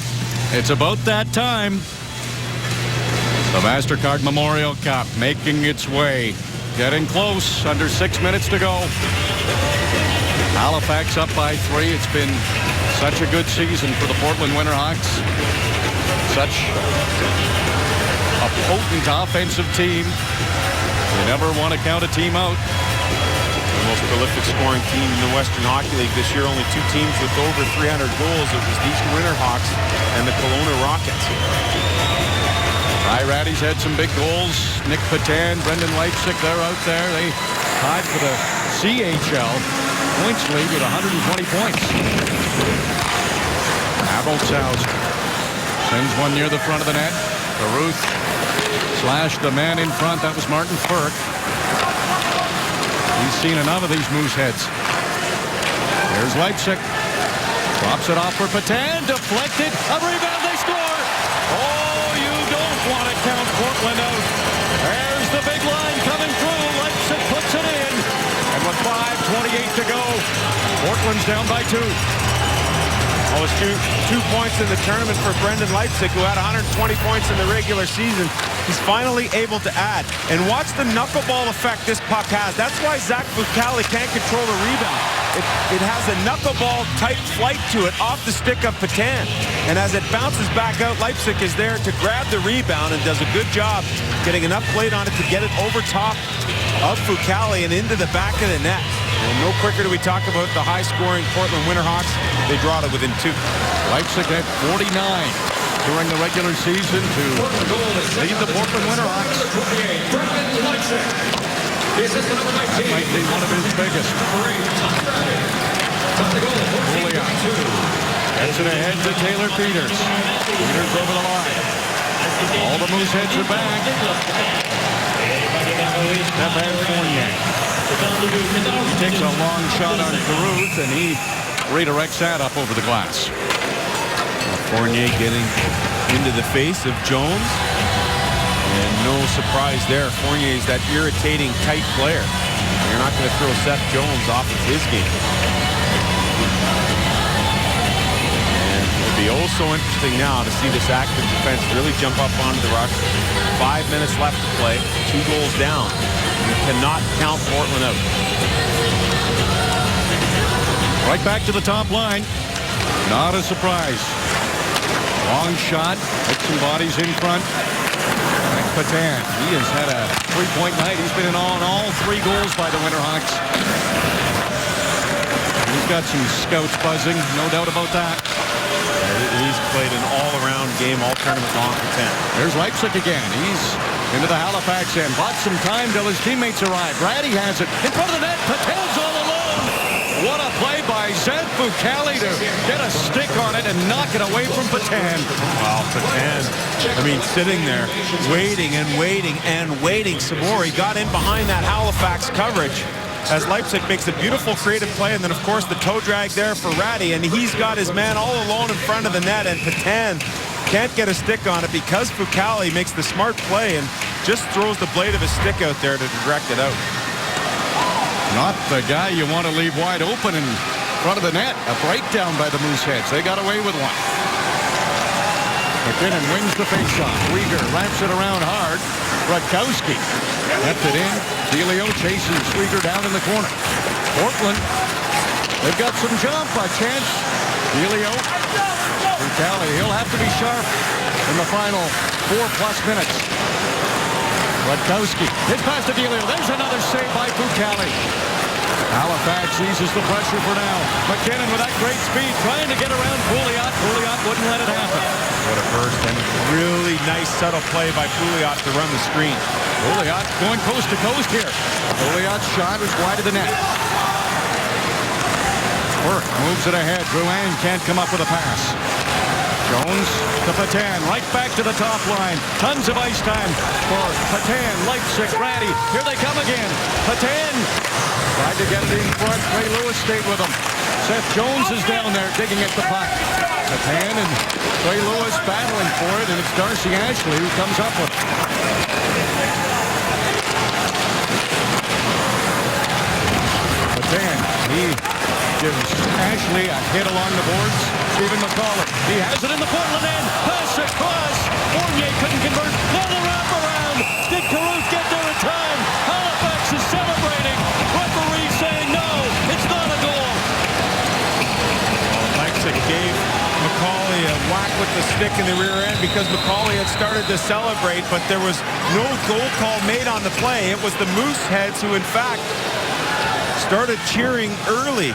it's about that time. The MasterCard Memorial Cup making its way. Getting close. Under 6 minutes to go. Halifax up by 3. It's been such a good season for the Portland Winterhawks. Such a potent offensive team. You never want to count a team out. The most prolific scoring team in the Western Hockey League this year. Only 2 teams with over 300 goals. It was these Winterhawks and the Kelowna Rockets. Ratty's had some big goals. Nick Patan, Brendan Leipzig, they're out there. They tied for the CHL points lead with 120 points. Abelshauser sends one near the front of the net. Caruth slashed the man in front. That was Martin Ferk. He's seen enough of these Mooseheads. Here's Leipzig. Drops it off for Patan. Deflected. A rebound. They score. Oh, you don't want to count Portland out. There's the big line coming through. Leipzig puts it in. And with 5:28 to go, Portland's down by 2. Well, it's 2 points in the tournament for Brendan Leipzig, who had 120 points in the regular season. He's finally able to add. And watch the knuckleball effect this puck has. That's why Zach Fucale can't control the rebound. It has a knuckleball-type flight to it off the stick of Patan. And as it bounces back out, Leipzig is there to grab the rebound and does a good job getting enough plate on it to get it over top of Fucale and into the back of the net. And no quicker do we talk about the high-scoring Portland Winterhawks. They draw to within 2. Leipzig had 49 during the regular season to lead the Portland Winterhawks. That might be one of his biggest. Gets it ahead to Taylor Peters. Peters over the line. All the Mooseheads are back. Stefan Fournier. He takes a long shot on Caruth, and he redirects that up over the glass. Fournier getting into the face of Jones. And no surprise there. Fournier is that irritating, tight player. You're not going to throw Seth Jones off of his game. And it'll be also interesting now to see this active defense really jump up onto the rush. 5 minutes left to play. 2 goals down. You cannot count Portland out. Right back to the top line. Not a surprise. Long shot. Hit some bodies in front. Patan. He has had a 3-point night. He's been in on all 3 goals by the Winterhawks. He's got some scouts buzzing, no doubt about that. He's played an all-around game, all tournament long for 10. There's Leipzig again. He's into the Halifax end. Bought some time till his teammates arrive. Ratty has it. In front of the net. Patan's all alone. What a play by Zed Bukali to get a stick on it and knock it away from Patan. Wow, Patan, I mean, sitting there, waiting and waiting and waiting some more. He got in behind that Halifax coverage as Leipzig makes a beautiful creative play, and then, of course, the toe drag there for Ratty, and he's got his man all alone in front of the net, and Patan can't get a stick on it because Bukali makes the smart play and just throws the blade of his stick out there to direct it out. Not the guy you want to leave wide open in front of the net. A breakdown by the Mooseheads. They got away with one. McKinnon wins the faceoff. Rieger wraps it around hard. Rutkowski left it in. Delio chases Rieger down in the corner. Portland, they've got some jump. A chance. Delio. Bukali, he'll have to be sharp in the final 4+ minutes. Rutkowski, his pass to Delio. There's another save by Bukali. Halifax eases the pressure for now. McKinnon with that great speed, trying to get around Pouliot. Pouliot wouldn't let it happen. What a burst, and really nice subtle play by Pouliot to run the screen. Pouliot going coast to coast here. Pouliot's shot was wide of the net. Burke moves it ahead. Drouin can't come up with a pass. Jones to Patan, right back to the top line. Tons of ice time for Patan, Leipzig, Ratty. Here they come again. Patan tried to get it in front. Ray Lewis stayed with him. Seth Jones is down there digging at the puck. Patan and Ray Lewis battling for it, and it's Darcy Ashley who comes up with it. Patan, he gives Ashley a hit along the boards. Stephen McCauley, he has it in the Portland end. Pass across. Fournier couldn't convert. Now the wraparound. Did Caruth get there in time? Halifax is celebrating. Referee saying no, it's not a goal. Leipzig gave McCauley a whack with the stick in the rear end because McCauley had started to celebrate, but there was no goal call made on the play. It was the Mooseheads who, in fact, started cheering early.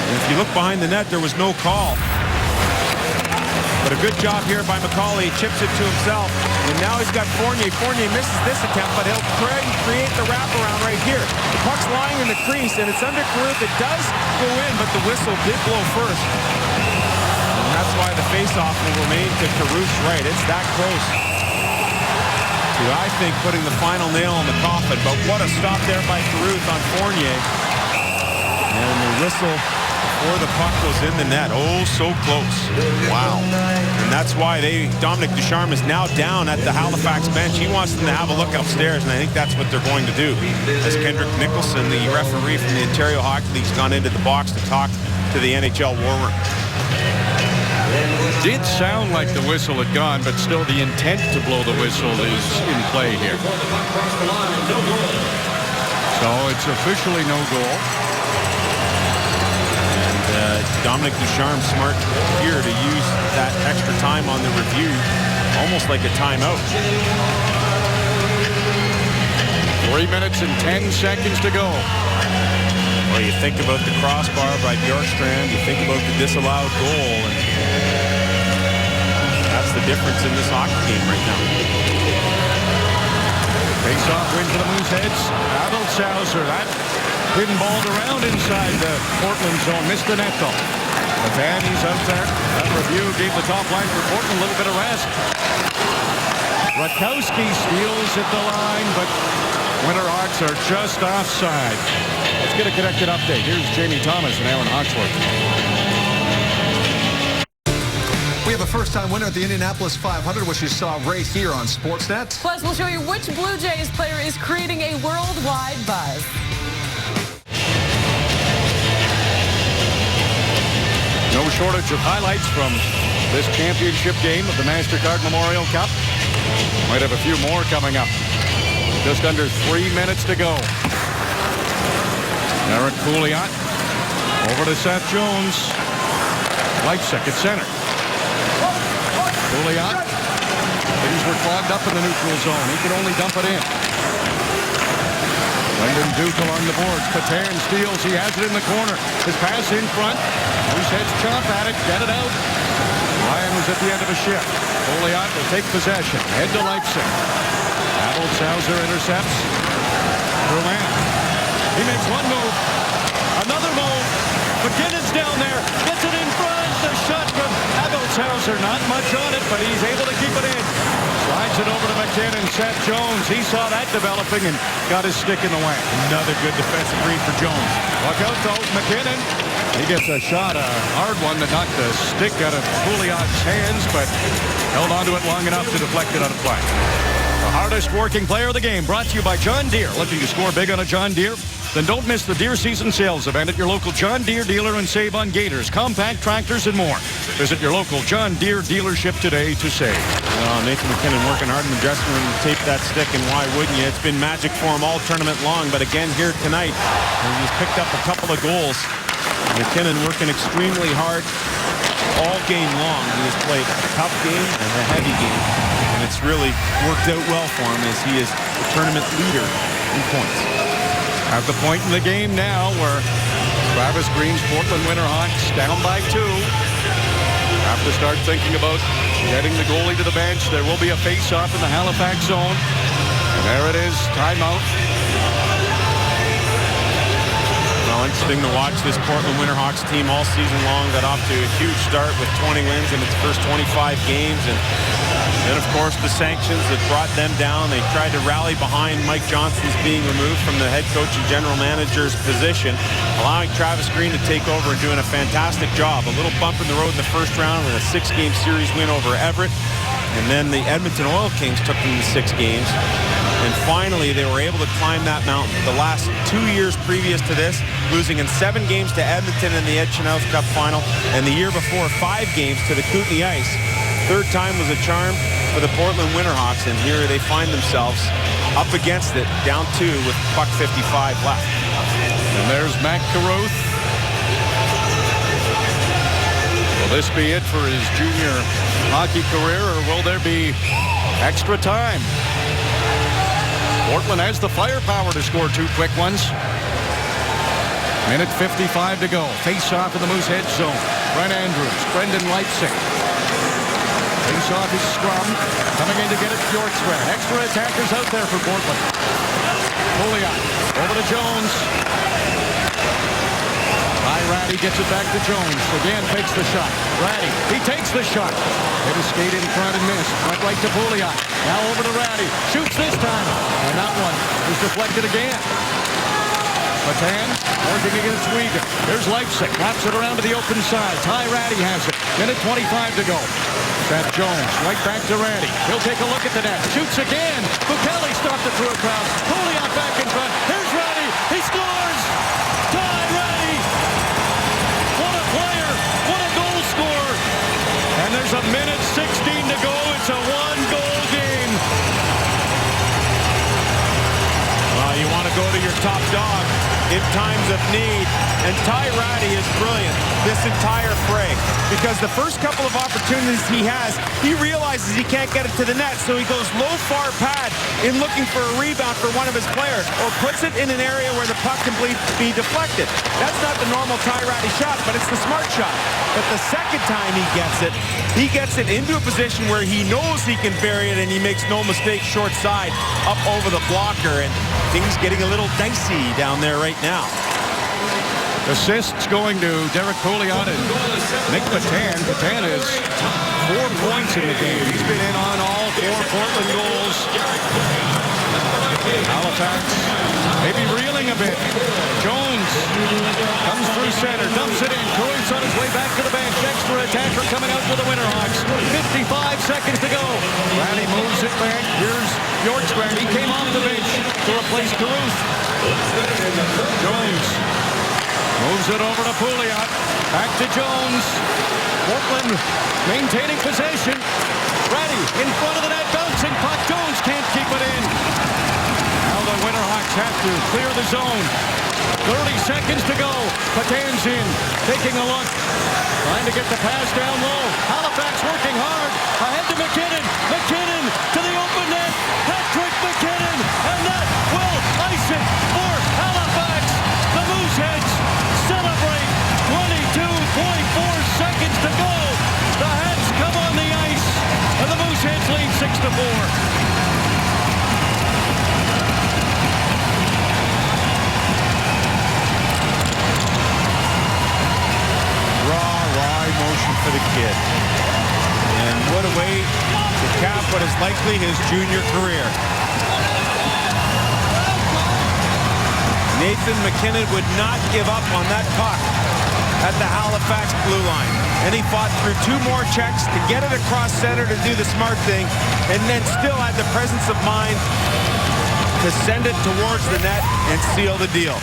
If you look behind the net, there was no call. But a good job here by McCauley. He chips it to himself. And now he's got Fournier. Fournier misses this attempt, but he'll try and create the wraparound right here. The puck's lying in the crease, and it's under Caruth. It does go in, but the whistle did blow first. And that's why the faceoff will remain to Caruth's right. It's that close to, I think, putting the final nail in the coffin. But what a stop there by Caruth on Fournier. And the whistle before the puck goes in the net. Oh, so close. Wow. And that's why Dominic Ducharme is now down at the Halifax bench. He wants them to have a look upstairs, and I think that's what they're going to do. As Kendrick Nicholson, the referee from the Ontario Hockey League, has gone into the box to talk to the NHL War Room. Did sound like the whistle had gone, but still the intent to blow the whistle is in play here. So it's officially no goal. And Dominic Ducharme smart here to use that extra time on the review, almost like a timeout. 3 minutes and 10 seconds to go. Well, you think about the crossbar by Bjorkstrand, you think about the disallowed goal, and that's the difference in this hockey game right now. Face-off win for the Mooseheads. Abelsauser, that pinballed around inside the Portland zone. Missed the net, though. But he's out there. That review gave the top line for Portland a little bit of rest. Rakowski steals at the line, but Winterhawks are just offside. Let's get a connected update. Here's Jamie Thomas and Alan Hawksworth. We have a first-time winner at the Indianapolis 500, which you saw right here on Sportsnet. Plus, we'll show you which Blue Jays player is creating a worldwide buzz. No shortage of highlights from this championship game of the MasterCard Memorial Cup. Might have a few more coming up. Just under 3 minutes to go. Eric Pouliot over to Seth Jones. Leipzig at center. Pouliot. Things were clogged up in the neutral zone. He could only dump it in. Brendan Duke along the boards. Patan steals. He has it in the corner. His pass in front. Mooseheads chomp at it. Get it out. Ryan was at the end of a shift. Pouliot will take possession. Head to Leipzig. Abelsauser intercepts. Drouin. He makes one move. Another move. McKinnon's down there. Gets it in front. The shot from Abelsauser. Not much on it, but he's able to keep it in. Slides it over to McKinnon. Seth Jones. He saw that developing and got his stick in the way. Another good defensive read for Jones. Look out, though. McKinnon. He gets a shot, a hard one that knocked the stick out of Pouliot's hands, but held onto it long enough to deflect it out of play. The hardest working player of the game, brought to you by John Deere. Looking to score big on a John Deere? Then don't miss the Deere Season Sales event at your local John Deere dealer and save on gators, compact tractors, and more. Visit your local John Deere dealership today to save. Nathan McKinnon working hard in the dressing room to tape that stick, and why wouldn't you? It's been magic for him all tournament long, but again here tonight, he's picked up a couple of goals. McKinnon working extremely hard all game long. He has played a tough game and a heavy game, and it's really worked out well for him as he is the tournament leader in points. At the point in the game now where Travis Green's Portland Winterhawks down by 2. Have to start thinking about getting the goalie to the bench. There will be a face-off in the Halifax zone. And there it is, timeout. Well, interesting to watch this Portland Winterhawks team all season long. Got off to a huge start with 20 wins in its first 25 games. And then, of course, the sanctions that brought them down. They tried to rally behind Mike Johnston's being removed from the head coach and general manager's position, allowing Travis Green to take over and doing a fantastic job. A little bump in the road in the first round with a 6-game series win over Everett. And then the Edmonton Oil Kings took them to 6 games. And finally, they were able to climb that mountain. The last 2 years previous to this, losing in 7 games to Edmonton in the Ed Chynoweth Cup final, and the year before 5 games to the Kootenay Ice. Third time was a charm for the Portland Winterhawks, and here they find themselves up against it, down 2 with puck 55 left. And there's Matt Carruth. Will this be it for his junior hockey career, or will there be extra time? Portland has the firepower to score 2 quick ones. Minute 55 to go. Face-off in the Mooseheads zone. Brent Andrews, Brendan Leipzig. Face-off is scrum. Coming in to get it, Bjorkstrand. Extra attackers out there for Portland. Pouliot over to Jones. Ratty gets it back to Jones. Again, takes the shot. Ratty, he takes the shot. Hit a skate in front and missed. Went right to Pouliot. Now over to Ratty. Shoots this time. And that one is deflected again. Patan working against Weegan. There's Leipzig. Wraps it around to the open side. Ty Ratty has it. Minute 25 to go. Seth Jones right back to Ratty. He'll take a look at the net. Shoots again. Bukelli stopped it through a crowd. Pouliot back in front. Here's Ratty. He scores. Ty Ratty. What a player. What a goal scorer. And there's a minute 16 to go. It's a 1-goal game. Well, you want to go to your top dog in times of need, and Ty Ratty is brilliant this entire fray. because the first couple of opportunities he has, he realizes he can't get it to the net, so he goes low far pad in looking for a rebound for one of his players, or puts it in an area where the puck can be deflected. That's not the normal Ty Ratty shot, but it's the smart shot. But the second time he gets it into a position where he knows he can bury it, and he makes no mistake, short side up over the blocker, and things getting a little dicey down there right now. Assists going to Derek Pouliot and Nick Patan. Patan is 4 points in the game. He's been in on all 4 Portland goals. Halifax maybe reeling a bit. Jones comes through center, dumps it in. Cruyff's on his way back to the bench. Extra attacker coming out for the Winterhawks. 55 seconds to go. Ratty moves it back. Here's Bjorkstrand. He came off the bench to replace Carruth. Jones moves it over to Pouliot. Back to Jones. Portland maintaining possession. Ratty in front of the net. Bouncing puck. Jones can't keep it in. Now the Winterhawks have to clear the zone. 30 seconds to go. Patan's in. Taking a look. Trying to get the pass down low. Halifax working hard. Ahead to McKinnon. McKinnon to the open net. Patrick McKinnon. And that will ice it for Halifax. The Mooseheads celebrate. 22.4 seconds to go. The Hats come on the ice. And the Mooseheads lead 6-4. Emotion for the kid. And what a way to cap what is likely his junior career. Nathan McKinnon would not give up on that puck at the Halifax blue line. And he fought through 2 more checks to get it across center to do the smart thing, and then still had the presence of mind to send it towards the net and seal the deal.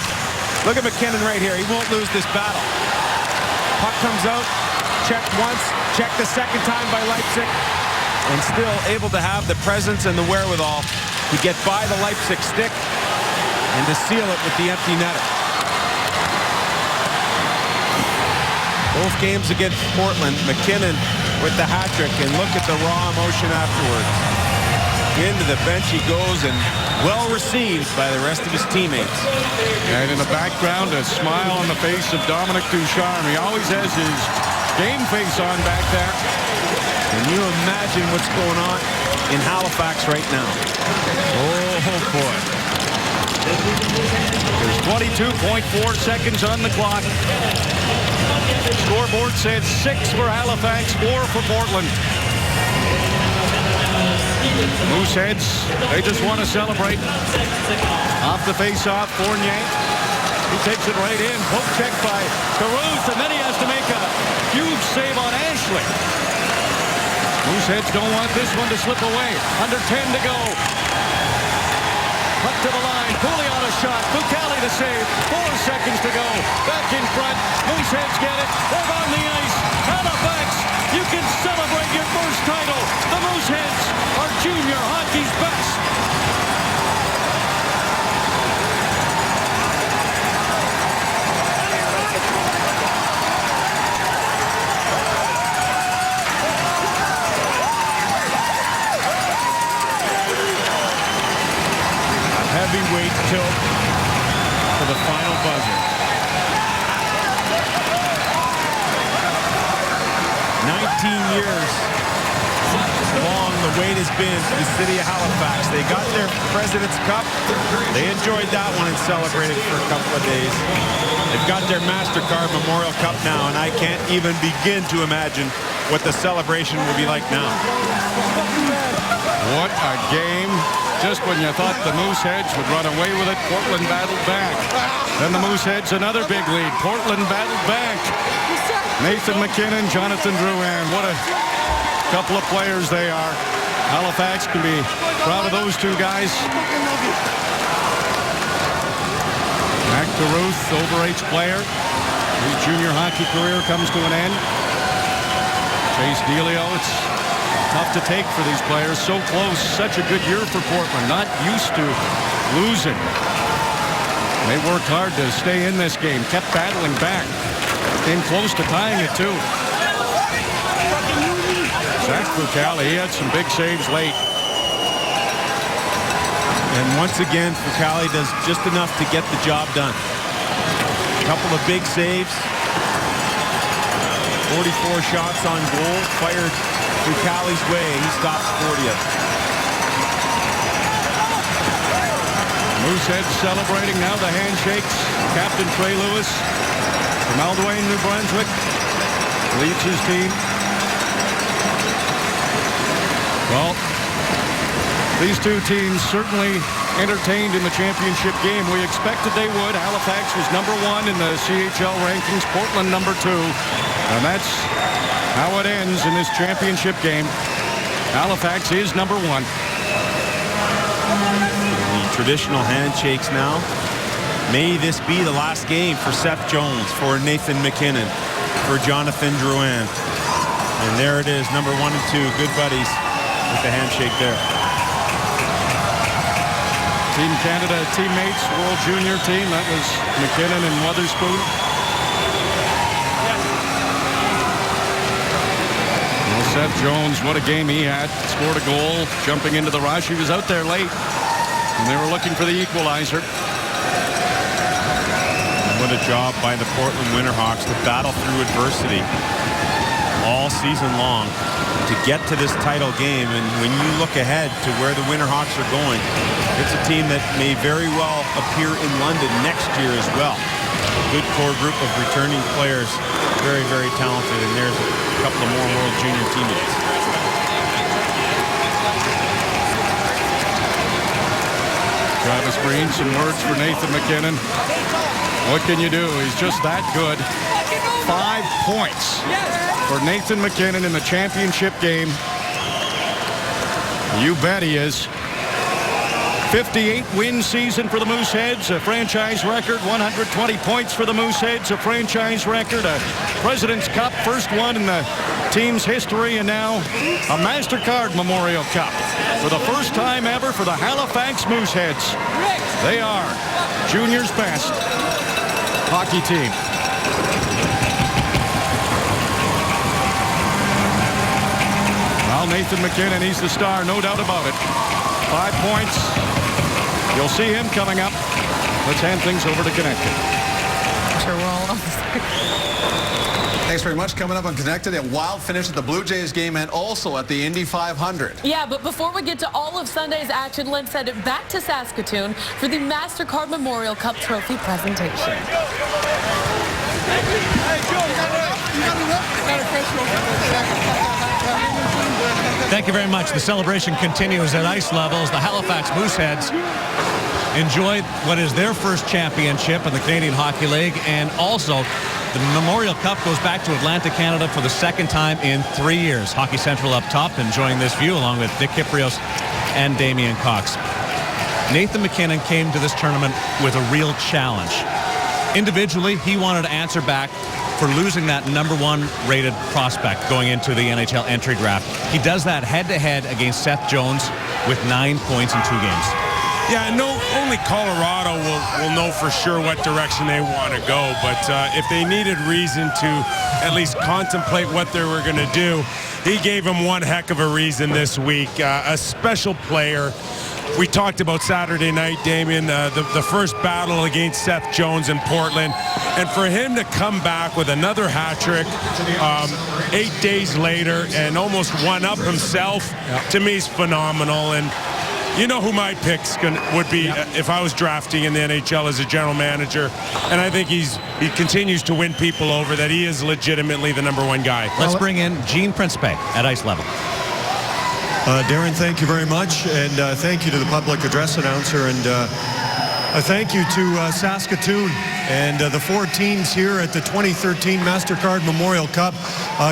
Look at McKinnon right here. He won't lose this battle. Puck comes out, checked once, checked the second time by Leipzig, and still able to have the presence and the wherewithal to get by the Leipzig stick and to seal it with the empty netter. Both games against Portland, McKinnon with the hat trick, and look at the raw emotion afterwards. Into the bench he goes, and well received by the rest of his teammates. And in the background, a smile on the face of Dominic Ducharme. He always has his game face on back there. Can you imagine what's going on in Halifax right now? Oh, boy. There's 22.4 seconds on the clock. Scoreboard said 6 for Halifax, 4 for Portland. Mooseheads, they just want to celebrate. Off the face-off, Fournier. He takes it right in. Poke check by Carruth, and then he has to make a huge save on Ashley. Mooseheads don't want this one to slip away. Under 10 to go. Up to the line. Pouliot a shot. Bucali the save. 4 seconds to go. Back in front. Mooseheads get it. They're on the ice. Halifax, you can celebrate your first title. The Mooseheads are junior hockey's best. Heavyweight tilt for the final buzzer. 19 years long the wait has been for the city of Halifax. They got their President's Cup. They enjoyed that one and celebrated for a couple of days. They've got their MasterCard Memorial Cup now, and I can't even begin to imagine what the celebration will be like now. What a game. Just when you thought the Mooseheads would run away with it, Portland battled back. Then the Mooseheads, another big lead. Portland battled back. Nathan McKinnon, Jonathan Drouin. What a couple of players they are. Halifax can be proud of those 2 guys. Mac Carruth, overage player. His junior hockey career comes to an end. Chase Delio, it's tough to take for these players. So close. Such a good year for Portland. Not used to losing. They worked hard to stay in this game. Kept battling back. Came close to tying it, too. Zach Fucale, he had some big saves late. And once again, Fucale does just enough to get the job done. A couple of big saves. 44 shots on goal, fired Fucale's way. He stops 40 of them. Mooseheads celebrating now the handshakes. Captain Trey Lewis from Aldwain, New Brunswick, leads his team. Well, these two teams certainly entertained in the championship game. We expected they would. Halifax was #1 in the CHL rankings, Portland #2. And that's how it ends in this championship game. Halifax is #1. The traditional handshakes now. May this be the last game for Seth Jones, for Nathan McKinnon, for Jonathan Drouin. And there it is, #1 and 2, good buddies with the handshake there. Team Canada teammates, World Junior team. That was McKinnon and Weatherspoon. Well, Seth Jones, what a game he had. Scored a goal, jumping into the rush. He was out there late, and they were looking for the equalizer. What a job by the Portland Winterhawks to battle through adversity all season long to get to this title game. And when you look ahead to where the Winterhawks are going, it's a team that may very well appear in London next year as well. Good core group of returning players, very, very talented, and there's a couple of more World Junior teammates. Travis Green, some words for Nathan McKinnon. What can you do? He's just that good. 5 points for Nathan McKinnon in the championship game. You bet he is. 58-win season for the Mooseheads, a franchise record. 120 points for the Mooseheads, a franchise record. A President's Cup, first one in the team's history, and now a MasterCard Memorial Cup for the first time ever for the Halifax Mooseheads. They are junior's best hockey team. Well, Nathan McKinnon, he's the star, no doubt about it. 5 points. You'll see him coming up. Let's hand things over to Connected. Sure, we're all Thanks very much. Coming up on Connected, a wild finish at the Blue Jays game and also at the Indy 500. Yeah, but before we get to all of Sunday's action, let's head back to Saskatoon for the MasterCard Memorial Cup trophy presentation. Thank you very much. The celebration continues at ice levels. The Halifax Mooseheads enjoyed what is their first championship in the Canadian Hockey League, and also the Memorial Cup goes back to Atlanta, Canada for the second time in 3 years. Hockey Central up top enjoying this view along with Nick Kyprios and Damian Cox. Nathan McKinnon came to this tournament with a real challenge. Individually, he wanted to answer back for losing that #1 rated prospect going into the NHL entry draft. He does that head-to-head against Seth Jones with 9 points in 2 games. Yeah, only Colorado will know for sure what direction they want to go. But if they needed reason to at least contemplate what they were going to do, he gave them one heck of a reason this week. A special player. We talked about Saturday night, Damien, the first battle against Seth Jones in Portland. And for him to come back with another hat trick 8 days later and almost one-up himself, to me is phenomenal. And you know who my picks would be if I was drafting in the NHL as a general manager. And I think he continues to win people over, that he is legitimately the #1 guy. Let's bring in Gene Principe at ice level. Darren, thank you very much, and thank you to the public address announcer, and a thank you to Saskatoon and the 4 teams here at the 2013 MasterCard Memorial Cup.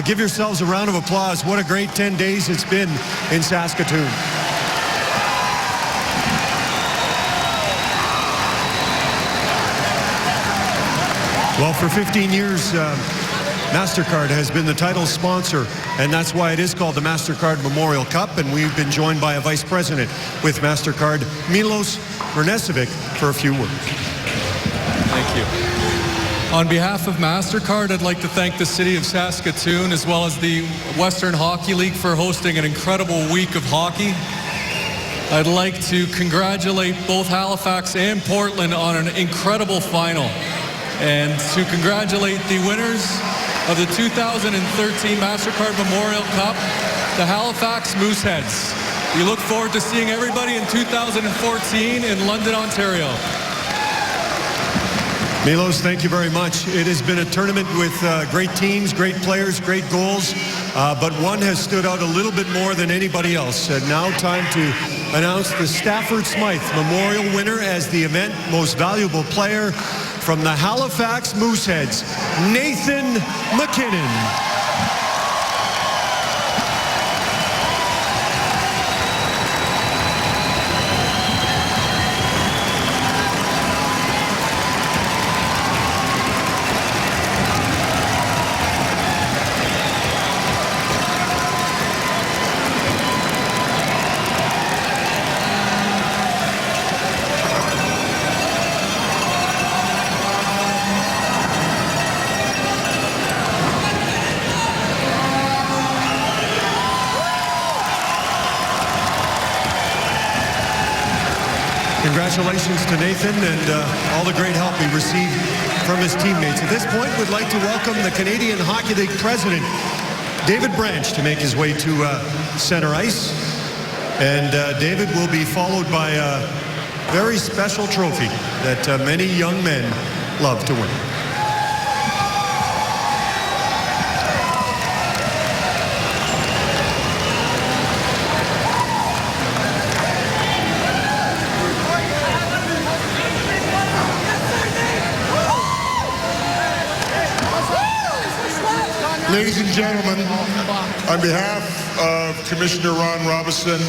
Give yourselves a round of applause. What a great 10 days it's been in Saskatoon. Well, for 15 years, MasterCard has been the title sponsor, and that's why it is called the MasterCard Memorial Cup, and we've been joined by a vice president with MasterCard, Milos Vernesevic, for a few words. Thank you. On behalf of MasterCard, I'd like to thank the City of Saskatoon as well as the Western Hockey League for hosting an incredible week of hockey. I'd like to congratulate both Halifax and Portland on an incredible final, and to congratulate the winners of the 2013 MasterCard Memorial Cup, the Halifax Mooseheads. We look forward to seeing everybody in 2014 in London, Ontario. Milos, thank you very much. It has been a tournament with great teams, great players, great goals, but one has stood out a little bit more than anybody else. And now time to announce the Stafford Smythe Memorial winner as the event most valuable player from the Halifax Mooseheads, Nathan MacKinnon. Congratulations to Nathan and all the great help he received from his teammates. At this point, we'd like to welcome the Canadian Hockey League president, David Branch, to make his way to center ice. And David will be followed by a very special trophy that many young men love to win. Ladies and gentlemen, on behalf of Commissioner Ron Robison,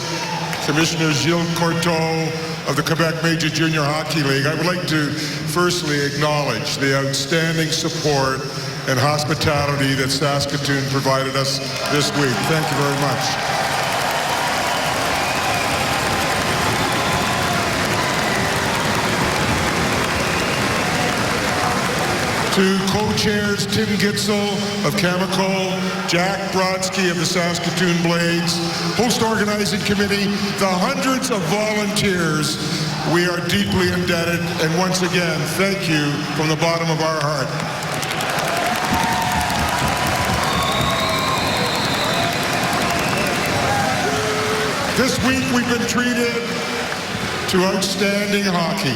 Commissioner Gilles Courteau of the Quebec Major Junior Hockey League, I would like to firstly acknowledge the outstanding support and hospitality that Saskatoon provided us this week. Thank you very much. To co-chairs Tim Gitzel of Cameco, Jack Brodsky of the Saskatoon Blades, host organizing committee, the hundreds of volunteers, we are deeply indebted, and once again, thank you from the bottom of our heart. This week we've been treated to outstanding hockey,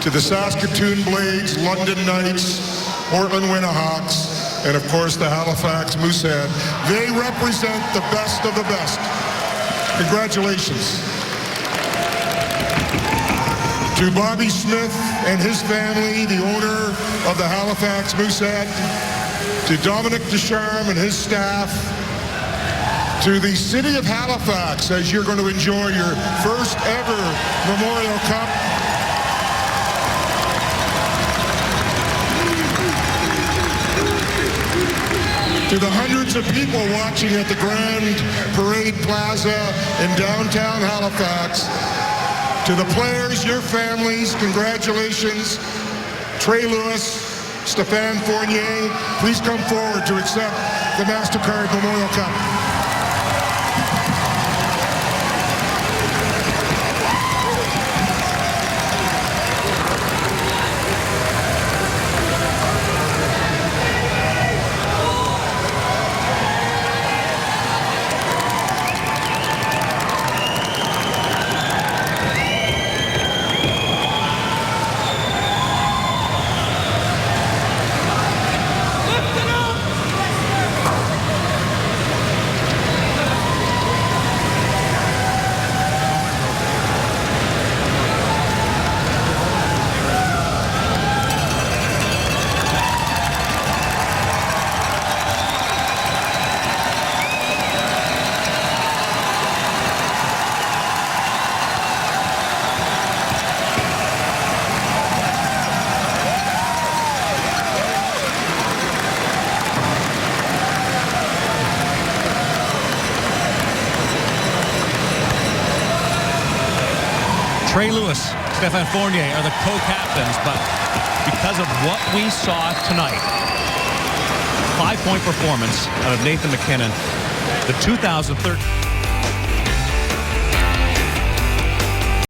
to the Saskatoon Blades, London Knights, Portland Winterhawks, and of course the Halifax Moosehead. They represent the best of the best. Congratulations. To Bobby Smith and his family, the owner of the Halifax Moosehead, to Dominic Ducharme and his staff, to the City of Halifax as you're going to enjoy your first ever Memorial Cup. To the hundreds of people watching at the Grand Parade Plaza in downtown Halifax. To the players, your families, congratulations. Trey Lewis, Stéphane Fournier, please come forward to accept the MasterCard Memorial Cup. Trey Lewis, Stéphane Fournier are the co-captains, but because of what we saw tonight. 5-point performance out of Nathan MacKinnon. The 2013